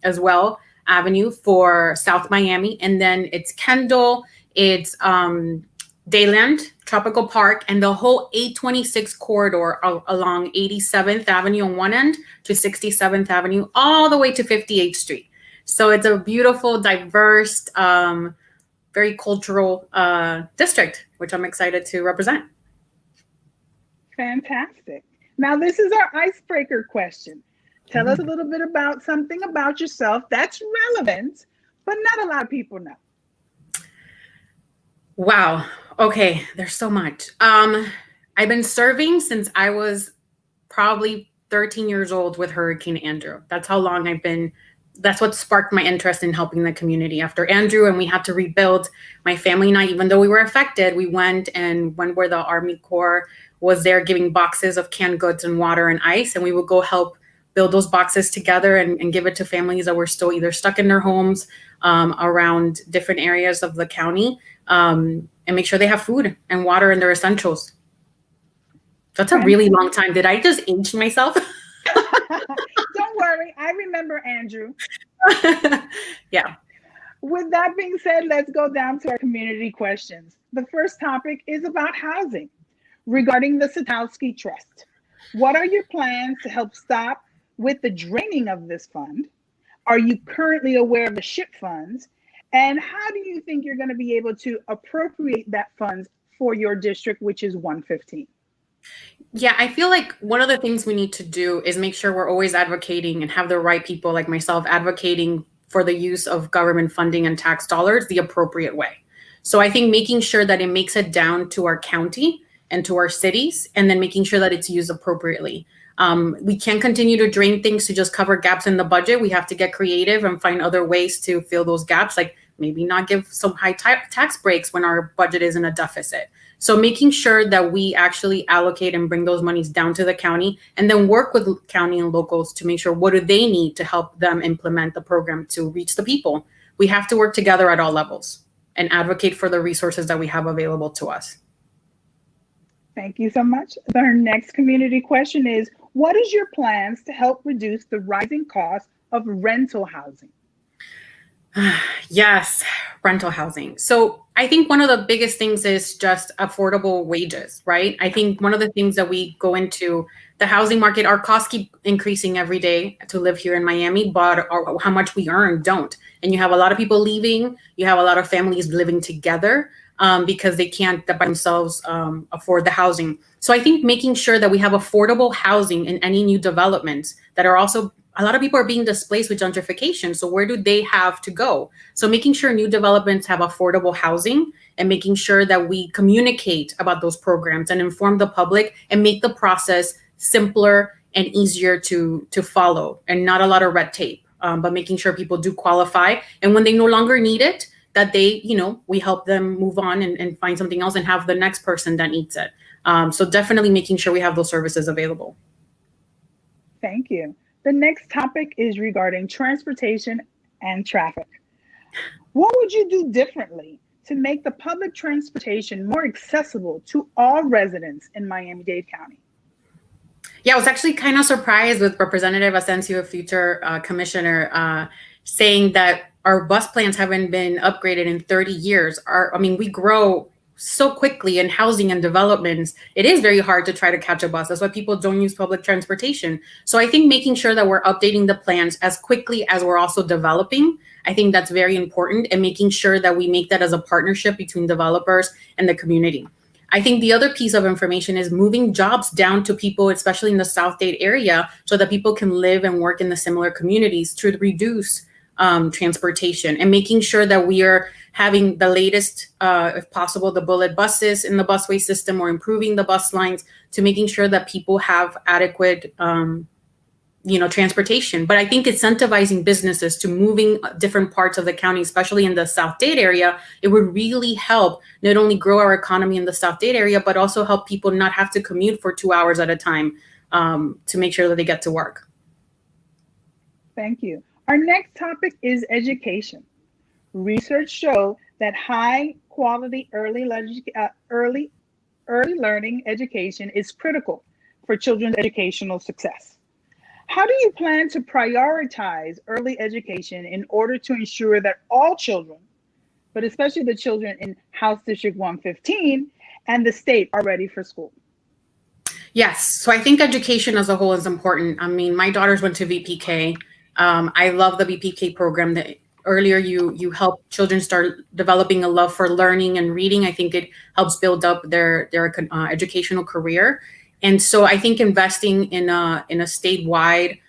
as well, Avenue for South Miami. And then it's Kendall, it's Dayland, Tropical Park, and the whole 826 corridor along 87th Avenue on one end to 67th Avenue, all the way to 58th Street. So it's a beautiful, diverse, very cultural district, which I'm excited to represent. Fantastic. Now, this is our icebreaker question. Tell us a little bit about something about yourself that's relevant, but not a lot of people know. Wow. Okay. There's so much. I've been serving since I was probably 13 years old with Hurricane Andrew. That's how long I've been. That's what sparked my interest in helping the community after Andrew, and we had to rebuild. My family and I, even though we were affected, we went where the Army Corps was there giving boxes of canned goods and water and ice, and we would go help build those boxes together and give it to families that were still either stuck in their homes around different areas of the county, and make sure they have food and water and their essentials. That's a really long time. Did I just age myself? Don't worry, I remember Andrew. Yeah. With that being said, let's go down to our community questions. The first topic is about housing. Regarding the Satowski Trust, what are your plans to help stop with the draining of this fund? Are you currently aware of the SHIP funds? And how do you think you're going to be able to appropriate that funds for your district, which is 115? Yeah, I feel like one of the things we need to do is make sure we're always advocating and have the right people like myself advocating for the use of government funding and tax dollars the appropriate way. So I think making sure that it makes it down to our county and to our cities, and then making sure that it's used appropriately. We can't continue to drain things to just cover gaps in the budget. We have to get creative and find other ways to fill those gaps, like maybe not give some high tax breaks when our budget is in a deficit. So making sure that we actually allocate and bring those monies down to the county, and then work with county and locals to make sure what do they need to help them implement the program to reach the people. We have to work together at all levels and advocate for the resources that we have available to us. Thank you so much. Our next community question is, what is your plans to help reduce the rising cost of rental housing? Yes, rental housing. So I think one of the biggest things is just affordable wages, right? I think one of the things that we go into the housing market, our costs keep increasing every day to live here in Miami, but how much we earn don't. And you have a lot of people leaving. You have a lot of families living together because they can't by themselves afford the housing. So I think making sure that we have affordable housing in any new developments that are also a lot of people are being displaced with gentrification. So where do they have to go? So making sure new developments have affordable housing and making sure that we communicate about those programs and inform the public and make the process simpler and easier to follow, and not a lot of red tape, but making sure people do qualify. And when they no longer need it, that they, we help them move on and find something else and have the next person that needs it. So definitely making sure we have those services available. Thank you. The next topic is regarding transportation and traffic. What would you do differently to make the public transportation more accessible to all residents in Miami-Dade County? Yeah, I was actually kind of surprised with Representative Asensio, future commissioner, saying that our bus plans haven't been upgraded in 30 years. We grow so quickly in housing and developments. It is very hard to try to catch a bus. That's why people don't use public transportation. So I think making sure that we're updating the plans as quickly as we're also developing, I think that's very important, and making sure that we make that as a partnership between developers and the community. I think the other piece of information is moving jobs down to people, especially in the South Dade area, so that people can live and work in the similar communities to reduce transportation, and making sure that we are having the latest, if possible, the bullet buses in the busway system, or improving the bus lines to making sure that people have adequate transportation. But I think incentivizing businesses to moving different parts of the county, especially in the South Dade area, it would really help not only grow our economy in the South Dade area, but also help people not have to commute for 2 hours at a time to make sure that they get to work. Thank you. Our next topic is education. Research shows that high quality early learning education is critical for children's educational success. How do you plan to prioritize early education in order to ensure that all children, but especially the children in House District 115 and the state, are ready for school? Yes, so I think education as a whole is important. My daughters went to VPK. I love the VPK program. That earlier you help children start developing a love for learning and reading. I think it helps build up their educational career. And so I think investing in a statewide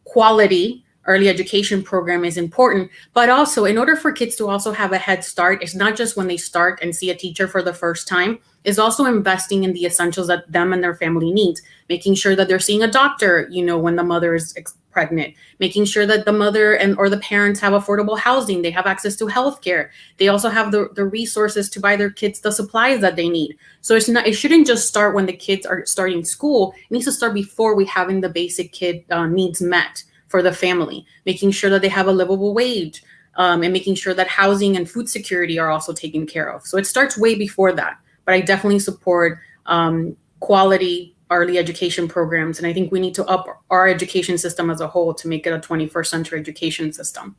quality early education program is important. But also, in order for kids to also have a head start, it's not just when they start and see a teacher for the first time, is also investing in the essentials that them and their family needs, making sure that they're seeing a doctor, when the mother is pregnant, making sure that the mother or the parents have affordable housing, they have access to healthcare, they also have the resources to buy their kids the supplies that they need. So it shouldn't just start when the kids are starting school. It needs to start before we having the basic kid needs met for the family, making sure that they have a livable wage, and making sure that housing and food security are also taken care of. So it starts way before that. But I definitely support quality early education programs. And I think we need to up our education system as a whole to make it a 21st century education system.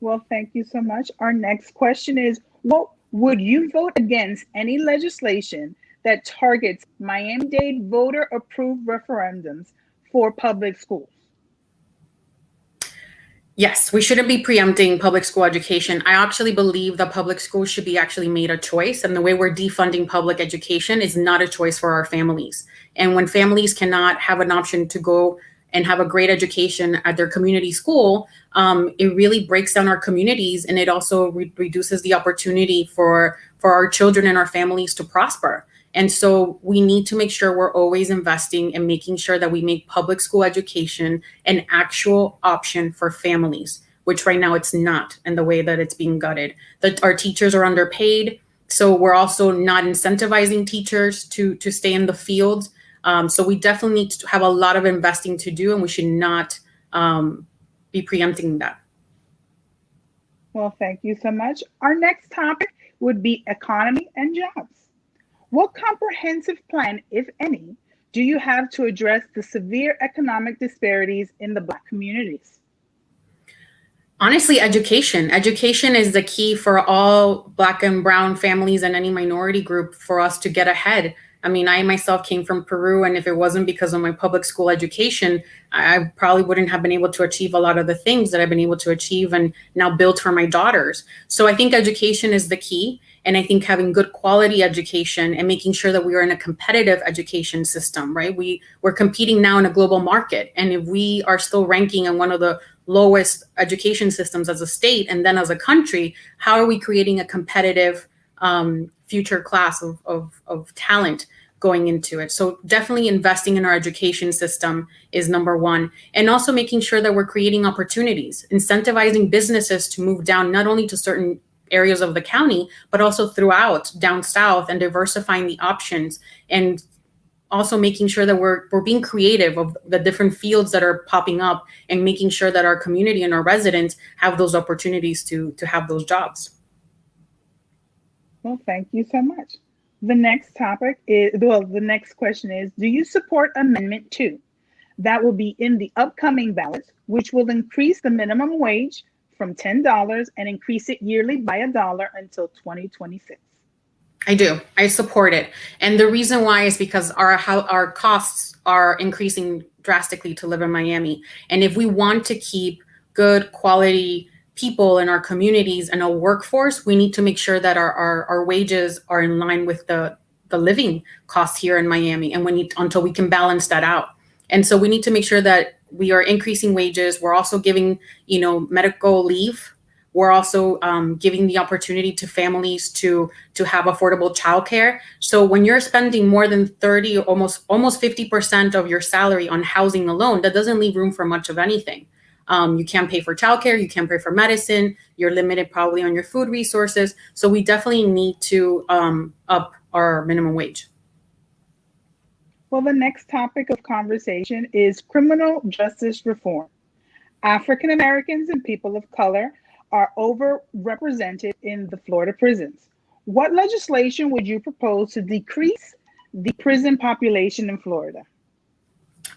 Well, thank you so much. Our next question is, what would you vote against any legislation that targets Miami-Dade voter-approved referendums for public schools? Yes, we shouldn't be preempting public school education. I actually believe that public schools should be actually made a choice. And the way we're defunding public education is not a choice for our families. And when families cannot have an option to go and have a great education at their community school, it really breaks down our communities. And it also reduces the opportunity for our children and our families to prosper. And so we need to make sure we're always investing and making sure that we make public school education an actual option for families, which right now it's not, in the way that it's being gutted. That our teachers are underpaid. So we're also not incentivizing teachers to stay in the field. So we definitely need to have a lot of investing to do, and we should not be preempting that. Well, thank you so much. Our next topic would be economy and jobs. What comprehensive plan, if any, do you have to address the severe economic disparities in the Black communities? Honestly, education. Education is the key for all Black and Brown families and any minority group for us to get ahead. I myself came from Peru, and if it wasn't because of my public school education, I probably wouldn't have been able to achieve a lot of the things that I've been able to achieve and now build for my daughters. So I think education is the key. And I think having good quality education and making sure that we are in a competitive education system, right? We're competing now in a global market. And if we are still ranking in one of the lowest education systems as a state and then as a country, how are we creating a competitive future class of talent going into it? So definitely investing in our education system is number one. And also making sure that we're creating opportunities, incentivizing businesses to move down, not only to certain areas of the county, but also throughout down south, and diversifying the options, and also making sure that we're being creative of the different fields that are popping up, and making sure that our community and our residents have those opportunities to have those jobs. Well, thank you so much. The next topic is, well, the next question is, do you support Amendment 2? That will be in the upcoming ballot, which will increase the minimum wage from $10 and increase it yearly by $1 until 2026. I do. I support it. And the reason why is because our costs are increasing drastically to live in Miami. And if we want to keep good quality people in our communities and a workforce, we need to make sure that our wages are in line with the living costs here in Miami. And until we can balance that out. And so we need to make sure that we are increasing wages. We're also giving, medical leave. We're also giving the opportunity to families to have affordable childcare. So when you're spending more than 30, almost 50% of your salary on housing alone, that doesn't leave room for much of anything. You can't pay for childcare, you can't pay for medicine, you're limited probably on your food resources. So we definitely need to up our minimum wage. Well, the next topic of conversation is criminal justice reform. African Americans and people of color are overrepresented in the Florida prisons. What legislation would you propose to decrease the prison population in Florida?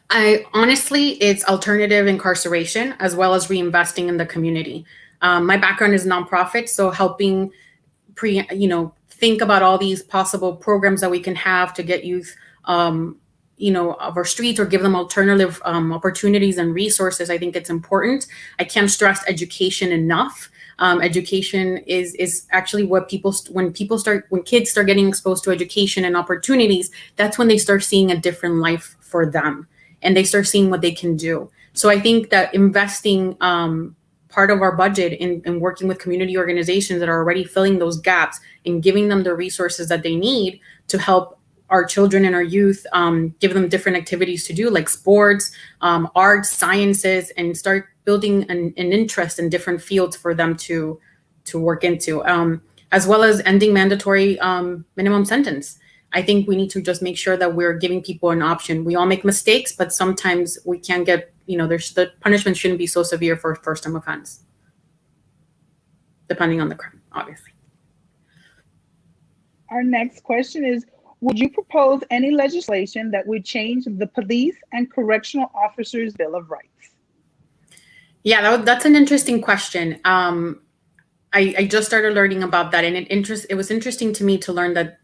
It's alternative incarceration, as well as reinvesting in the community. My background is nonprofit, so helping think about all these possible programs that we can have to get youth of our streets, or give them alternative opportunities and resources. I think it's important. I can't stress education enough. Education is actually what when kids start getting exposed to education and opportunities, that's when they start seeing a different life for them, and they start seeing what they can do. So I think that investing part of our budget in working with community organizations that are already filling those gaps and giving them the resources that they need to help our children and our youth, give them different activities to do, like sports, arts, sciences, and start building an interest in different fields for them to work into, as well as ending mandatory minimum sentence. I think we need to just make sure that we're giving people an option. We all make mistakes, but sometimes we can't get, the punishment shouldn't be so severe for a first-time offense, depending on the crime, obviously. Our next question is, would you propose any legislation that would change the Police and Correctional Officers Bill of Rights? Yeah, that's an interesting question. I just started learning about that, and it was interesting to me to learn that,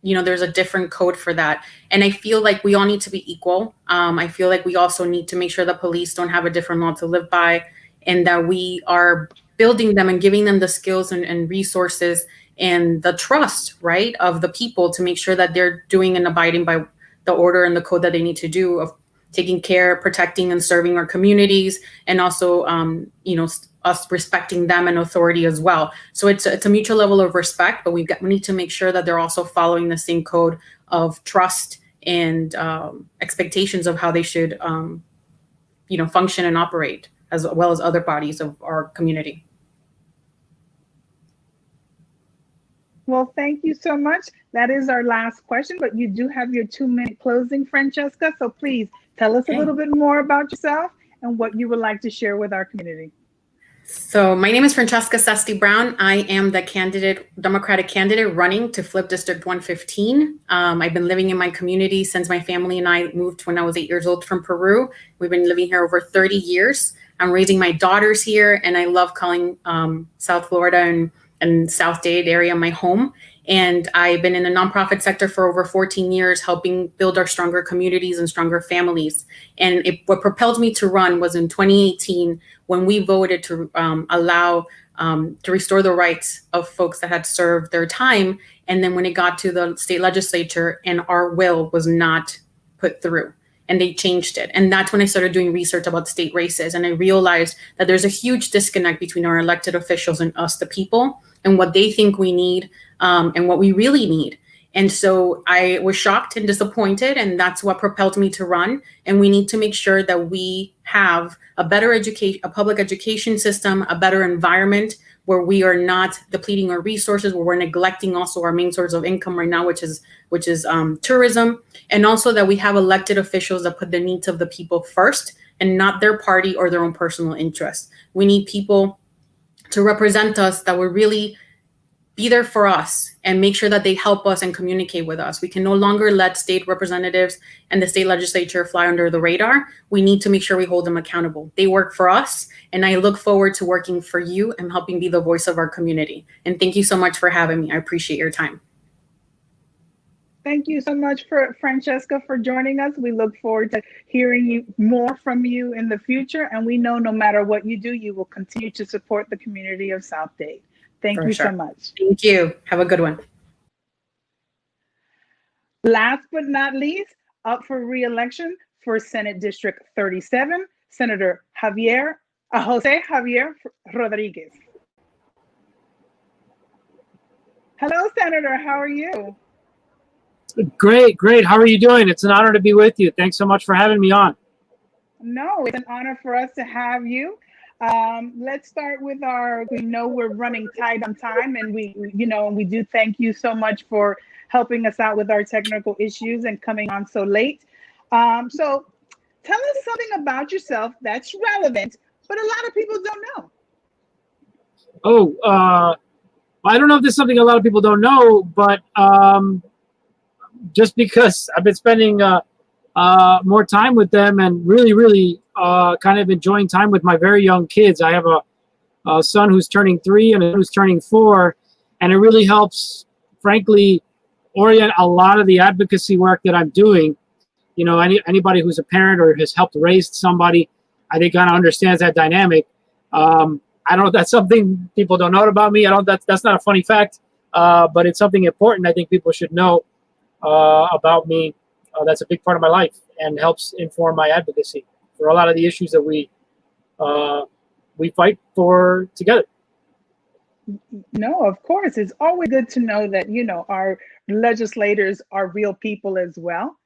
there's a different code for that. And I feel like we all need to be equal. I feel like we also need to make sure that police don't have a different law to live by, and that we are building them and giving them the skills and resources and the trust, right, of the people to make sure that they're doing and abiding by the order and the code that they need to do, of taking care, protecting, and serving our communities, and also, us respecting them and authority as well. So it's a mutual level of respect, but we need to make sure that they're also following the same code of trust and expectations of how they should, function and operate, as well as other bodies of our community. Well, thank you so much. That is our last question, but you do have your 2-minute closing, Francesca. So please tell us a little bit more about yourself and what you would like to share with our community. So my name is Francesca Sesti-Brown. I am the Democratic candidate running to flip District 115. I've been living in my community since my family and I moved when I was 8 years old from Peru. We've been living here over 30 years. I'm raising my daughters here, and I love calling South Florida and South Dade area my home. And I've been in the nonprofit sector for over 14 years, helping build our stronger communities and stronger families. And what propelled me to run was in 2018, when we voted to allow to restore the rights of folks that had served their time. And then when it got to the state legislature and our will was not put through and they changed it. And that's when I started doing research about state races. And I realized that there's a huge disconnect between our elected officials and us, the people, and what they think we need and what we really need. And so I was shocked and disappointed, and that's what propelled me to run. And we need to make sure that we have a better education, a public education system, a better environment where we are not depleting our resources, where we're neglecting also our main source of income right now, which is tourism, and also that we have elected officials that put the needs of the people first and not their party or their own personal interests. We need people to represent us that will really be there for us and make sure that they help us and communicate with us. We can no longer let state representatives and the state legislature fly under the radar. We need to make sure we hold them accountable. They work for us, and I look forward to working for you and helping be the voice of our community. And thank you so much for having me. I appreciate your time. Thank you so much, Francesca, for joining us. We look forward to hearing more from you in the future. And we know no matter what you do, you will continue to support the community of South Dade. Thank you so much. Thank you. Have a good one. Last but not least, up for re-election for Senate District 37, Senator Jose Javier Rodriguez. Hello, Senator. How are you? Great. How are you doing? It's an honor to be with you. Thanks so much for having me on. No, it's an honor for us to have you. Let's start with we know we're running tight on time, and we do thank you so much for helping us out with our technical issues and coming on so late. So tell us something about yourself that's relevant, but a lot of people don't know. I don't know if this is something a lot of people don't know, but just because I've been spending more time with them and really kind of enjoying time with my very young kids. I have a son who's turning 3 and who's turning 4, and it really helps, frankly, orient a lot of the advocacy work that I'm doing. You know, anybody who's a parent or has helped raise somebody, I think kind of understands that dynamic. I don't know if that's something people don't know about me. That's not a funny fact, but it's something important I think people should know about me. That's a big part of my life and helps inform my advocacy for a lot of the issues that we fight for together. No, of course. It's always good to know that, our legislators are real people as well.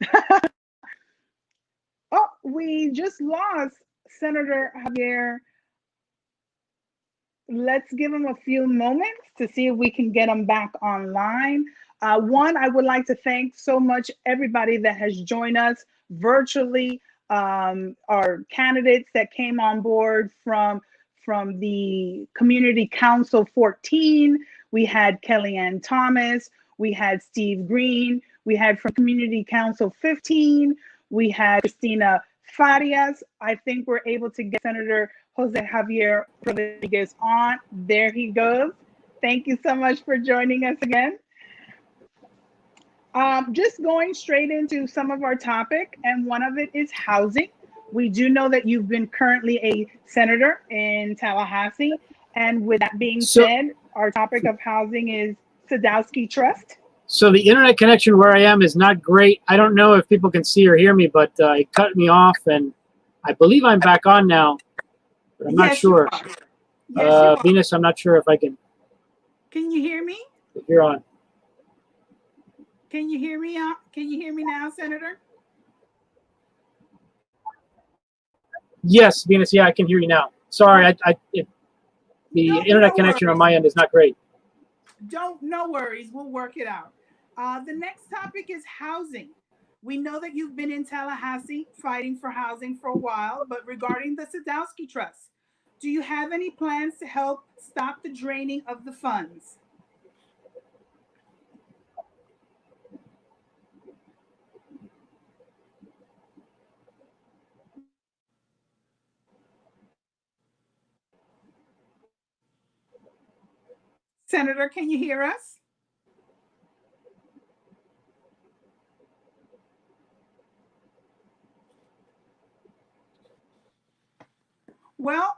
Oh, we just lost Senator Javier. Let's give him a few moments to see if we can get him back online. One, I would like to thank so much everybody that has joined us virtually, our candidates that came on board from the Community Council 14. We had Kellyanne Thomas, we had Steve Green, we had from Community Council 15, we had Christina Farias. I think we're able to get Senator Jose Javier Rodriguez on. There he goes. Thank you so much for joining us again. Just going straight into some of our topic, and one of it is housing. We do know that you've been currently a senator in Tallahassee, and with that being said, our topic of housing is Sadowski Trust. So the internet connection where I am is not great. I don't know if people can see or hear me, but it cut me off, and I believe I'm back on now, but I'm not sure. Venus, I'm not sure if I can. Can you hear me? If you're on. Can you hear me? Can you hear me now, Senator? Yes, Venus. Yeah, I can hear you now. Sorry, the internet connection on my end is not great. No worries. We'll work it out. The next topic is housing. We know that you've been in Tallahassee fighting for housing for a while, but regarding the Sadowski Trust, do you have any plans to help stop the draining of the funds? Senator, can you hear us? Well,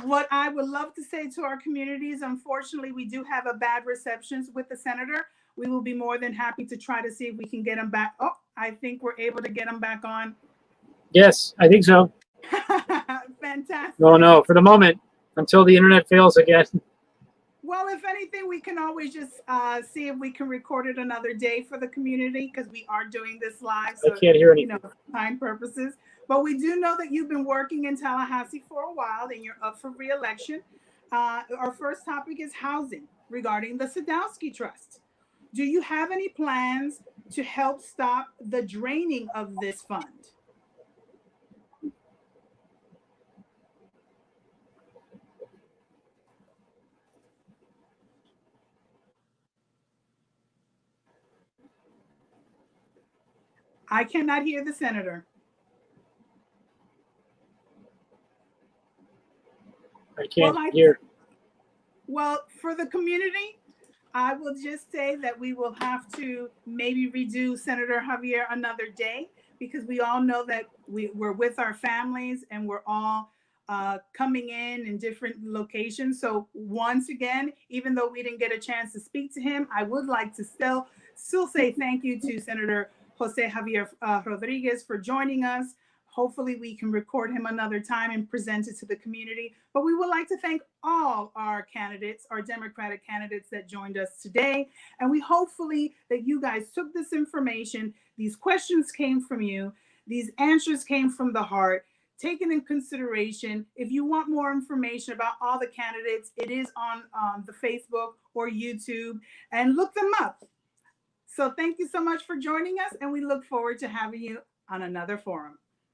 what I would love to say to our community is, unfortunately, we do have a bad receptions with the senator. We will be more than happy to try to see if we can get him back. Oh, I think we're able to get him back on. Yes, I think so. Fantastic. No, for the moment, until the internet fails again. Well, if anything, we can always just see if we can record it another day for the community, because we are doing this live. So, I can't hear anything. for time purposes. But we do know that you've been working in Tallahassee for a while and you're up for re-election. Our first topic is housing regarding the Sadowski Trust. Do you have any plans to help stop the draining of this fund? I cannot hear the senator. I can't hear. Well, for the community, I will just say that we will have to maybe redo Senator Javier another day, because we all know that we're with our families and we're all coming in different locations. So once again, even though we didn't get a chance to speak to him, I would like to still say thank you to Senator Jose Javier Rodriguez for joining us. Hopefully we can record him another time and present it to the community. But we would like to thank all our candidates, our Democratic candidates that joined us today. And we hopefully that you guys took this information. These questions came from you. These answers came from the heart, taken in consideration. If you want more information about all the candidates, it is on the Facebook or YouTube, and look them up. So thank you so much for joining us, and we look forward to having you on another forum.